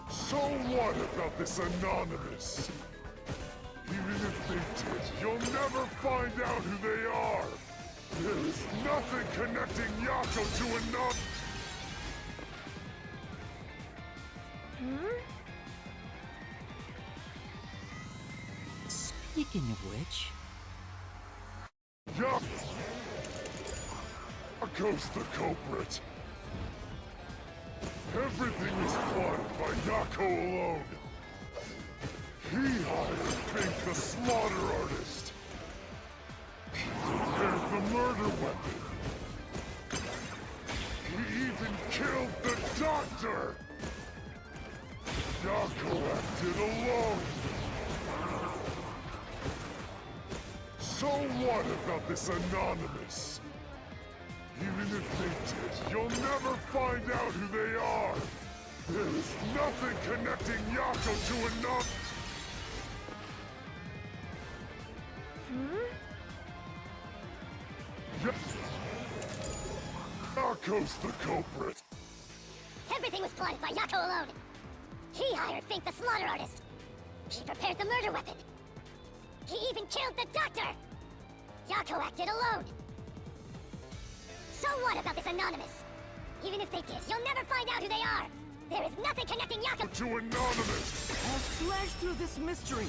So what about this Anonymous? Even if they did, you'll never find out who they are. There is nothing connecting Yako to Anonymous. Speaking of which... Yako's the culprit. Everything was planned by Yako alone. He hired Fink the slaughter artist. He prepared the murder weapon. He even killed the doctor. Yako acted alone. So what about this Anonymous? Even if they did, you'll never find out who they are. There is nothing connecting Yako to Anonymous. Yako's the culprit. Everything was plotted by Yako alone. He hired Fink the slaughter artist. He prepared the murder weapon. He even killed the doctor. Yako acted alone. So what about this Anonymous? Even if they did, you'll never find out who they are. There is nothing connecting Yako to Anonymous. I'll slash through this mystery.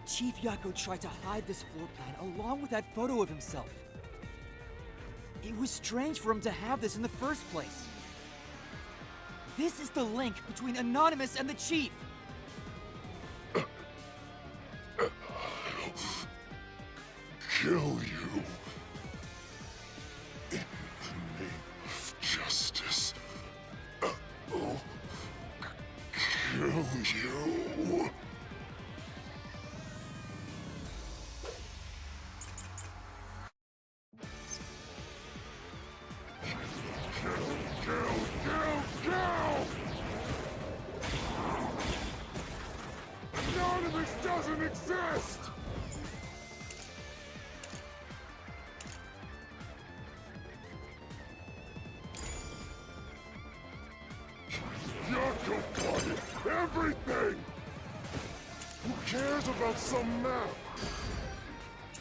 Chief Yako tried to hide this floor plan along with that photo of himself. It was strange for him to have this in the first place. This is the link between Anonymous and the Chief. Kill you. In the name of justice. I'll kill you. Kill! Anonymous doesn't exist! Yako plotted everything! Who cares about some map?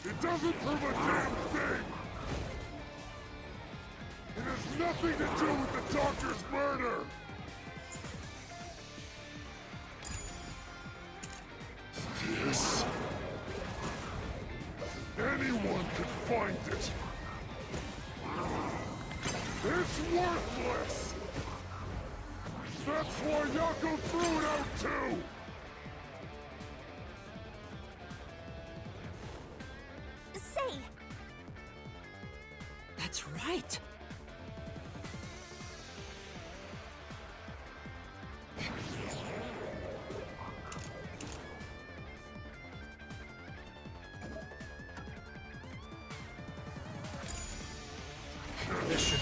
It doesn't prove a damn thing! It has nothing to do with the doctor's murder! This... anyone could find it! It's worthless! That's why Yako threw it out too! Say! That's right!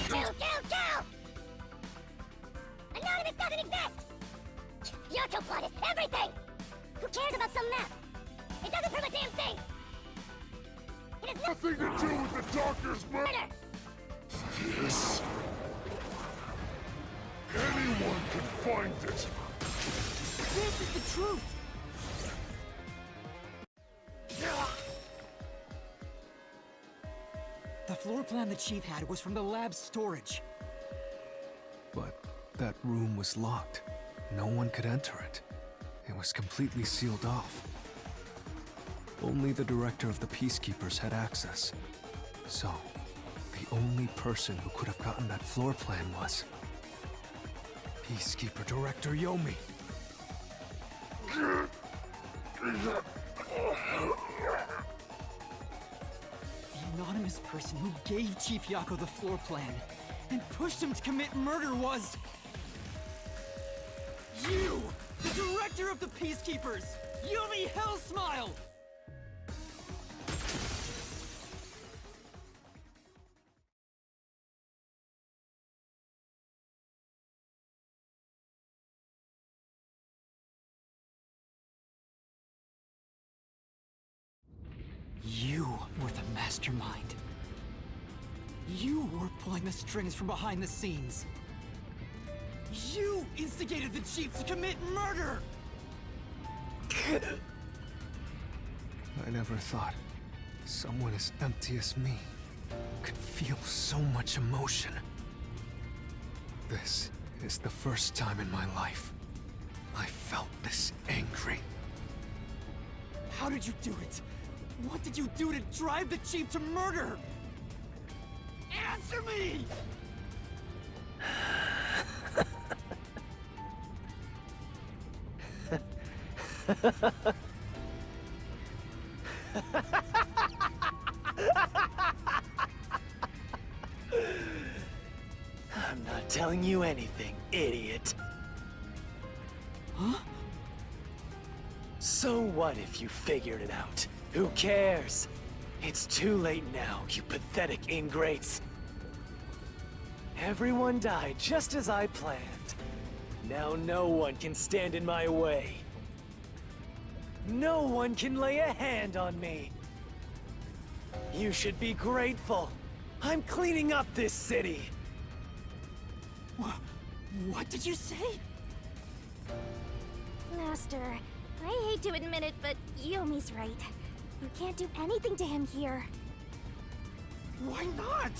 Kill! Anonymous doesn't exist! Yako plotted everything! Who cares about some map? It doesn't prove a damn thing! It has Nothing to do with the doctor's murder! This... anyone can find it! This is the truth! The floor plan the Chief had was from the lab's storage. But that room was locked. No one could enter it. It was completely sealed off. Only the director of the Peacekeepers had access. So, the only person who could have gotten that floor plan was... Peacekeeper Director Yomi. The anonymous person who gave Chief Yako the floor plan and pushed him to commit murder was... you! The director of the Peacekeepers! Yomi Hellsmile! You were the mastermind. You were pulling the strings from behind the scenes. You instigated the Chief to commit murder! I never thought someone as empty as me could feel so much emotion. This is the first time in my life I felt this angry. How did you do it? What did you do to drive the Chief to murder? Answer me! I'm not telling you anything, idiot. Huh? So what if you figured it out? Who cares? It's too late now, you pathetic ingrates. Everyone died just as I planned. Now no one can stand in my way. No one can lay a hand on me. You should be grateful. I'm cleaning up this city. What did you say? Master, I hate to admit it, but Yomi's right. You can't do anything to him here. Why not?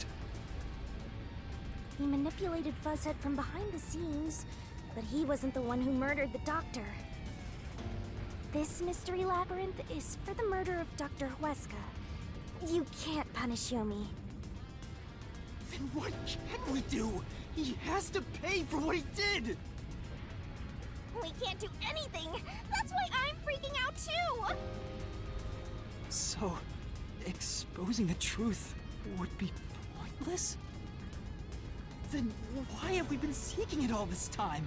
He manipulated Fuzzhead from behind the scenes, but he wasn't the one who murdered the doctor. This mystery labyrinth is for the murder of Dr. Huesca. You can't punish Yomi. Then what can we do? He has to pay for what he did! We can't do anything! That's why I'm freaking out too! So, exposing the truth would be pointless? Then why have we been seeking it all this time?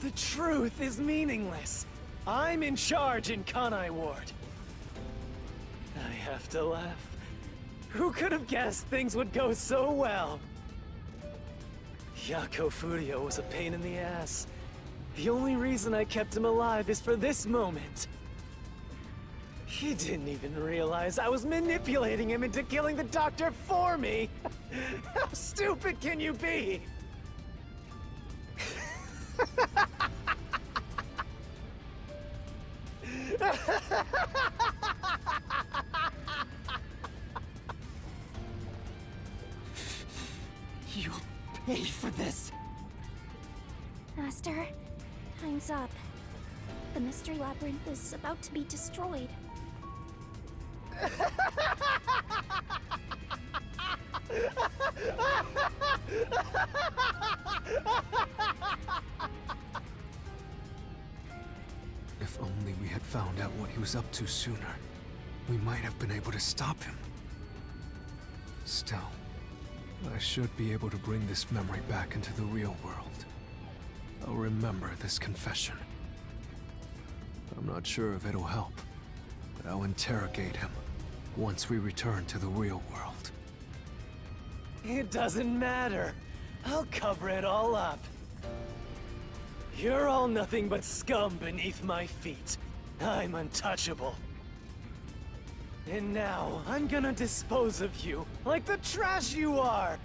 The truth is meaningless. I'm in charge in Kanai Ward. I have to laugh. Who could have guessed things would go so well? Yako Furio was a pain in the ass. The only reason I kept him alive is for this moment. He didn't even realize I was manipulating him into killing the doctor for me! How stupid can you be? You'll pay for this! Master, time's up. The mystery labyrinth is about to be destroyed. If only we had found out what he was up to sooner, we might have been able to stop him. Still, I should be able to bring this memory back into the real world. I'll remember this confession. I'm not sure if it'll help, but I'll interrogate him once we return to the real world. It doesn't matter. I'll cover it all up. You're all nothing but scum beneath my feet. I'm untouchable. And now, I'm gonna dispose of you like the trash you are!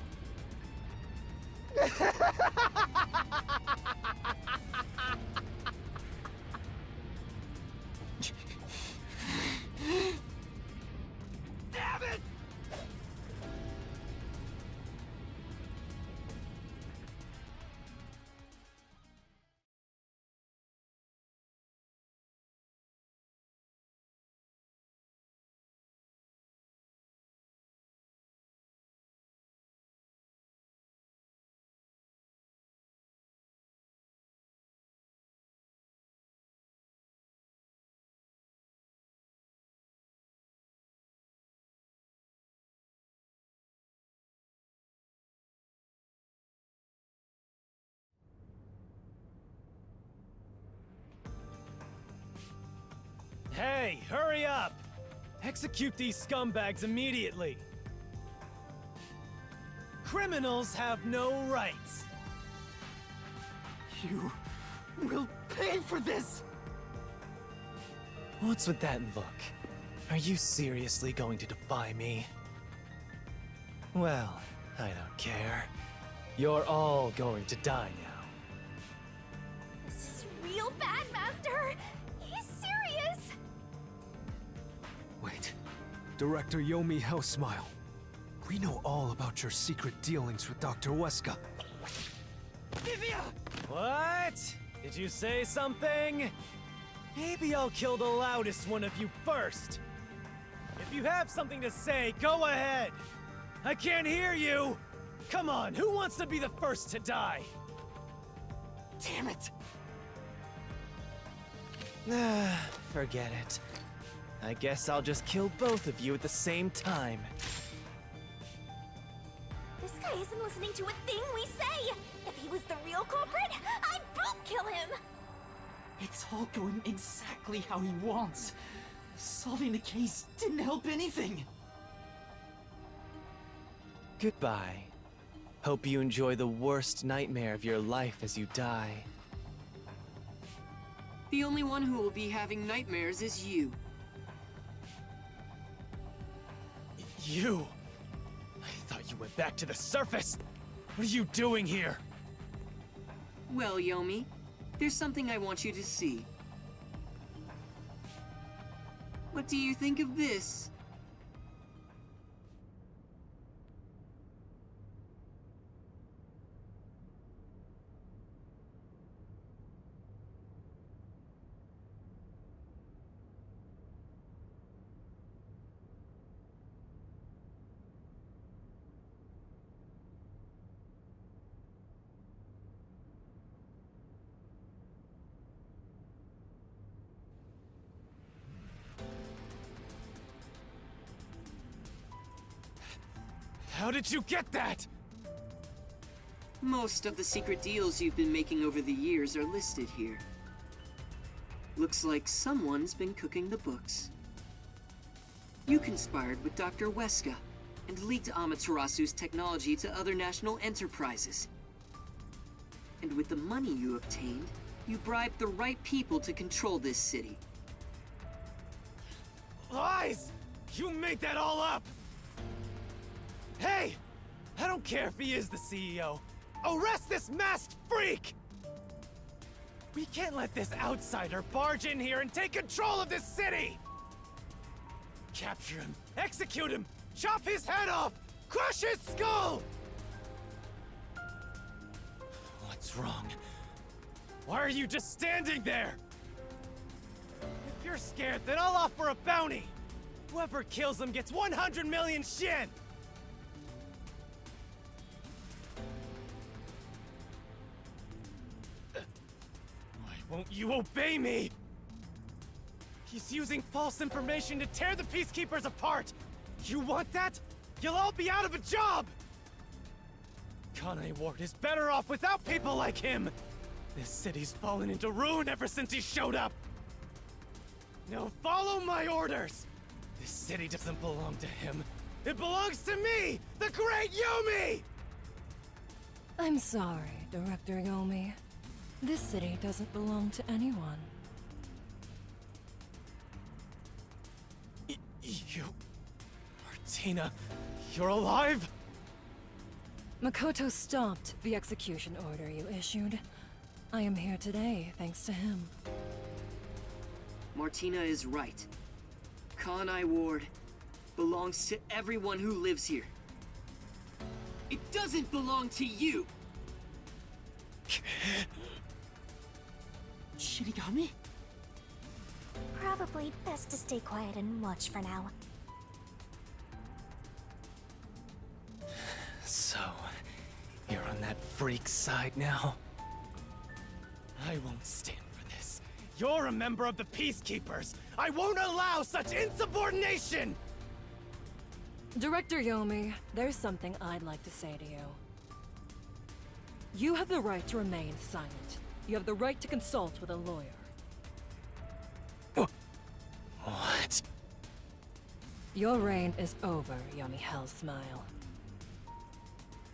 Hey, hurry up! Execute these scumbags immediately! Criminals have no rights! You will pay for this! What's with that look? Are you seriously going to defy me? Well, I don't care. You're all going to die now. This is real bad, Master! He's serious! Wait. Director Yomi Hellsmile. We know all about your secret dealings with Dr. Weska. Vivia! What? Did you say something? Maybe I'll kill the loudest one of you first. If you have something to say, go ahead. I can't hear you. Come on, who wants to be the first to die? Damn it! Forget it. I guess I'll just kill both of you at the same time. This guy isn't listening to a thing we say! If he was the real culprit, I'd boot kill him! It's all going exactly how he wants. Solving the case didn't help anything. Goodbye. Hope you enjoy the worst nightmare of your life as you die. The only one who will be having nightmares is you. You! I thought you went back to the surface! What are you doing here? Well, Yomi, there's something I want you to see. What do you think of this? How did you get that? Most of the secret deals you've been making over the years are listed here. Looks like someone's been cooking the books. You conspired with Dr. Weska and leaked Amaterasu's technology to other national enterprises. And with the money you obtained, you bribed the right people to control this city. Lies! You made that all up! Hey! I don't care if he is the CEO. Arrest this masked freak! We can't let this outsider barge in here and take control of this city! Capture him, execute him, chop his head off, crush his skull! What's wrong? Why are you just standing there? If you're scared, then I'll offer a bounty! Whoever kills him gets 100 million Shin! Won't you obey me? He's using false information to tear the Peacekeepers apart! You want that? You'll all be out of a job! Kane Ward is better off without people like him! This city's fallen into ruin ever since he showed up! Now follow my orders! This city doesn't belong to him. It belongs to me, the great Yomi! I'm sorry, Director Yomi. This city doesn't belong to anyone. You... Martina, you're alive? Makoto stopped the execution order you issued. I am here today thanks to him. Martina is right. Kane Ward belongs to everyone who lives here. It doesn't belong to you! Shinigami? Probably best to stay quiet and watch for now. So, you're on that freak's side now? I won't stand for this. You're a member of the Peacekeepers! I won't allow such insubordination! Director Yomi, there's something I'd like to say to you. You have the right to remain silent. You have the right to consult with a lawyer. What? Your reign is over, Yomi Hellsmile.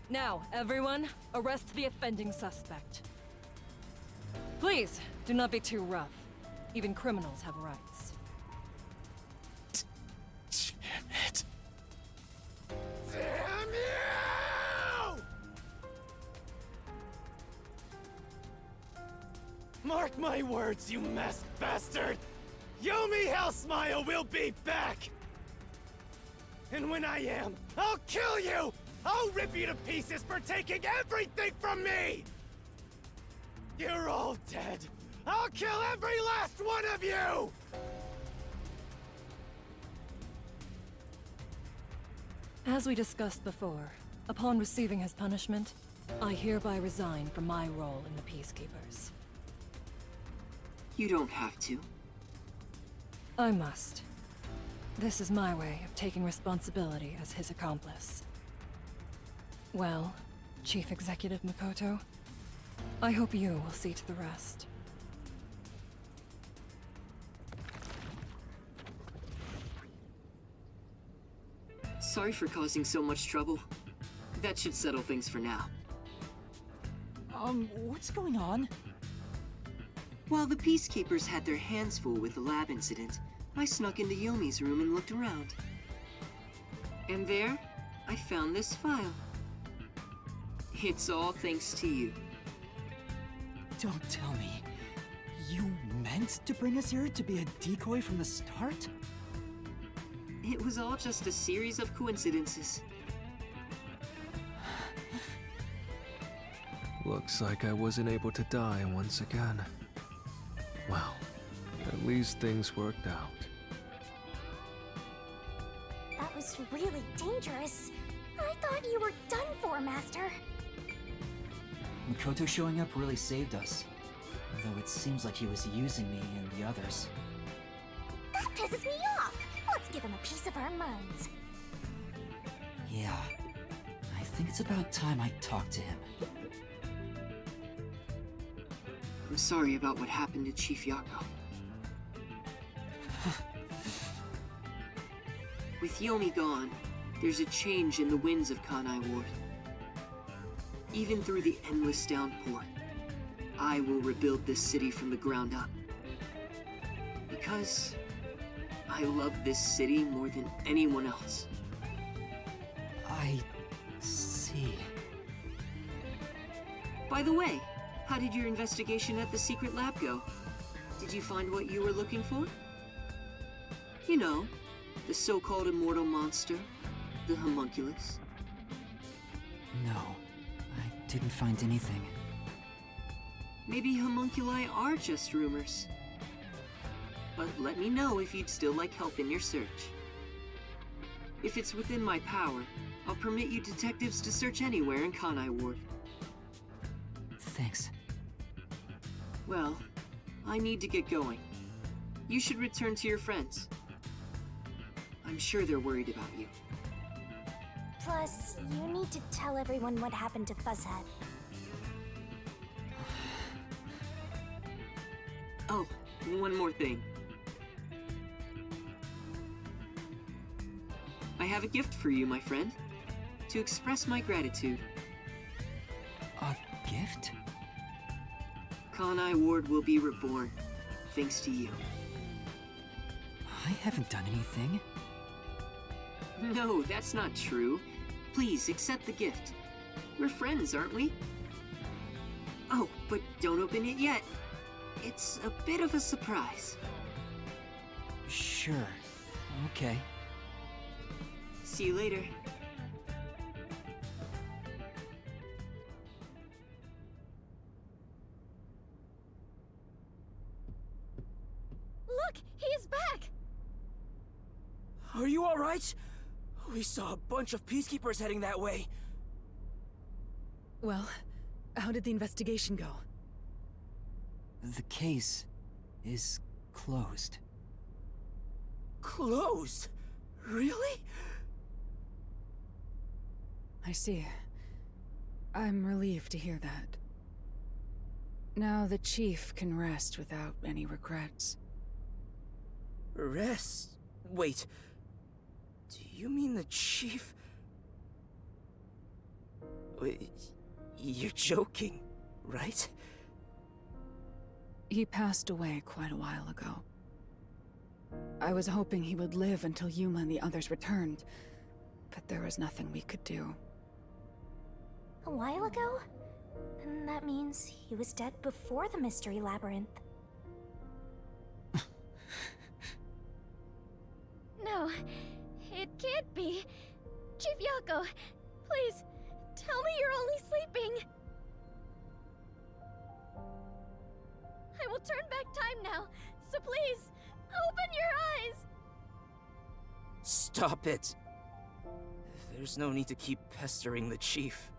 Now, everyone, arrest the offending suspect. Please, do not be too rough. Even criminals have rights. Damn it. Damn you! Mark my words, you masked bastard! Yomi Hellsmile will be back! And when I am, I'll kill you! I'll rip you to pieces for taking everything from me! You're all dead! I'll kill every last one of you! As we discussed before, upon receiving his punishment, I hereby resign from my role in the Peacekeepers. You don't have to. I must. This is my way of taking responsibility as his accomplice. Well, Chief Executive Makoto, I hope you will see to the rest. Sorry for causing so much trouble. That should settle things for now. What's going on? While the Peacekeepers had their hands full with the lab incident, I snuck into Yomi's room and looked around. And there, I found this file. It's all thanks to you. Don't tell me. You meant to bring us here to be a decoy from the start? It was all just a series of coincidences. Looks like I wasn't able to die once again. Well, at least things worked out. That was really dangerous. I thought you were done for, Master. Makoto showing up really saved us. Although it seems like he was using me and the others. That pisses me off! Let's give him a piece of our minds. Yeah. I think it's about time I talked to him. I'm sorry about what happened to Chief Yako. With Yomi gone, there's a change in the winds of Kanai Ward. Even through the endless downpour, I will rebuild this city from the ground up. Because I love this city more than anyone else. I see. By the way, how did your investigation at the secret lab go? Did you find what you were looking for? You know, the so-called immortal monster, the homunculus. No, I didn't find anything. Maybe homunculi are just rumors. But let me know if you'd still like help in your search. If it's within my power, I'll permit you detectives to search anywhere in Kanai Ward. Thanks. Well, I need to get going. You should return to your friends. I'm sure they're worried about you. Plus, you need to tell everyone what happened to Fuzzhead. Oh, one more thing. I have a gift for you, my friend, to express my gratitude. A gift? Kanai Ward will be reborn, thanks to you. I haven't done anything. No, that's not true. Please, accept the gift. We're friends, aren't we? Oh, but don't open it yet. It's a bit of a surprise. Sure. Okay. See you later. Look! He is back! Are you alright? We saw a bunch of Peacekeepers heading that way. Well, how did the investigation go? The case is closed. Closed? Really? I see. I'm relieved to hear that. Now the Chief can rest without any regrets. Rest? Wait. Do you mean the chief? Wait, you're joking, right? He passed away quite a while ago. I was hoping he would live until Yuma and the others returned, but there was nothing we could do. A while ago? Then that means he was dead before the Mystery Labyrinth. No, it can't be. Chief Yako, please, tell me you're only sleeping. I will turn back time now, so please, open your eyes! Stop it! There's no need to keep pestering the chief.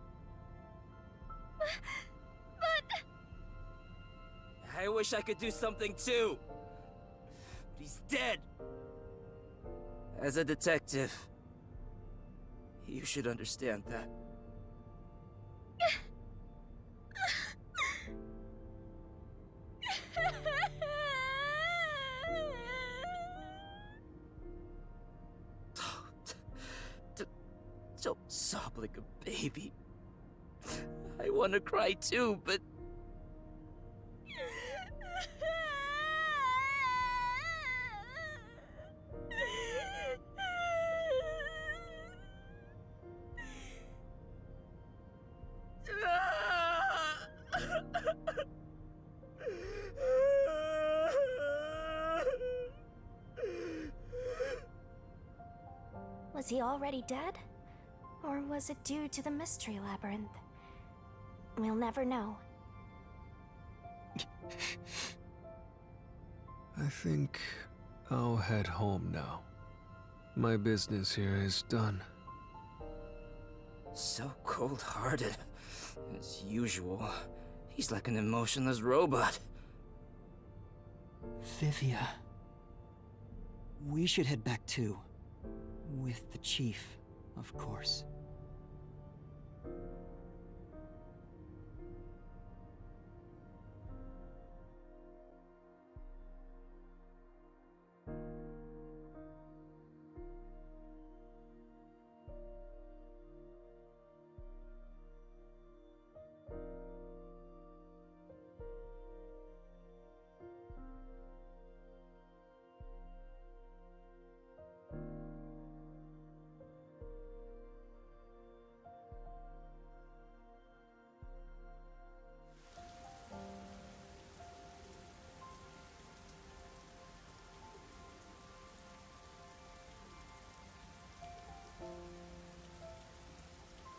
But... I wish I could do something too! But he's dead! As a detective, you should understand that. Don't sob like a baby. I want to cry too, but... Was he already dead? Or was it due to the Mystery Labyrinth? We'll never know. I think I'll head home now. My business here is done. So cold-hearted. As usual, he's like an emotionless robot. Vivia. We should head back too. With the chief, of course.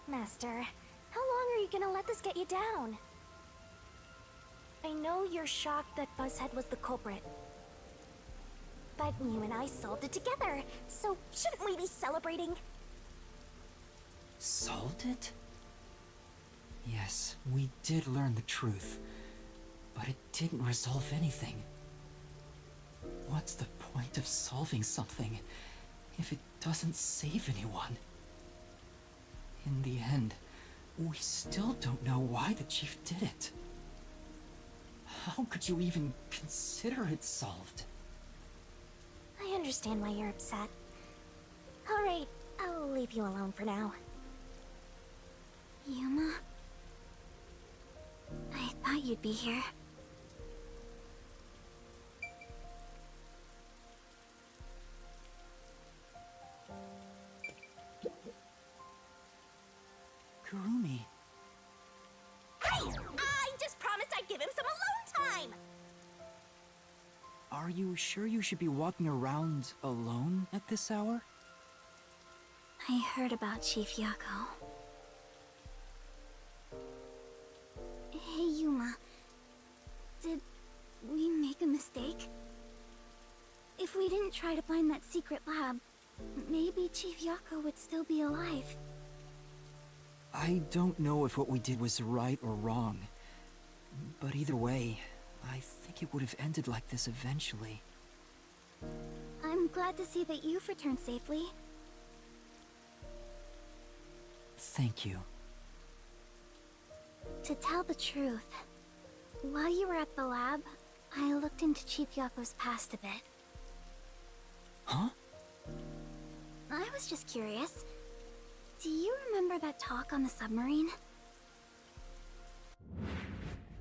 Master, how long are you gonna let this get you down? I know you're shocked that Buzzhead was the culprit. But you and I solved it together, so shouldn't we be celebrating? Solved it? Yes, we did learn the truth. But it didn't resolve anything. What's the point of solving something if it doesn't save anyone? In the end, we still don't know why the chief did it. How could you even consider it solved? I understand why you're upset. Alright, I'll leave you alone for now. Yuma? I thought you'd be here. Kurumi. Hey! I just promised I'd give him some alone time! Are you sure you should be walking around alone at this hour? I heard about Chief Yako. Hey, Yuma. Did we make a mistake? If we didn't try to find that secret lab, maybe Chief Yako would still be alive. I don't know if what we did was right or wrong. But either way, I think it would have ended like this eventually. I'm glad to see that you've returned safely. Thank you. To tell the truth, while you were at the lab, I looked into Chief Yako's past a bit. Huh? I was just curious. Do you remember that talk on the submarine?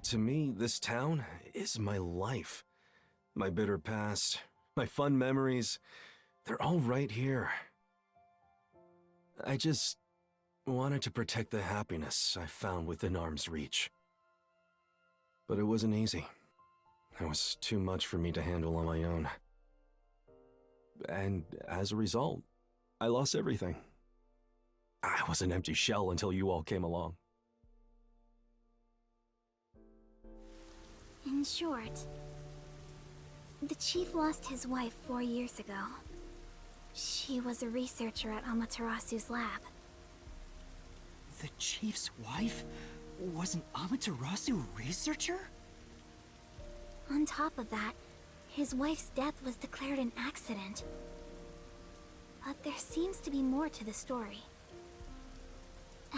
To me, this town is my life. My bitter past, my fun memories, they're all right here. I just wanted to protect the happiness I found within arm's reach. But it wasn't easy. It was too much for me to handle on my own. And as a result, I lost everything. I was an empty shell until you all came along. In short, the chief lost his wife 4 years ago. She was a researcher at Amaterasu's lab. The chief's wife was an Amaterasu researcher? On top of that, his wife's death was declared an accident. But there seems to be more to the story.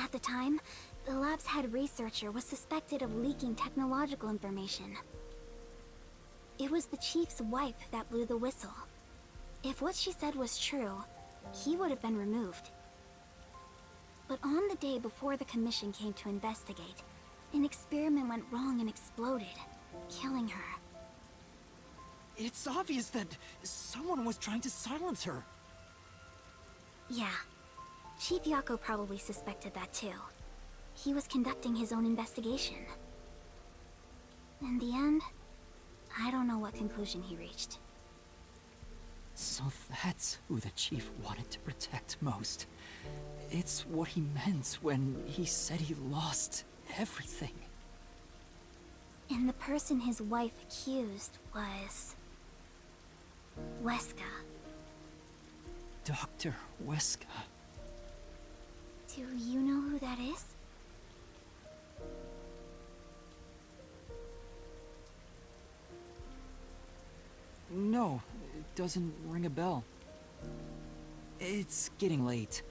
At the time, the lab's head researcher was suspected of leaking technological information. It was the chief's wife that blew the whistle. If what she said was true, he would have been removed. But on the day before the commission came to investigate, an experiment went wrong and exploded, killing her. It's obvious that someone was trying to silence her. Yeah. Chief Yako probably suspected that too. He was conducting his own investigation. In the end, I don't know what conclusion he reached. So that's who the chief wanted to protect most. It's what he meant when he said he lost everything. And the person his wife accused was... Weska. Dr. Weska. Do you know who that is? No, it doesn't ring a bell. It's getting late.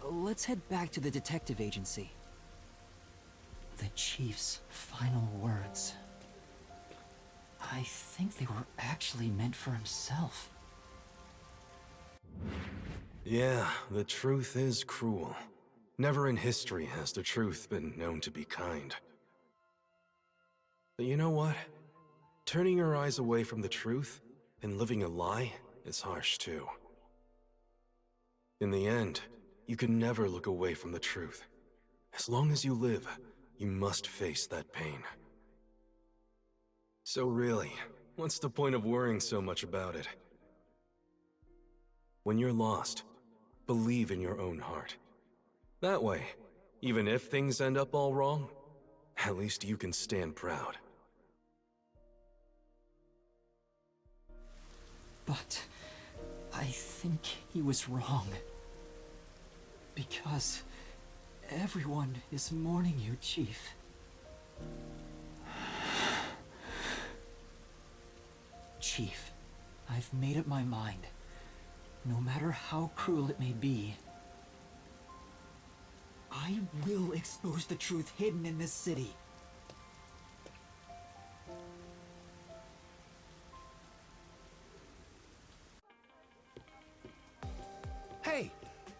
Let's head back to the detective agency. The chief's final words. I think they were actually meant for himself. Yeah, the truth is cruel. Never in history has the truth been known to be kind. But you know what? Turning your eyes away from the truth and living a lie is harsh too. In the end, you can never look away from the truth. As long as you live, you must face that pain. So really, what's the point of worrying so much about it? When you're lost, believe in your own heart. That way, even if things end up all wrong, at least you can stand proud. But I think he was wrong. Because everyone is mourning you, Chief. Chief, I've made up my mind. No matter how cruel it may be, I will expose the truth hidden in this city. Hey,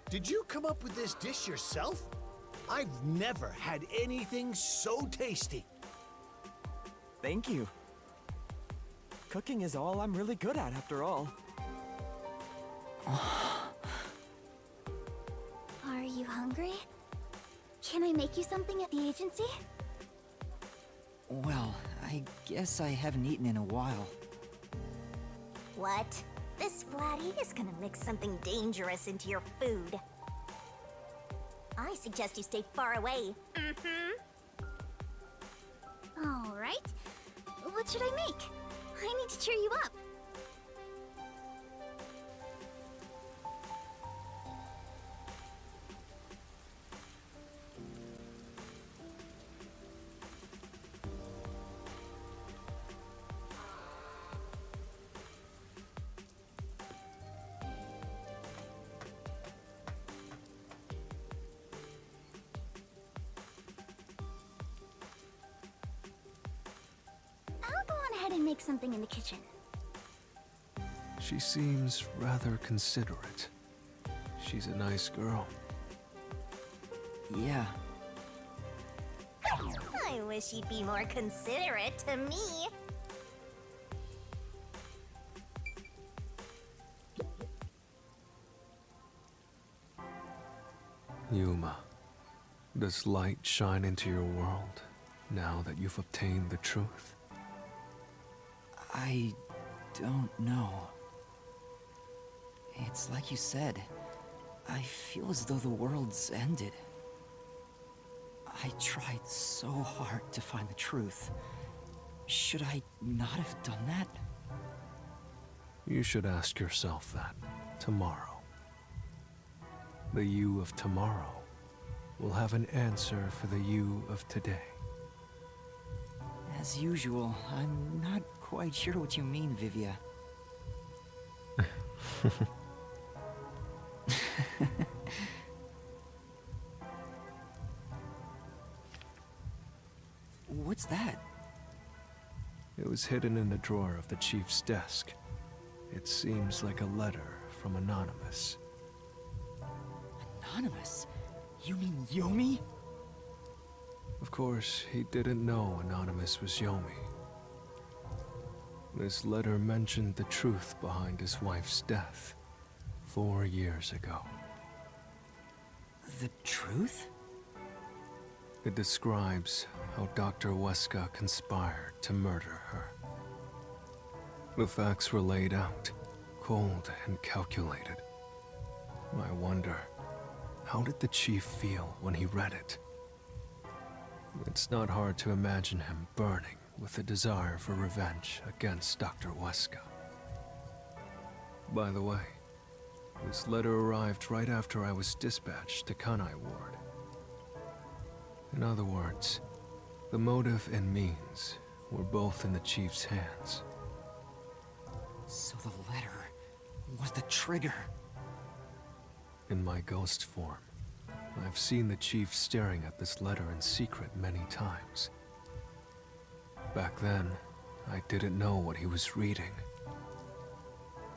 did you come up with this dish yourself? I've never had anything so tasty. Thank you. Cooking is all I'm really good at, after all. Are you hungry? Can I make you something at the agency? Well, I guess I haven't eaten in a while. What? This flatty is gonna mix something dangerous into your food. I suggest you stay far away. All right. What should I make? I need to cheer you up. I'll go on ahead and make something in the kitchen. She seems rather considerate. She's a nice girl. Yeah. I wish you'd be more considerate to me. Yuma, does light shine into your world now that you've obtained the truth? I don't know. It's like you said. I feel as though the world's ended. I tried so hard to find the truth. Should I not have done that? You should ask yourself that tomorrow. The you of tomorrow will have an answer for the you of today. As usual, I'm not quite sure what you mean, Vivia. What's that? It was hidden in a drawer of the chief's desk. It seems like a letter from Anonymous. Anonymous? You mean Yomi? Of course, he didn't know Anonymous was Yomi. This letter mentioned the truth behind his wife's death 4 years ago. The truth? It describes how Dr. Weska conspired to murder her. The facts were laid out, cold and calculated. I wonder, how did the chief feel when he read it? It's not hard to imagine him burning with a desire for revenge against Dr. Weska. By the way, this letter arrived right after I was dispatched to Kanai Ward. In other words, the motive and means were both in the chief's hands. So the letter was the trigger. In my ghost form, I've seen the chief staring at this letter in secret many times. Back then, I didn't know what he was reading.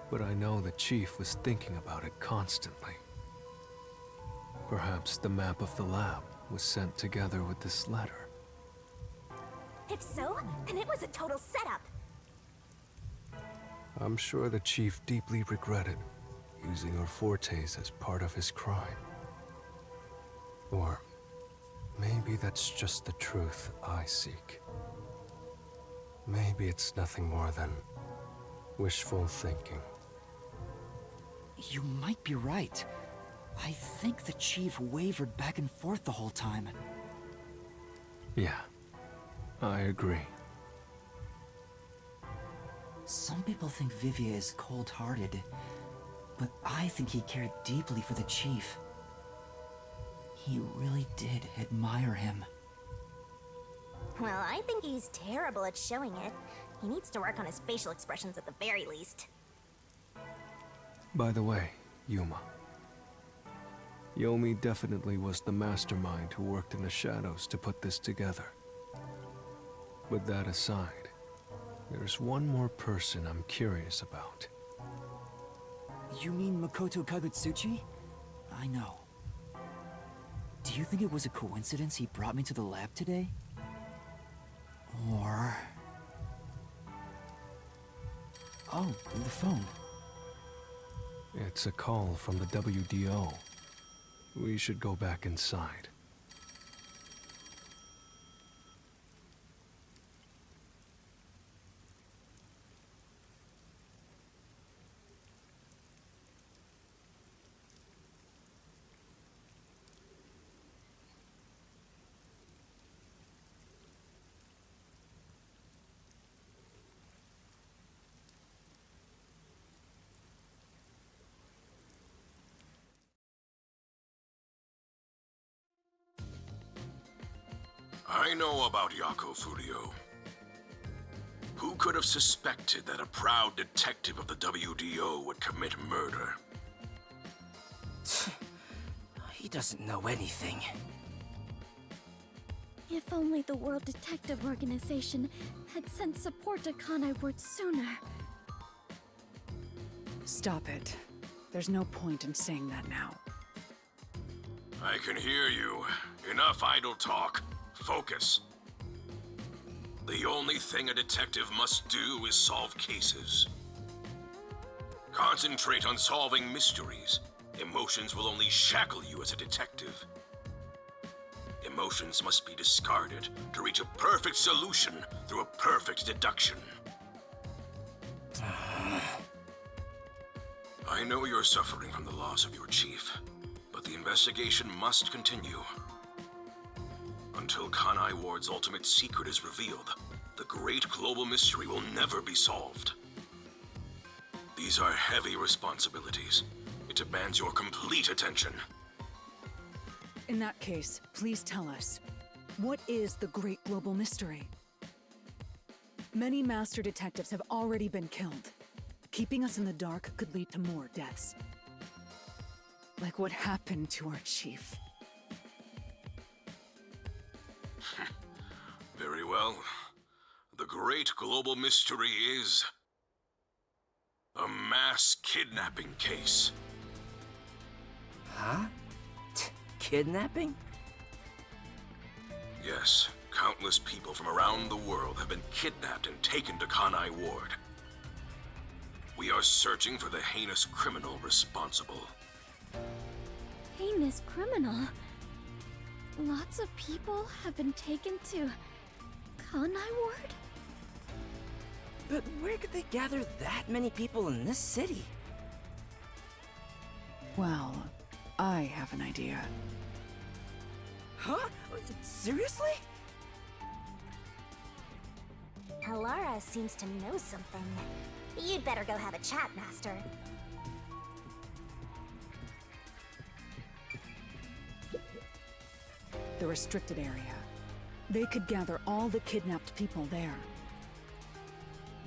But I know the chief was thinking about it constantly. Perhaps the map of the lab was sent together with this letter. If so, then it was a total setup. I'm sure the chief deeply regretted using her fortes as part of his crime. Or maybe that's just the truth I seek. Maybe it's nothing more than wishful thinking. You might be right. I think the chief wavered back and forth the whole time. Yeah, I agree. Some people think Vivia is cold-hearted, but I think he cared deeply for the chief. He really did admire him. Well, I think he's terrible at showing it. He needs to work on his facial expressions at the very least. By the way, Yuma. Yomi definitely was the mastermind who worked in the shadows to put this together. With that aside, there's one more person I'm curious about. You mean Makoto Kagutsuchi? I know. Do you think it was a coincidence he brought me to the lab today? Or... Oh, the phone. It's a call from the WDO. We should go back inside. I know about Yako Furio. Who could have suspected that a proud detective of the WDO would commit murder? He doesn't know anything. If only the World Detective Organization had sent support to Kanai Ward sooner. Stop it. There's no point in saying that now. I can hear you. Enough idle talk. Focus. The only thing a detective must do is solve cases. Concentrate on solving mysteries. Emotions will only shackle you as a detective. Emotions must be discarded to reach a perfect solution through a perfect deduction. I know you're suffering from the loss of your chief, but the investigation must continue. Until Kanai Ward's ultimate secret is revealed, the great global mystery will never be solved. These are heavy responsibilities. It demands your complete attention. In that case, please tell us, what is the great global mystery? Many master detectives have already been killed. Keeping us in the dark could lead to more deaths. Like what happened to our chief. Very well. The great global mystery is a mass kidnapping case. Huh? Kidnapping? Yes, countless people from around the world have been kidnapped and taken to Kanai Ward. We are searching for the heinous criminal responsible. Heinous criminal? Lots of people have been taken to Kanai Ward? But where could they gather that many people in this city? Well, I have an idea. Huh? Seriously? Alara seems to know something. You'd better go have a chat, Master. The restricted area. They could gather all the kidnapped people there.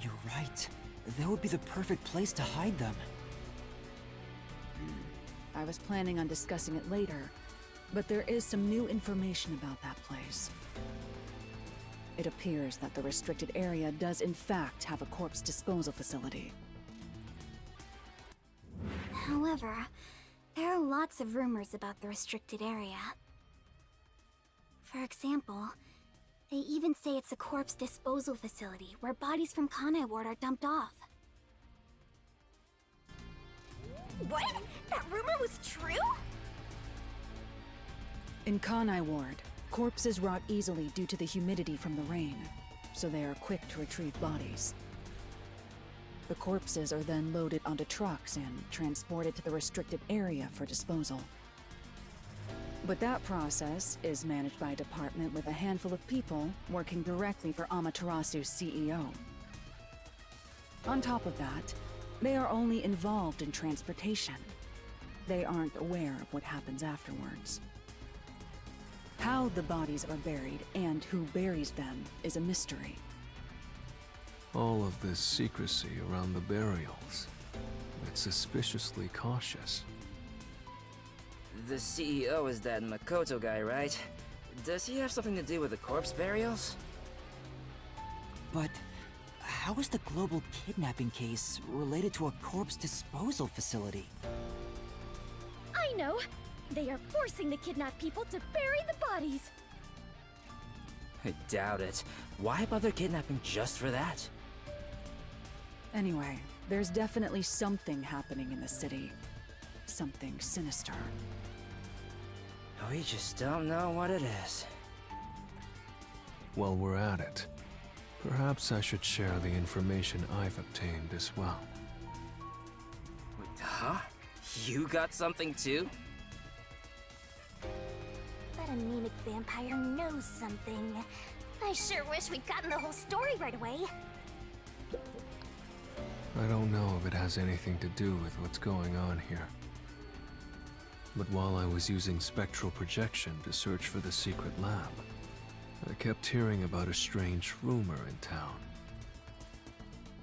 You're right. That would be the perfect place to hide them. I was planning on discussing it later, but there is some new information about that place. It appears that the restricted area does in fact have a corpse disposal facility. However, there are lots of rumors about the restricted area. For example, they even say it's a corpse disposal facility where bodies from Kanai Ward are dumped off. What? That rumor was true? In Kanai Ward, corpses rot easily due to the humidity from the rain, so they are quick to retrieve bodies. The corpses are then loaded onto trucks and transported to the restricted area for disposal. But that process is managed by a department with a handful of people working directly for Amaterasu's CEO. On top of that, they are only involved in transportation. They aren't aware of what happens afterwards. How the bodies are buried and who buries them is a mystery. All of this secrecy around the burials. It's suspiciously cautious. The CEO is that Makoto guy, right? Does he have something to do with the corpse burials? But how is the global kidnapping case related to a corpse disposal facility? I know! They are forcing the kidnapped people to bury the bodies! I doubt it. Why bother kidnapping just for that? Anyway, there's definitely something happening in the city. Something sinister. We just don't know what it is. While we're at it, perhaps I should share the information I've obtained as well. Wait, huh? You got something too? That anemic vampire knows something. I sure wish we'd gotten the whole story right away. I don't know if it has anything to do with what's going on here. But while I was using spectral projection to search for the secret lab, I kept hearing about a strange rumor in town.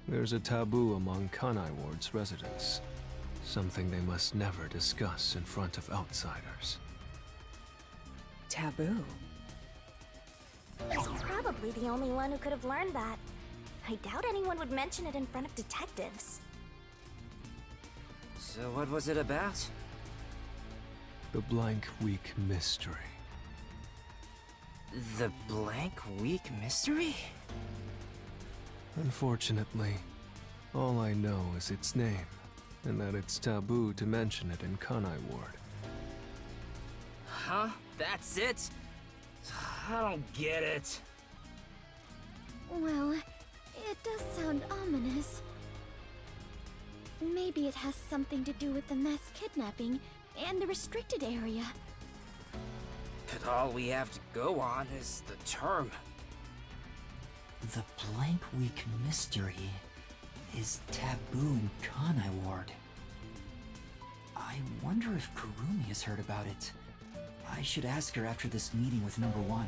There's a taboo among Kanai Ward's residents. Something they must never discuss in front of outsiders. Taboo? He's probably the only one who could have learned that. I doubt anyone would mention it in front of detectives. So what was it about? The blank week mystery. The blank week mystery? Unfortunately, all I know is its name, and that it's taboo to mention it in Kanai Ward. Huh? That's it? I don't get it. Well, it does sound ominous. Maybe it has something to do with the mass kidnapping and the restricted area. But all we have to go on is the term. The blank week mystery is taboo in Kanai Ward. I wonder if Kurumi has heard about it. I should ask her after this meeting with number 1.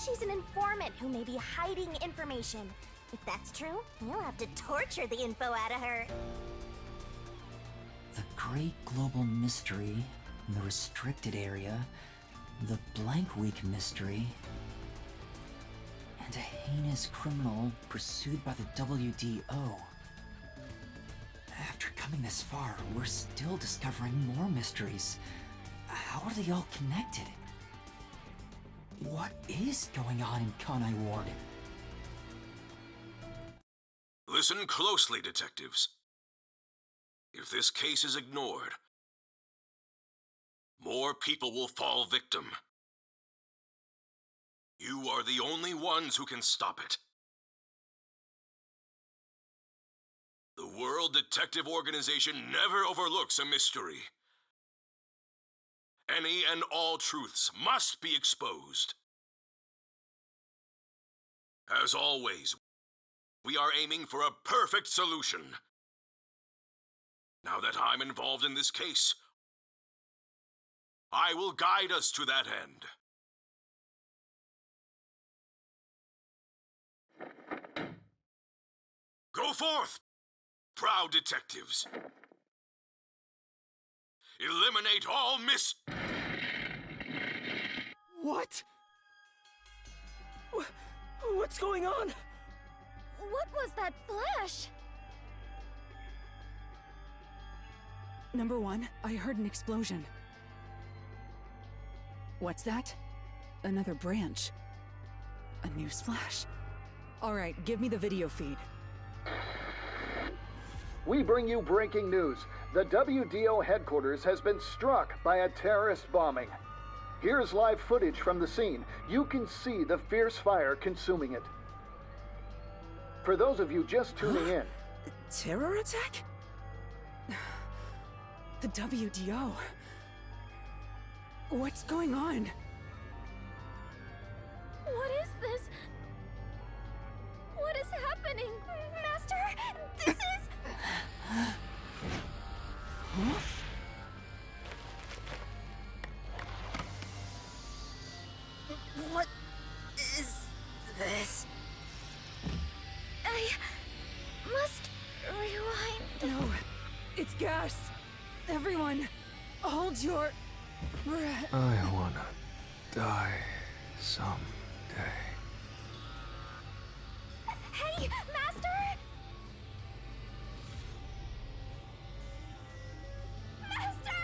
She's an informant who may be hiding information. If that's true, we'll have to torture the info out of her. The great global mystery in the restricted area, the blank week mystery, and a heinous criminal pursued by the WDO. After coming this far, we're still discovering more mysteries. How are they all connected? What is going on in Kanai Ward? Listen closely, detectives. If this case is ignored, more people will fall victim. You are the only ones who can stop it. The World Detective Organization never overlooks a mystery. Any and all truths must be exposed. As always, we are aiming for a perfect solution. Now that I'm involved in this case, I will guide us to that end. Go forth, proud detectives. Eliminate all What? What's going on? What was that flash? Number 1, I heard an explosion. What's that? Another branch. A newsflash. Alright, give me the video feed. We bring you breaking news. The WDO headquarters has been struck by a terrorist bombing. Here's live footage from the scene. You can see the fierce fire consuming it. For those of you just tuning in... Terror attack? The WDO. What's going on? What is this? What is happening? Master, this is... Huh? What is this? I must rewind. No, it's gas. Everyone, hold your breath. I wanna die someday. Hey, Master! Master!